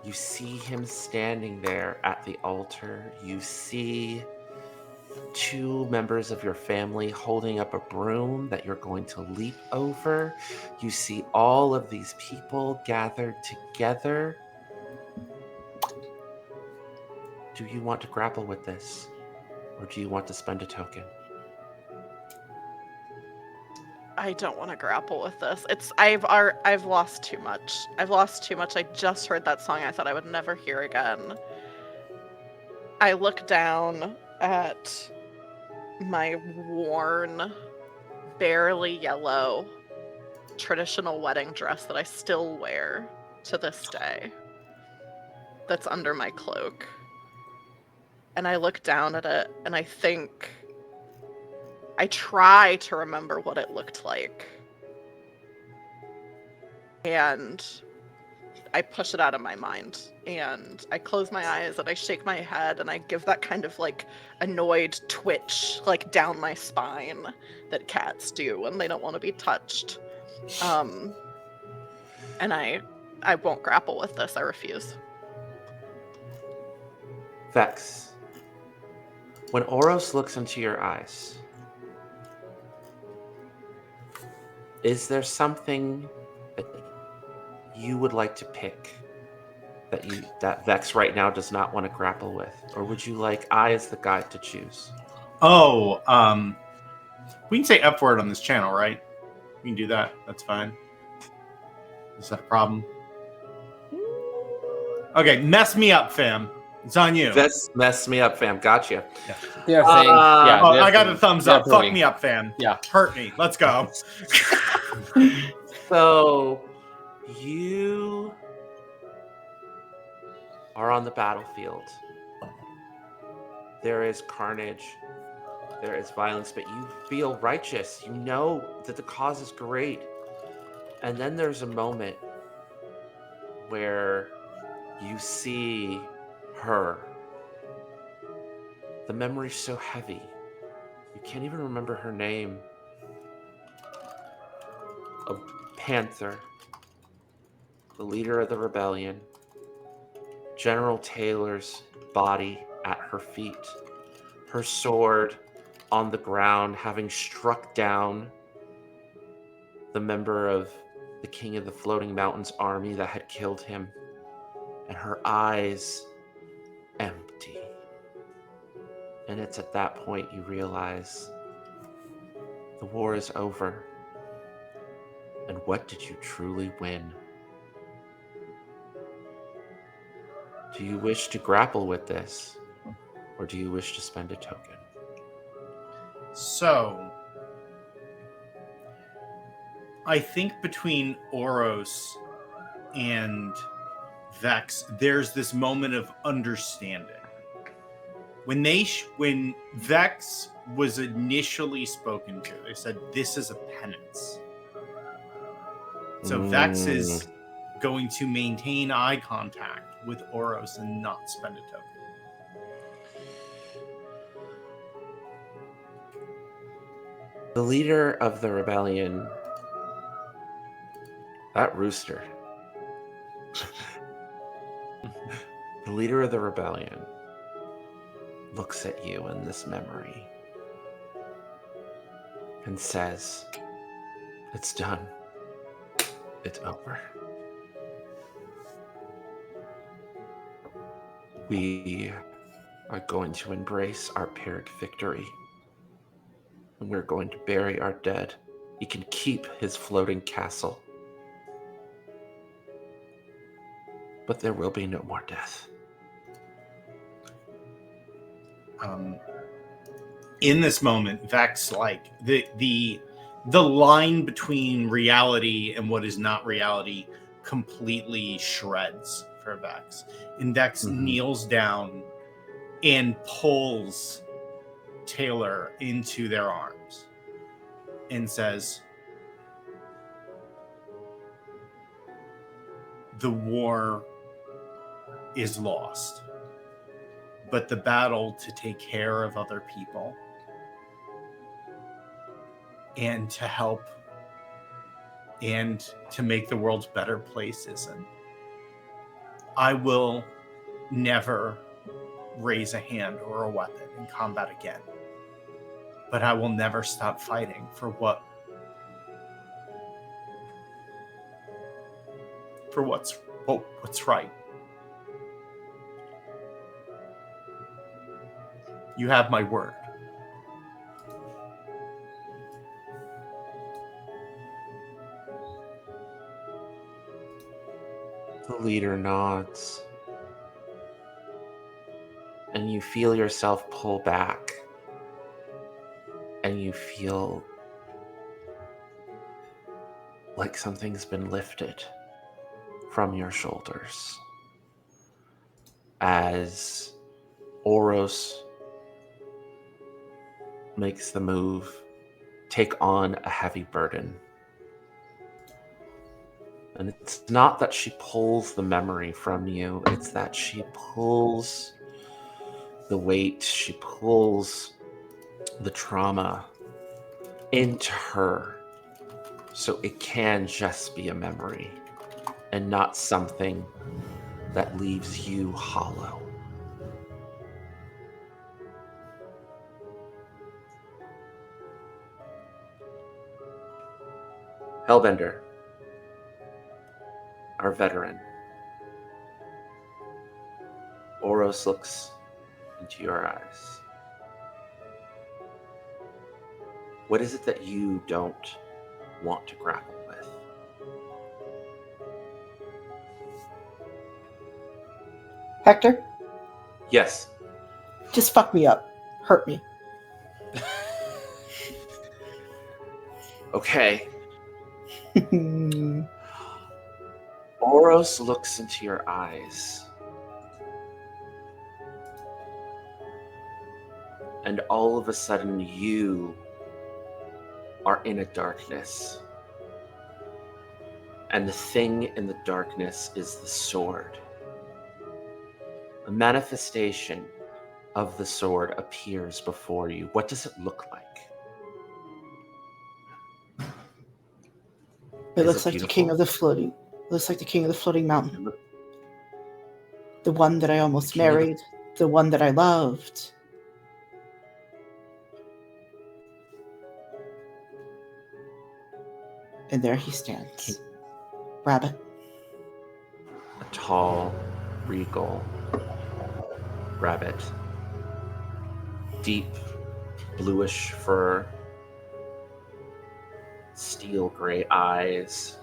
You see him standing there at the altar. You see two members of your family holding up a broom that you're going to leap over. You see all of these people gathered together. Do you want to grapple with this? Or do you want to spend a token? I don't want to grapple with this. I've lost too much. I've lost too much. I just heard that song I thought I would never hear again. I look down at my worn, barely yellow traditional wedding dress that I still wear to this day. That's under my cloak. And I look down at it and I think, I try to remember what it looked like. And I push it out of my mind. And I close my eyes and I shake my head and I give that kind of like annoyed twitch like down my spine that cats do when they don't want to be touched. And I won't grapple with this. I refuse. Vex, when Oros looks into your eyes, is there something that you would like to pick that Vex right now does not want to grapple with? Or would you like I as the guide to choose? Oh, we can say F word on this channel, right? We can do that. That's fine. Is that a problem? Okay, mess me up, fam. It's on you. This messed me up, fam. Gotcha. They're saying, yeah. Oh, they're I got saying- a thumbs they're up. Fuck approving. me up, fam. Yeah. Hurt me. Let's go. So you are on the battlefield. There is carnage. There is violence, but you feel righteous. You know that the cause is great. And then there's a moment where you see her. The memory's so heavy. You can't even remember her name. A panther. The leader of the rebellion. General Taylor's body at her feet. Her sword on the ground, having struck down the member of the King of the Floating Mountains army that had killed him. And her eyes empty. And it's at that point you realize the war is over. And what did you truly win? Do you wish to grapple with this? Or do you wish to spend a token? So, I think between Oros and Vex, there's this moment of understanding. When Vex was initially spoken to, they said, this is a penance. So Vex is going to maintain eye contact with Oros and not spend a token. The leader of the rebellion, that rooster, the leader of the rebellion looks at you in this memory and says, it's done. It's over. We are going to embrace our pyrrhic victory. And we're going to bury our dead. He can keep his floating castle. But there will be no more death. In this moment, Vex, like the line between reality and what is not reality completely shreds for Vex. And Vex kneels down and pulls Taylor into their arms and says, the war is lost, but the battle to take care of other people and to help and to make the world a better place isn't. I will never raise a hand or a weapon in combat again, but I will never stop fighting for what's right. You have my word. The leader nods. And you feel yourself pull back. And you feel like something's been lifted from your shoulders. As Oros makes the move, take on a heavy burden. And it's not that she pulls the memory from you, it's that she pulls the weight, she pulls the trauma into her so it can just be a memory and not something that leaves you hollow. Hellbender, our veteran. Oros looks into your eyes. What is it that you don't want to grapple with? Hector, Yes. just fuck me up. Hurt me. Okay. Oros looks into your eyes. And all of a sudden, you are in a darkness. And the thing in the darkness is the sword. A manifestation of the sword appears before you. What does it look like? It Is looks it like the king beautiful? of the floating. Looks like the king of the floating mountain. The one that I almost King of the- married. The one that I loved. And there he stands. Rabbit. A tall, regal rabbit. Deep, bluish fur. Steel gray eyes.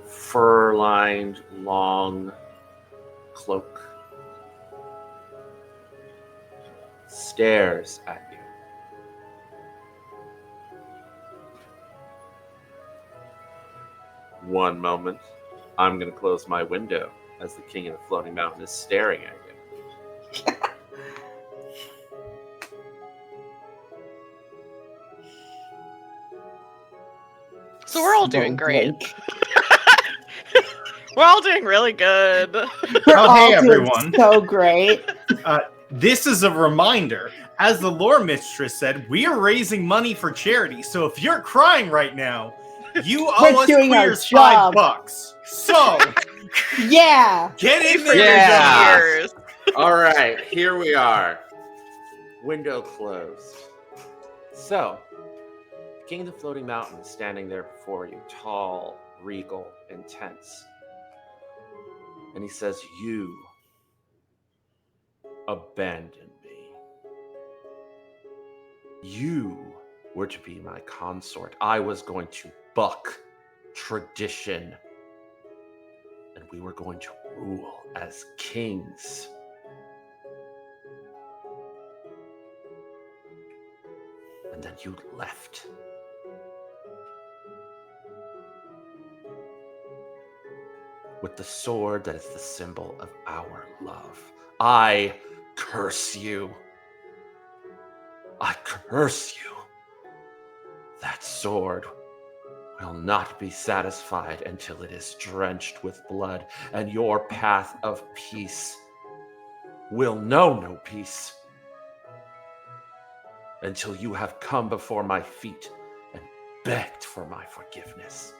Fur-lined, long cloak. Stares at you. One moment. I'm going to close my window as the king of the floating mountain is staring at you. So we're all doing Don't great. blink. We're all doing really good. We're Oh, all hey, doing everyone. so great. This is a reminder. As the lore mistress said, we are raising money for charity. So if you're crying right now, you We're owe us doing our queers job. $5. So Yeah. get in for Yeah. your Years. All right, here we are. Window closed. So, the king of the floating mountain is standing there before you, tall, regal, intense. And he says, "You abandoned me. You were to be my consort. I was going to buck tradition. And we were going to rule as kings. And then you left. With the sword that is the symbol of our love. I curse you. I curse you. That sword will not be satisfied until it is drenched with blood, and your path of peace will know no peace until you have come before my feet and begged for my forgiveness."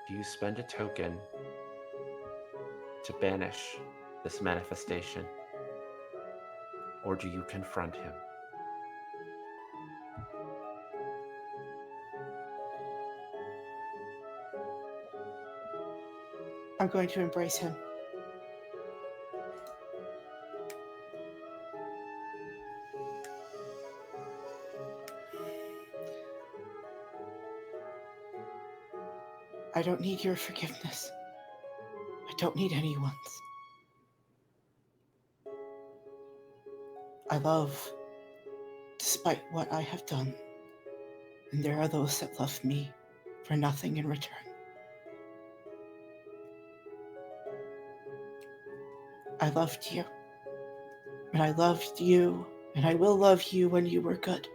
Do you spend a token to banish this manifestation? Or do you confront him? I'm going to embrace him. I don't need your forgiveness. I don't need anyone's. I love, despite what I have done. And there are those that love me for nothing in return. I loved you. And I loved you. And I will love you when you were good.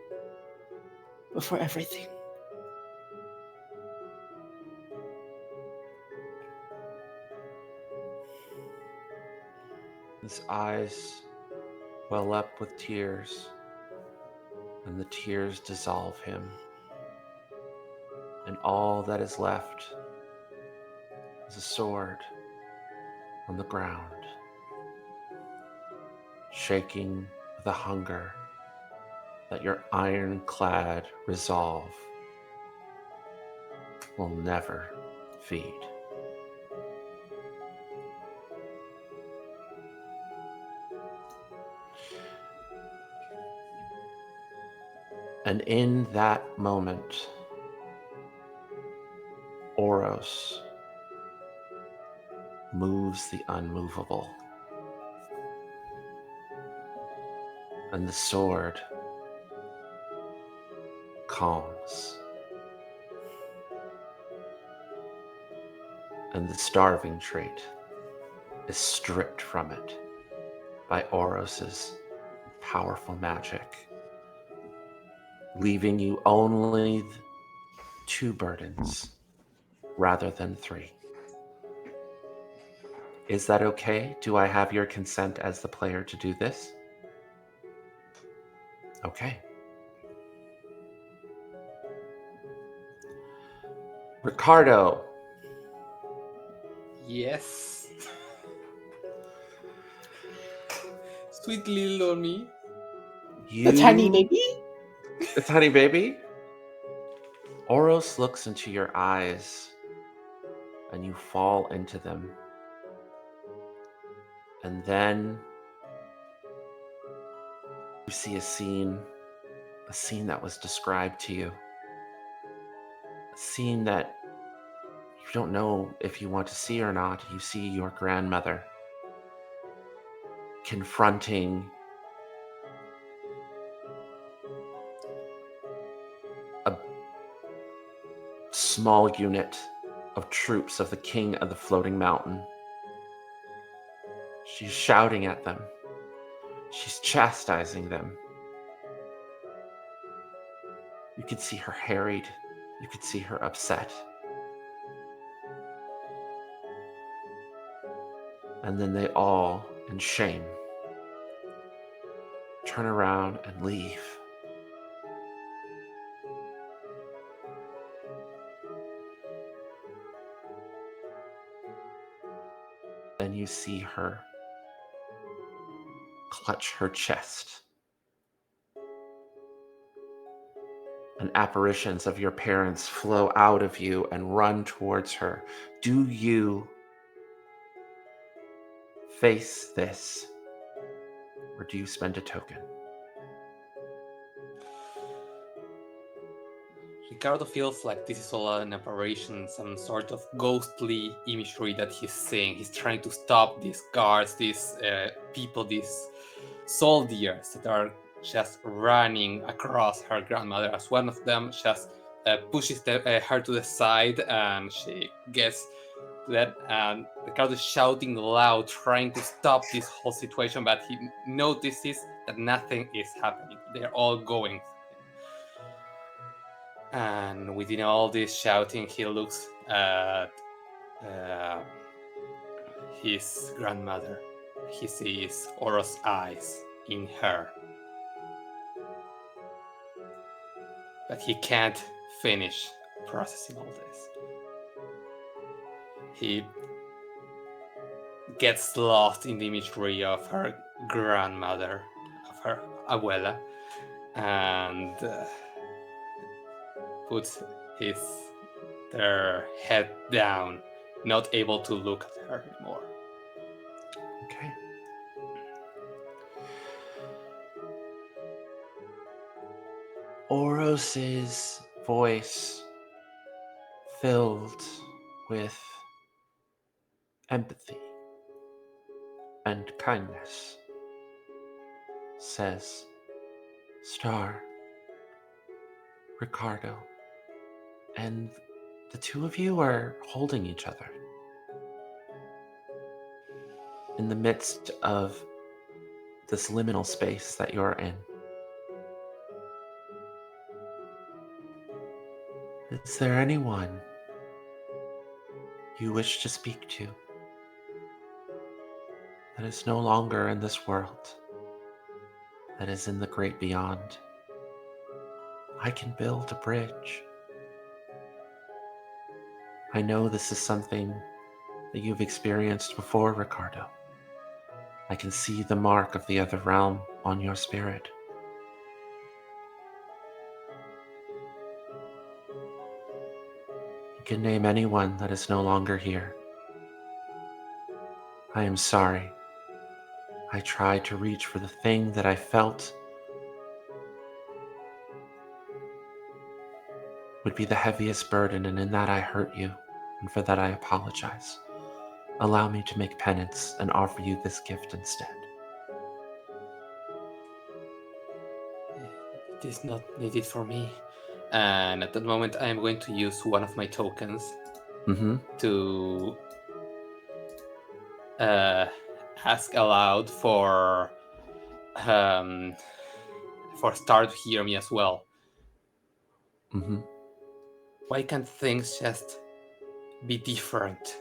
Before everything. His eyes well up with tears, and the tears dissolve him. And all that is left is a sword on the ground, shaking with a hunger that your ironclad resolve will never feed. And in that moment, Oros moves the unmovable. And the sword calms. And the starving trait is stripped from it by Oros's powerful magic, leaving you only 2 burdens rather than 3. Is that okay? Do I have your consent as the player to do this? Okay. Ricardo. Yes. Sweet little me. The tiny baby? The tiny baby? Oros looks into your eyes and you fall into them. And then you see a scene that was described to you. A scene that you don't know if you want to see or not. You see your grandmother confronting a small unit of troops of the King of the Floating Mountain. She's shouting at them. She's chastising them. You could see her harried. You could see her upset. And then they all, in shame, turn around and leave. Then you see her clutch her chest. And apparitions of your parents flow out of you and run towards her. Do you face this, or do you spend a token? Ricardo feels like this is all an apparition, some sort of ghostly imagery that he's seeing. He's trying to stop these guards, these people, these soldiers that are just running across her grandmother. As one of them just pushes her to the side, and she gets that. And Ricardo is shouting loud, trying to stop this whole situation, but he notices that nothing is happening. They're all going. And within all this shouting, he looks at his grandmother. He sees Oros' eyes in her. But he can't finish processing all this. He gets lost in the imagery of her grandmother, of her abuela, and puts their head down, not able to look at her anymore. Okay. Oros's voice, filled with empathy and kindness, says, Star, Ricardo, and the 2 of you are holding each other in the midst of this liminal space that you're in. Is there anyone you wish to speak to that is no longer in this world, that is in the great beyond? I can build a bridge. I know this is something that you've experienced before, Ricardo. I can see the mark of the other realm on your spirit. You can name anyone that is no longer here. I am sorry. I tried to reach for the thing that I felt would be the heaviest burden, and in that I hurt you, and for that I apologize. Allow me to make penance and offer you this gift instead. It is not needed for me. And at that moment, I am going to use one of my tokens to ask aloud for Star to hear me as well. Why can't things just be different?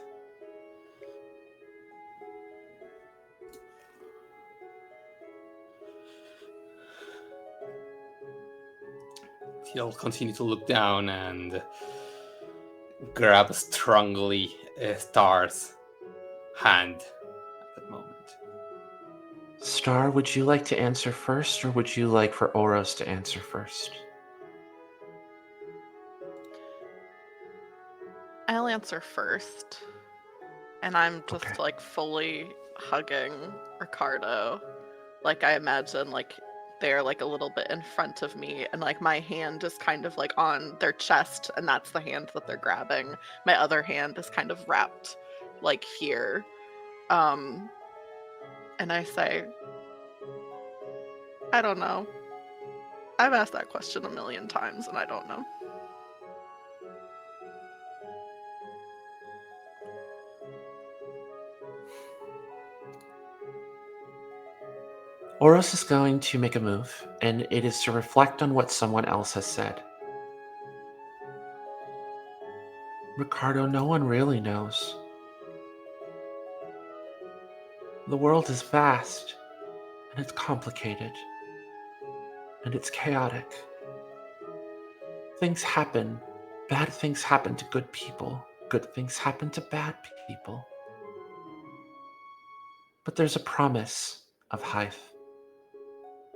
He'll continue to look down and grab strongly Star's hand at that moment. Star, would you like to answer first, or would you like for Oros to answer first? I'll answer first. And I'm just Okay. like fully hugging Ricardo. Like I imagine like they're like a little bit in front of me, and like my hand is kind of like on their chest, and that's the hand that they're grabbing. My other hand is kind of wrapped like here. And I say, I don't know. I've asked that question a million times and I don't know. Oros is going to make a move, and it is to reflect on what someone else has said. Ricardo, no one really knows. The world is vast, and it's complicated, and it's chaotic. Things happen. Bad things happen to good people. Good things happen to bad people. But there's a promise of Hythe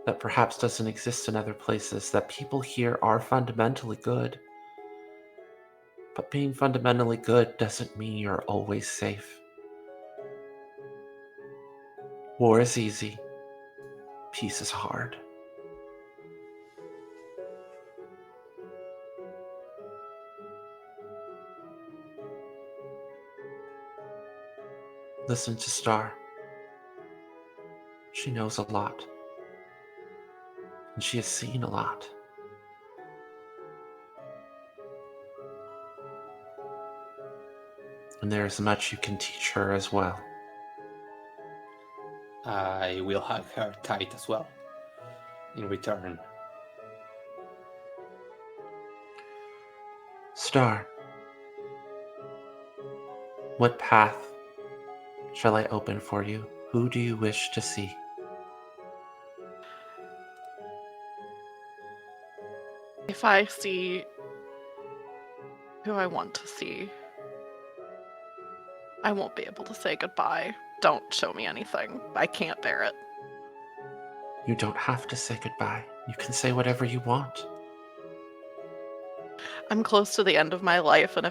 that perhaps doesn't exist in other places, that people here are fundamentally good. But being fundamentally good doesn't mean you're always safe. War is easy. Peace is hard. Listen to Star. She knows a lot. And she has seen a lot. And there is much you can teach her as well. I will hug her tight as well in return. Star, what path shall I open for you? Who do you wish to see? If I see who I want to see, I won't be able to say goodbye. Don't show me anything. I can't bear it. You don't have to say goodbye. You can say whatever you want. I'm close to the end of my life, and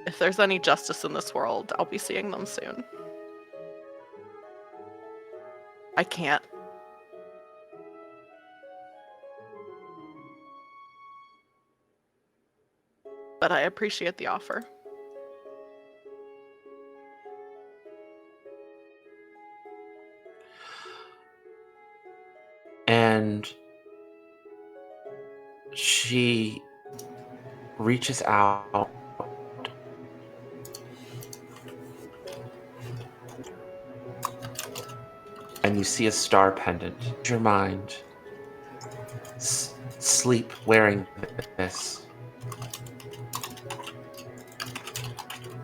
if there's any justice in this world, I'll be seeing them soon. I can't. But I appreciate the offer. And she reaches out and you see a star pendant. Your mind, sleep wearing this,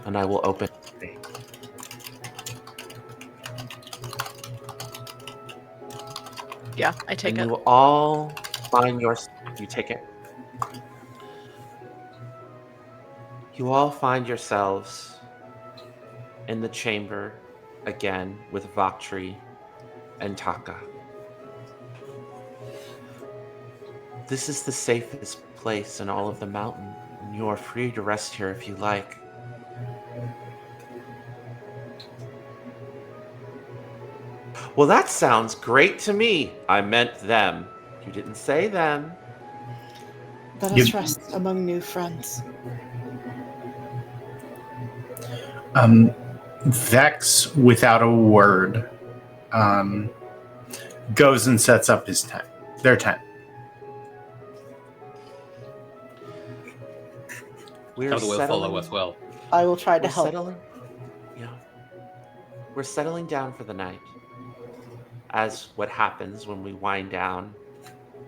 and I will open. Yeah, I take and it. you will all find you take it. You all find yourselves in the chamber again with Vaktri and Taka. This is the safest place in all of the mountain, and you are free to rest here if you like. Well, that sounds great to me. I meant them. You didn't say them. Let us rest among new friends. Vex, without a word, goes and sets up his tent. Their tent. We're How do we follow as well? I will try to help. We're settling down for the night. As what happens when we wind down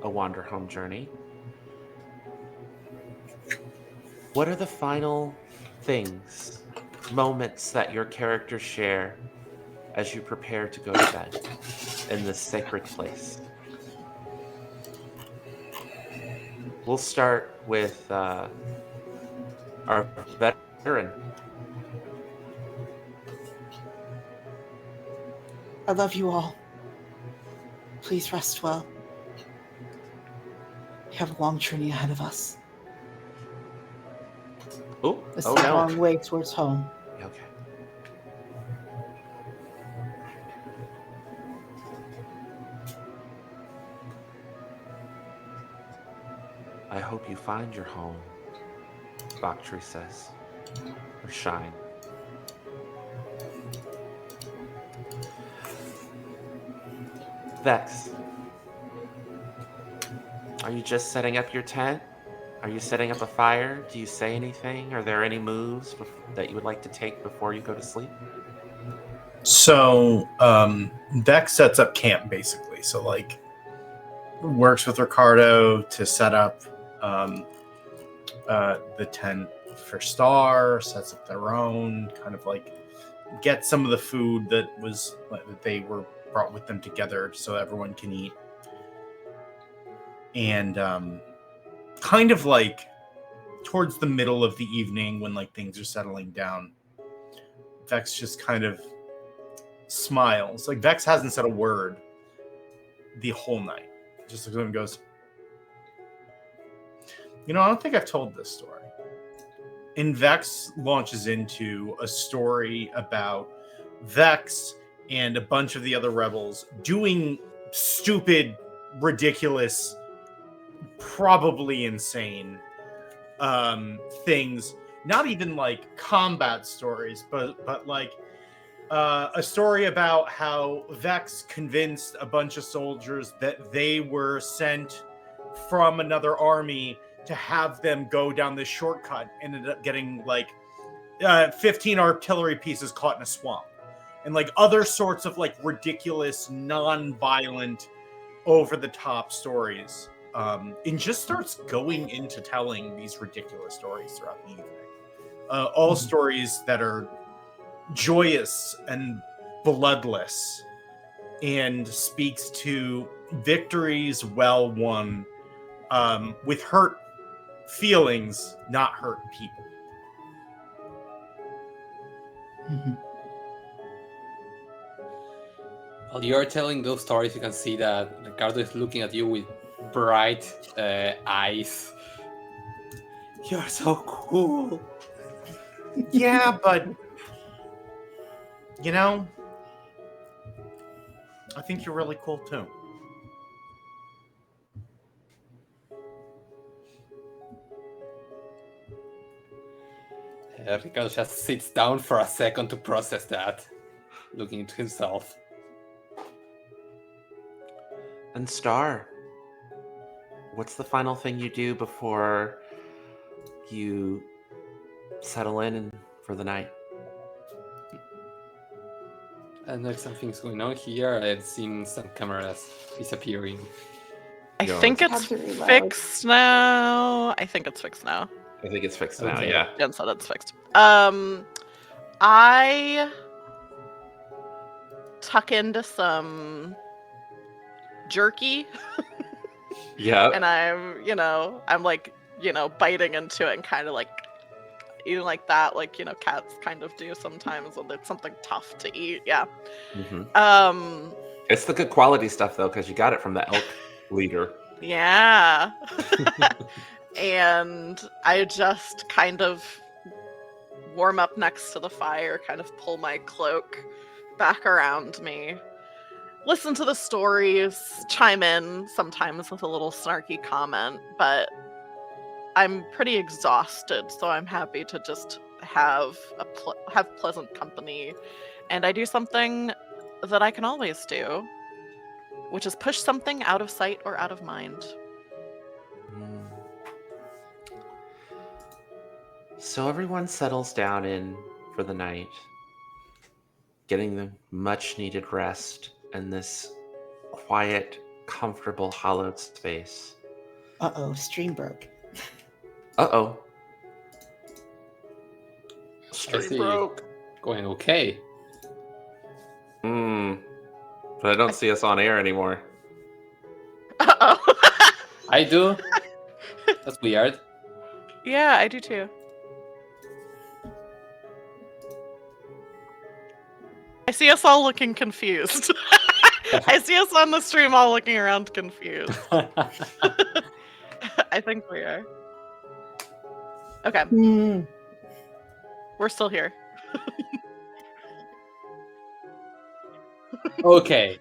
a Wanderhome journey. What are the final things, moments that your characters share as you prepare to go to bed in this sacred place? We'll start with our veteran. I love you all. Please rest well. We have a long journey ahead of us. It's a long way towards home. Okay. I hope you find your home, Bakhtri says. Or Shine. Vex, are you just setting up your tent? Are you setting up a fire? Do you say anything? Are there any moves that you would like to take before you go to sleep? So, Vex sets up camp, basically. So, like, works with Ricardo to set up the tent for Star, sets up their own, kind of like get some of the food that they were brought with them together so everyone can eat. And kind of like towards the middle of the evening when like things are settling down, Vex just kind of smiles. Like Vex hasn't said a word the whole night. Just looks at him and goes, I don't think I've told this story. And Vex launches into a story about Vex and a bunch of the other rebels doing stupid, ridiculous, probably insane things. Not even like combat stories, but like a story about how Vex convinced a bunch of soldiers that they were sent from another army to have them go down this shortcut, and ended up getting like 15 artillery pieces caught in a swamp. And like other sorts of like ridiculous, non-violent, over-the-top stories. And just starts going into telling these ridiculous stories throughout the evening. All stories that are joyous and bloodless, and speaks to victories well won with hurt feelings, not hurt people. Mm-hmm. While you're telling those stories, you can see that Ricardo is looking at you with bright eyes. You're so cool. Yeah, but I think you're really cool too. Ricardo just sits down for a second to process that, looking into himself. And Star, what's the final thing you do before you settle in for the night? And there's some things going on here. I've seen some cameras disappearing. I think it's fixed now. I think it's fixed now. Okay. Yeah. Jen said it's fixed. I tuck into some jerky. Yeah. And I'm like, biting into it and kind of like eating like that, like, cats kind of do sometimes when it's something tough to eat. Yeah. Mm-hmm. It's the good quality stuff though, because you got it from the elk leader. Yeah. and I just kind of warm up next to the fire, kind of pull my cloak back around me, listen to the stories, chime in sometimes with a little snarky comment, but I'm pretty exhausted, so I'm happy to just have have pleasant company, and I do something that I can always do, which is push something out of sight or out of mind. So everyone settles down in for the night, getting the much-needed rest in this quiet, comfortable, hollowed space. Uh-oh, stream broke. Uh-oh. I Stream see. broke. Going okay. But I don't see us on air anymore. Uh-oh. I do. That's weird. Yeah, I do too. I see us all looking confused. I see us on the stream all looking around confused. I think we are. Okay, we're still here. Okay.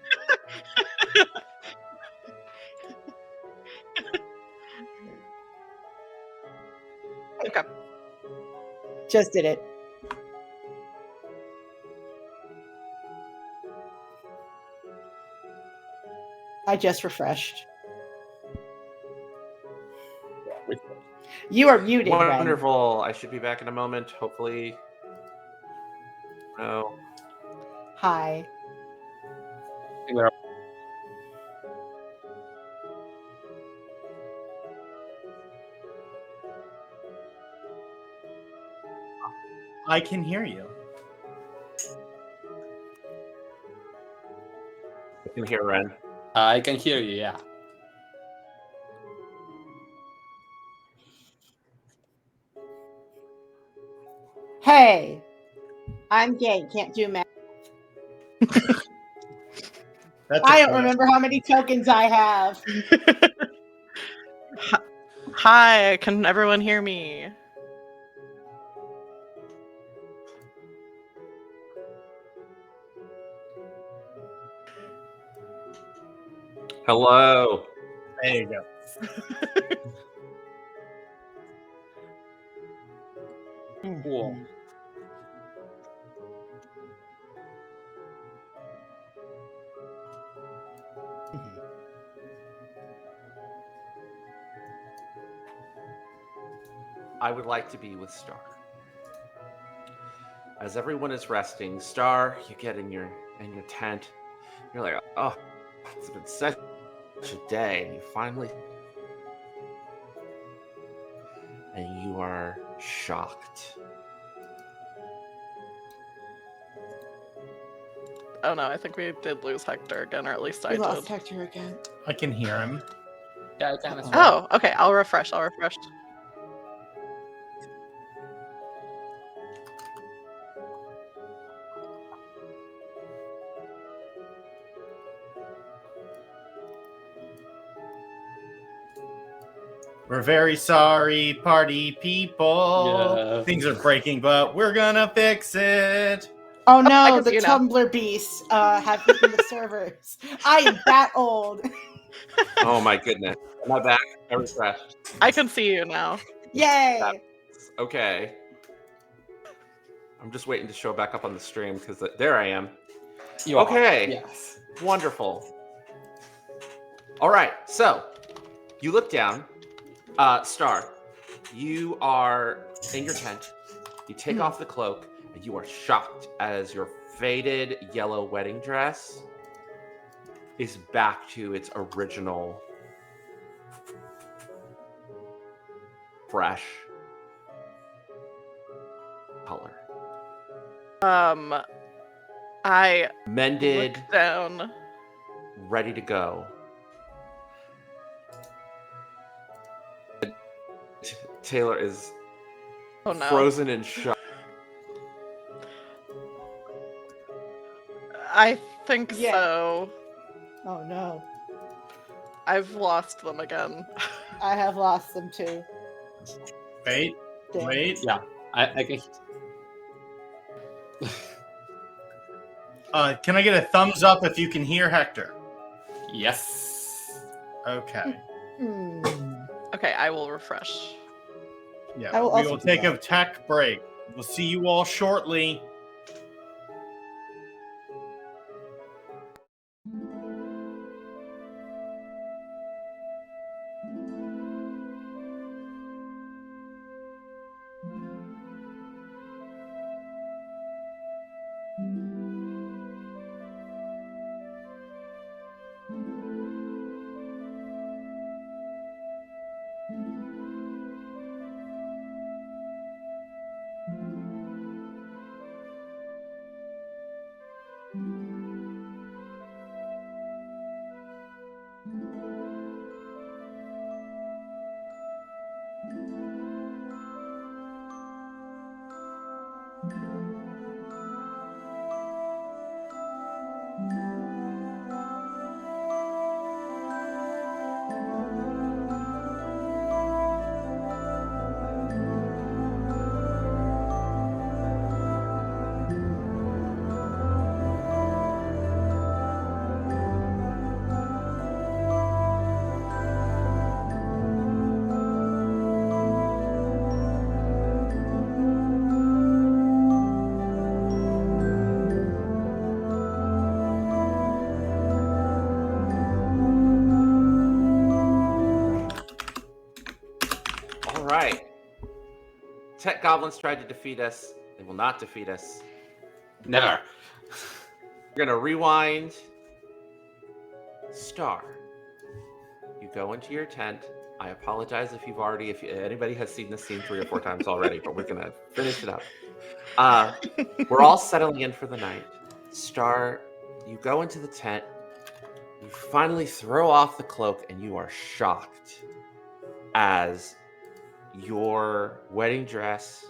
Okay. Just did it. I just refreshed. You are muted, Ren. Wonderful. I should be back in a moment, hopefully. No. Hi. I can hear you. I can hear Ren. I can hear you, yeah. Hey, I'm gay. Can't do math. I don't remember how many tokens I have. Hi, can everyone hear me? Hello. There you go. Cool. I would like to be with Star. As everyone is resting, Star, you get in your tent. You're like, oh, it's been such a day. And you finally, and you are shocked. Oh no, I think we did lose Hector again, or at least I We did. lost Hector again. I can hear him. Yeah, I can as well. Oh, okay, I'll refresh. We're very sorry, party people. Yeah. Things are breaking, but we're gonna fix it. Oh I no, can the see you now. Tumblr beasts have eaten the servers. I am that old. Oh my goodness. Am I back? I refreshed. I can see you now. Yay! Okay. I'm just waiting to show back up on the stream because there I am. You are. Okay. Yes. Wonderful. All right. So you look down. Star, you are in your tent. You take off the cloak, and you are shocked as your faded yellow wedding dress is back to its original fresh color. I Mended, look down. ready to go. Taylor is Oh no. frozen in shock. I think Yeah. so. Oh no. I've lost them again. I have lost them too. Wait. Yeah, I can. Can I get a thumbs up if you can hear Hector? Yes. Okay. Okay, I will refresh. Yeah, I will we also will do take that. a tech break. We'll see you all shortly. All right. Tech goblins tried to defeat us. They will not defeat us. Never. We're gonna rewind. Star. You go into your tent. I apologize if anybody has seen this scene 3 or 4 times already, but we're gonna finish it up. We're all settling in for the night. Star, you go into the tent. You finally throw off the cloak, and you are shocked as your wedding dress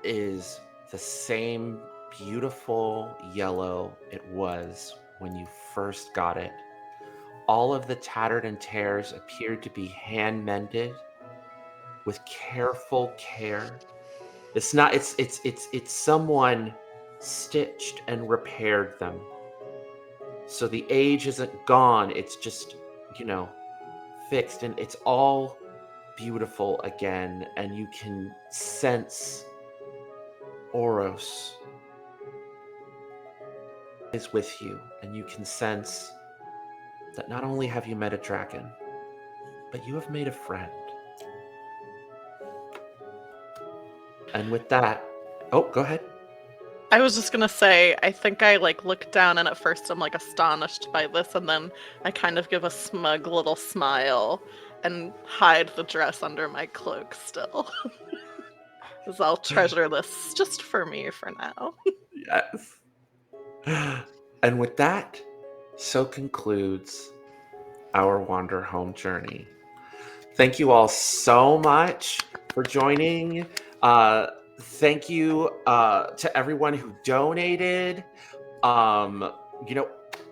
is the same beautiful yellow it was when you first got it. All of the tattered and tears appeared to be hand mended with careful care. It's someone stitched and repaired them. So the age isn't gone, it's just, fixed, and it's all beautiful again, and you can sense Oros is with you, and you can sense that not only have you met a dragon, but you have made a friend. And with that, go ahead. I was just gonna say, I think I look down and at first I'm astonished by this, and then I kind of give a smug little smile and hide the dress under my cloak still. Because I'll treasure this just for me for now. Yes. And with that, so concludes our Wanderhome journey. Thank you all so much for joining. Thank you to everyone who donated.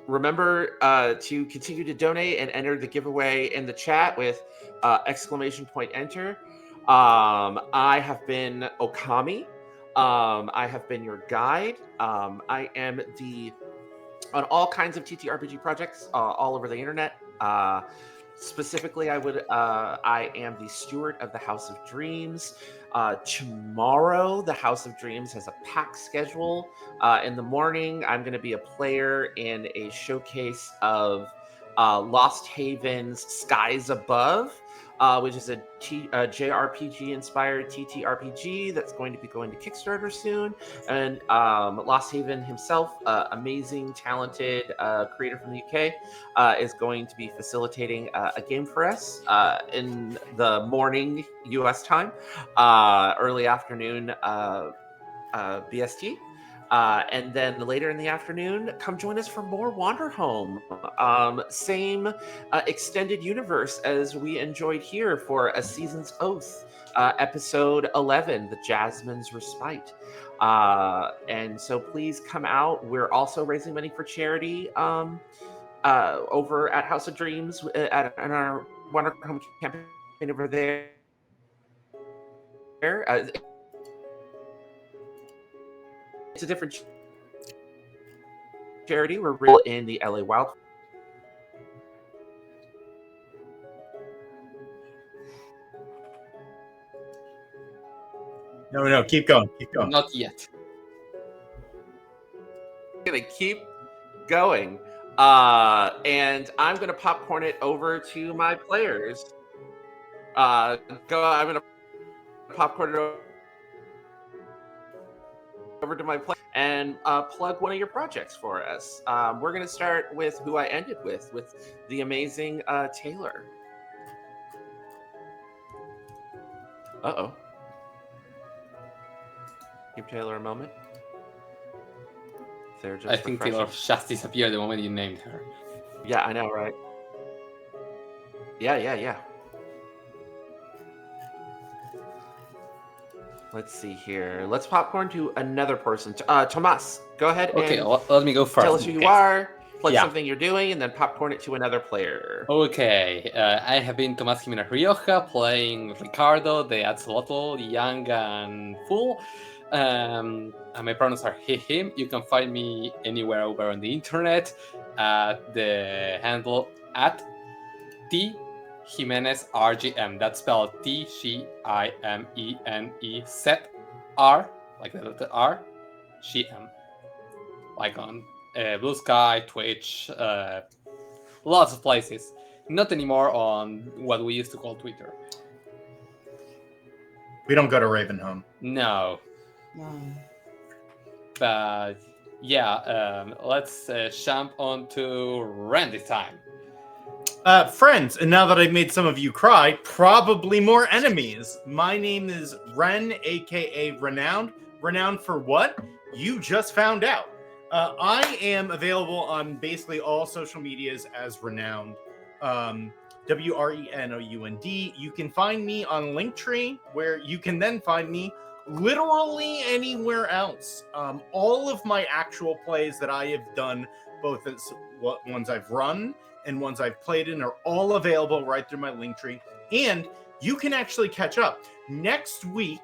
Remember to continue to donate and enter the giveaway in the chat with !enter. I have been Okami. I have been your guide. I am on all kinds of TTRPG projects all over the internet. Specifically, I am the steward of the House of Dreams. Tomorrow, the House of Dreams has a packed schedule. In the morning, I'm going to be a player in a showcase of Lost Haven's Skies Above, which is a JRPG-inspired TTRPG that's going to be going to Kickstarter soon. And Lost Haven himself, amazing, talented creator from the UK, is going to be facilitating a game for us in the morning US time, early afternoon BST. And then later in the afternoon, come join us for more Wanderhome. Same extended universe as we enjoyed here for A Season's Oath, episode 11, The Jasmine's Respite. And so please come out. We're also raising money for charity over at House of Dreams in our Wanderhome campaign over there. It's a different charity. We're real in the LA Wild. No, keep going. Not yet. I'm gonna keep going, and I'm gonna popcorn it over to my players. I'm gonna popcorn it over to my players and plug one of your projects for us. We're gonna start with who I ended with the amazing Taylor. Uh-oh. Give Taylor a moment. I think Taylor just disappeared the moment you named her. Yeah, I know, right? Yeah. Let's see here. Let's popcorn to another person. Tomas, go ahead Okay, and let me go first. tell us who you are, plug something you're doing, and then popcorn it to another player. Okay, I have been Tomas Jimenez Rioja playing Ricardo, the Axolotl, young and full. And my pronouns are he, him. You can find me anywhere over on the internet at the handle at T Jimenez RGM. That's spelled TGIMENEZ like the letter R, GM. Like on Blue Sky, Twitch, lots of places. Not anymore on what we used to call Twitter. We don't go to Ravenhome. No. But yeah, let's jump on to Ren this time. Friends, and now that I've made some of you cry, probably more enemies. My name is Ren, aka Renowned. Renowned for what? You just found out. I am available on basically all social medias as Renowned. WRENOUND. You can find me on Linktree, where you can then find me literally anywhere else. All of my actual plays that I have done, both as ones I've run and ones I've played in, are all available right through my Linktree. And you can actually catch up. Next week,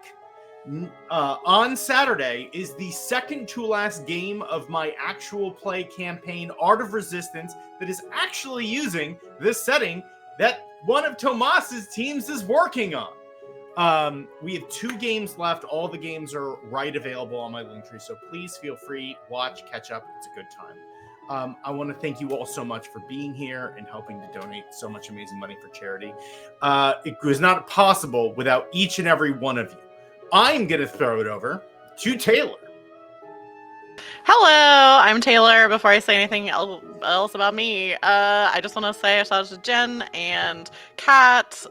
on Saturday, is the second to last game of my actual play campaign, Art of Resistance, that is actually using this setting that one of Tomas's teams is working on. We have 2 games left. All the games are available on my Linktree, so please feel free, watch, catch up. It's a good time. I want to thank you all so much for being here and helping to donate so much amazing money for charity. It was not possible without each and every one of you. I'm going to throw it over to Taylor. Hello, I'm Taylor. Before I say anything else about me, I just want to say a shout out to Jen and Kat,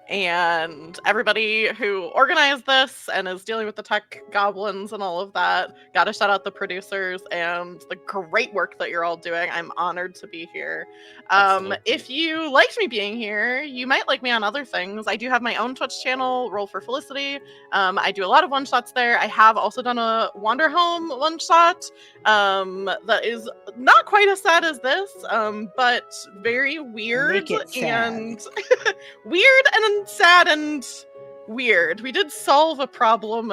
and everybody who organized this and is dealing with the tech goblins and all of that. Gotta shout out the producers and the great work that you're all doing. I'm honored to be here. If you liked me being here, you might like me on other things. I do have my own Twitch channel, Roll for Felicity. I do a lot of one-shots there. I have also done a Wanderhome one-shot that is not quite as sad as this, but very weird and weird and sad and weird. We did solve a problem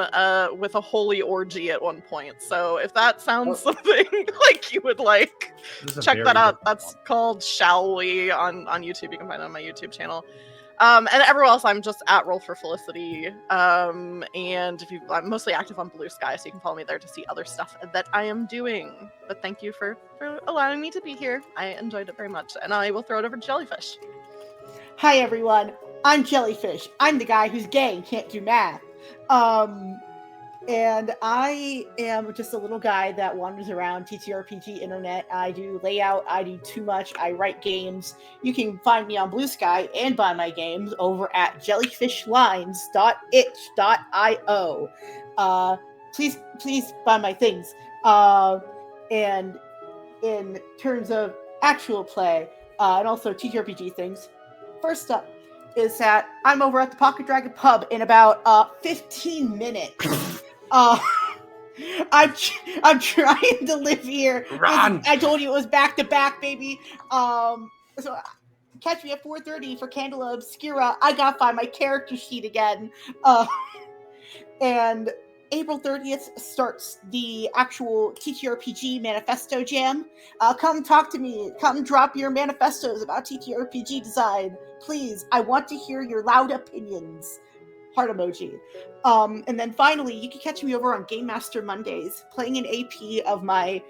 with a holy orgy at one point, so if that sounds something like you would like, check that out. That's called Shall We on YouTube. You can find it on my YouTube channel. And everywhere else, I'm just at Roll for Felicity. And I'm mostly active on Blue Sky, so you can follow me there to see other stuff that I am doing. But thank you for allowing me to be here. I enjoyed it very much, and I will throw it over to Jellyfish. Hi everyone, I'm Jellyfish. I'm the guy who's gay and can't do math. And I am just a little guy that wanders around TTRPG internet. I do layout, I do too much, I write games. You can find me on Blue Sky and buy my games over at jellyfishlines.itch.io. Please buy my things. And in terms of actual play, and also TTRPG things, first up is that I'm over at the Pocket Dragon Pub in about 15 minutes. I'm trying to live here. Run! I told you it was back to back, baby. So catch me at 4:30 for Candela Obscura. I gotta find my character sheet again. And April 30th starts the actual TTRPG Manifesto Jam. Come talk to me. Come drop your manifestos about TTRPG design. Please, I want to hear your loud opinions. Heart emoji. And then finally, you can catch me over on Game Master Mondays, playing an AP of my...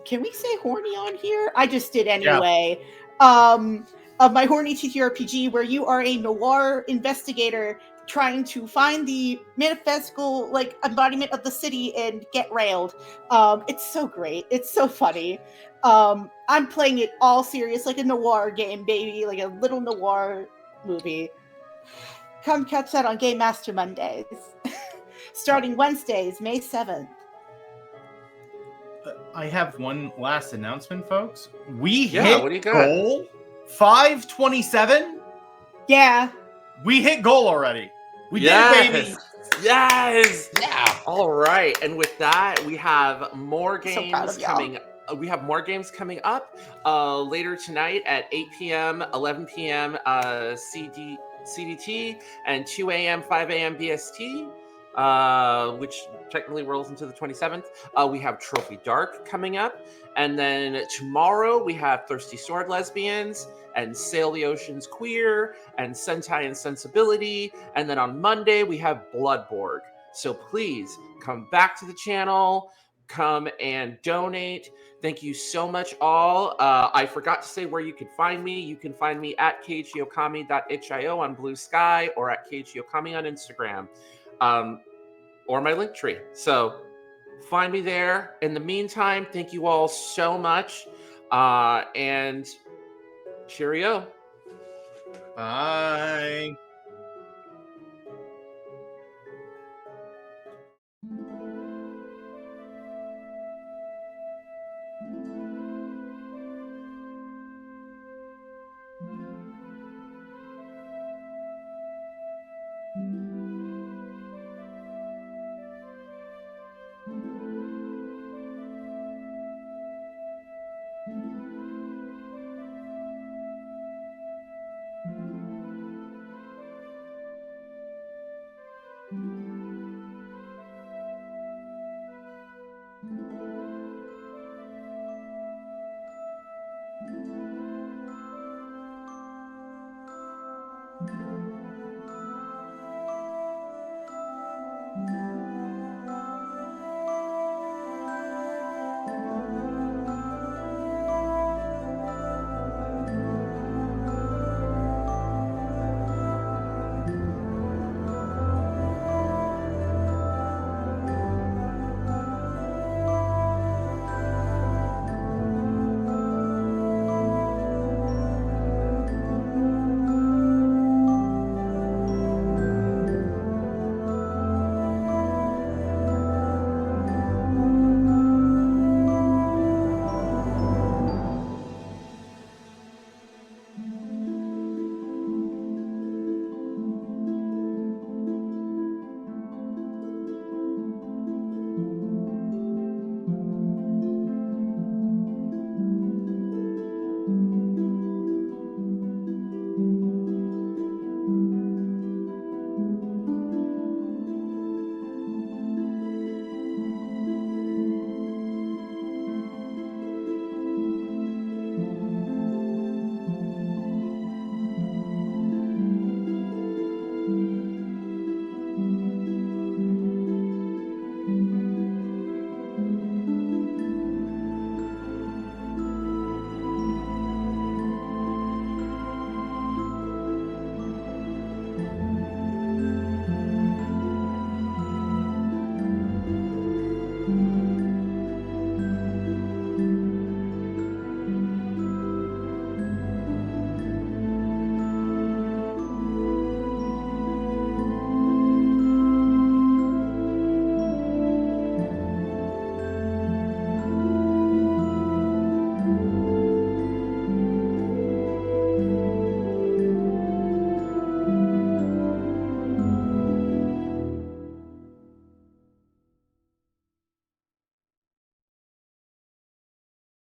Can we say horny on here? I just did anyway. Of my horny TTRPG, where you are a noir investigator trying to find the manifestical embodiment of the city and get railed. It's so great. It's so funny. I'm playing it all serious, like a noir game, baby, like a little noir movie. Come catch that on Game Master Mondays, starting Wednesdays, May 7th. I have one last announcement, folks. We Yeah, what do you hit got? goal 527. Yeah. We hit goal already. We did it, baby. Yes. Yeah. All right, and with that, we have more So proud games of y'all. coming. We have more games coming up later tonight at 8 p.m., 11 p.m. CDT, and 2 a.m., 5 a.m. BST, which technically rolls into the 27th. We have Trophy Dark coming up, and then tomorrow we have Thirsty Sword Lesbians, and Sail the Oceans Queer, and Sentai and Sensibility, and then on Monday we have Bloodborg. So please come back to the channel, come and donate. Thank you so much, all. I forgot to say where you can find me. You can find me at keiichiyokami.io on Blue Sky, or at keiichiyokami on Instagram, or my link tree. So find me there. In the meantime, thank you all so much, and cheerio. Bye.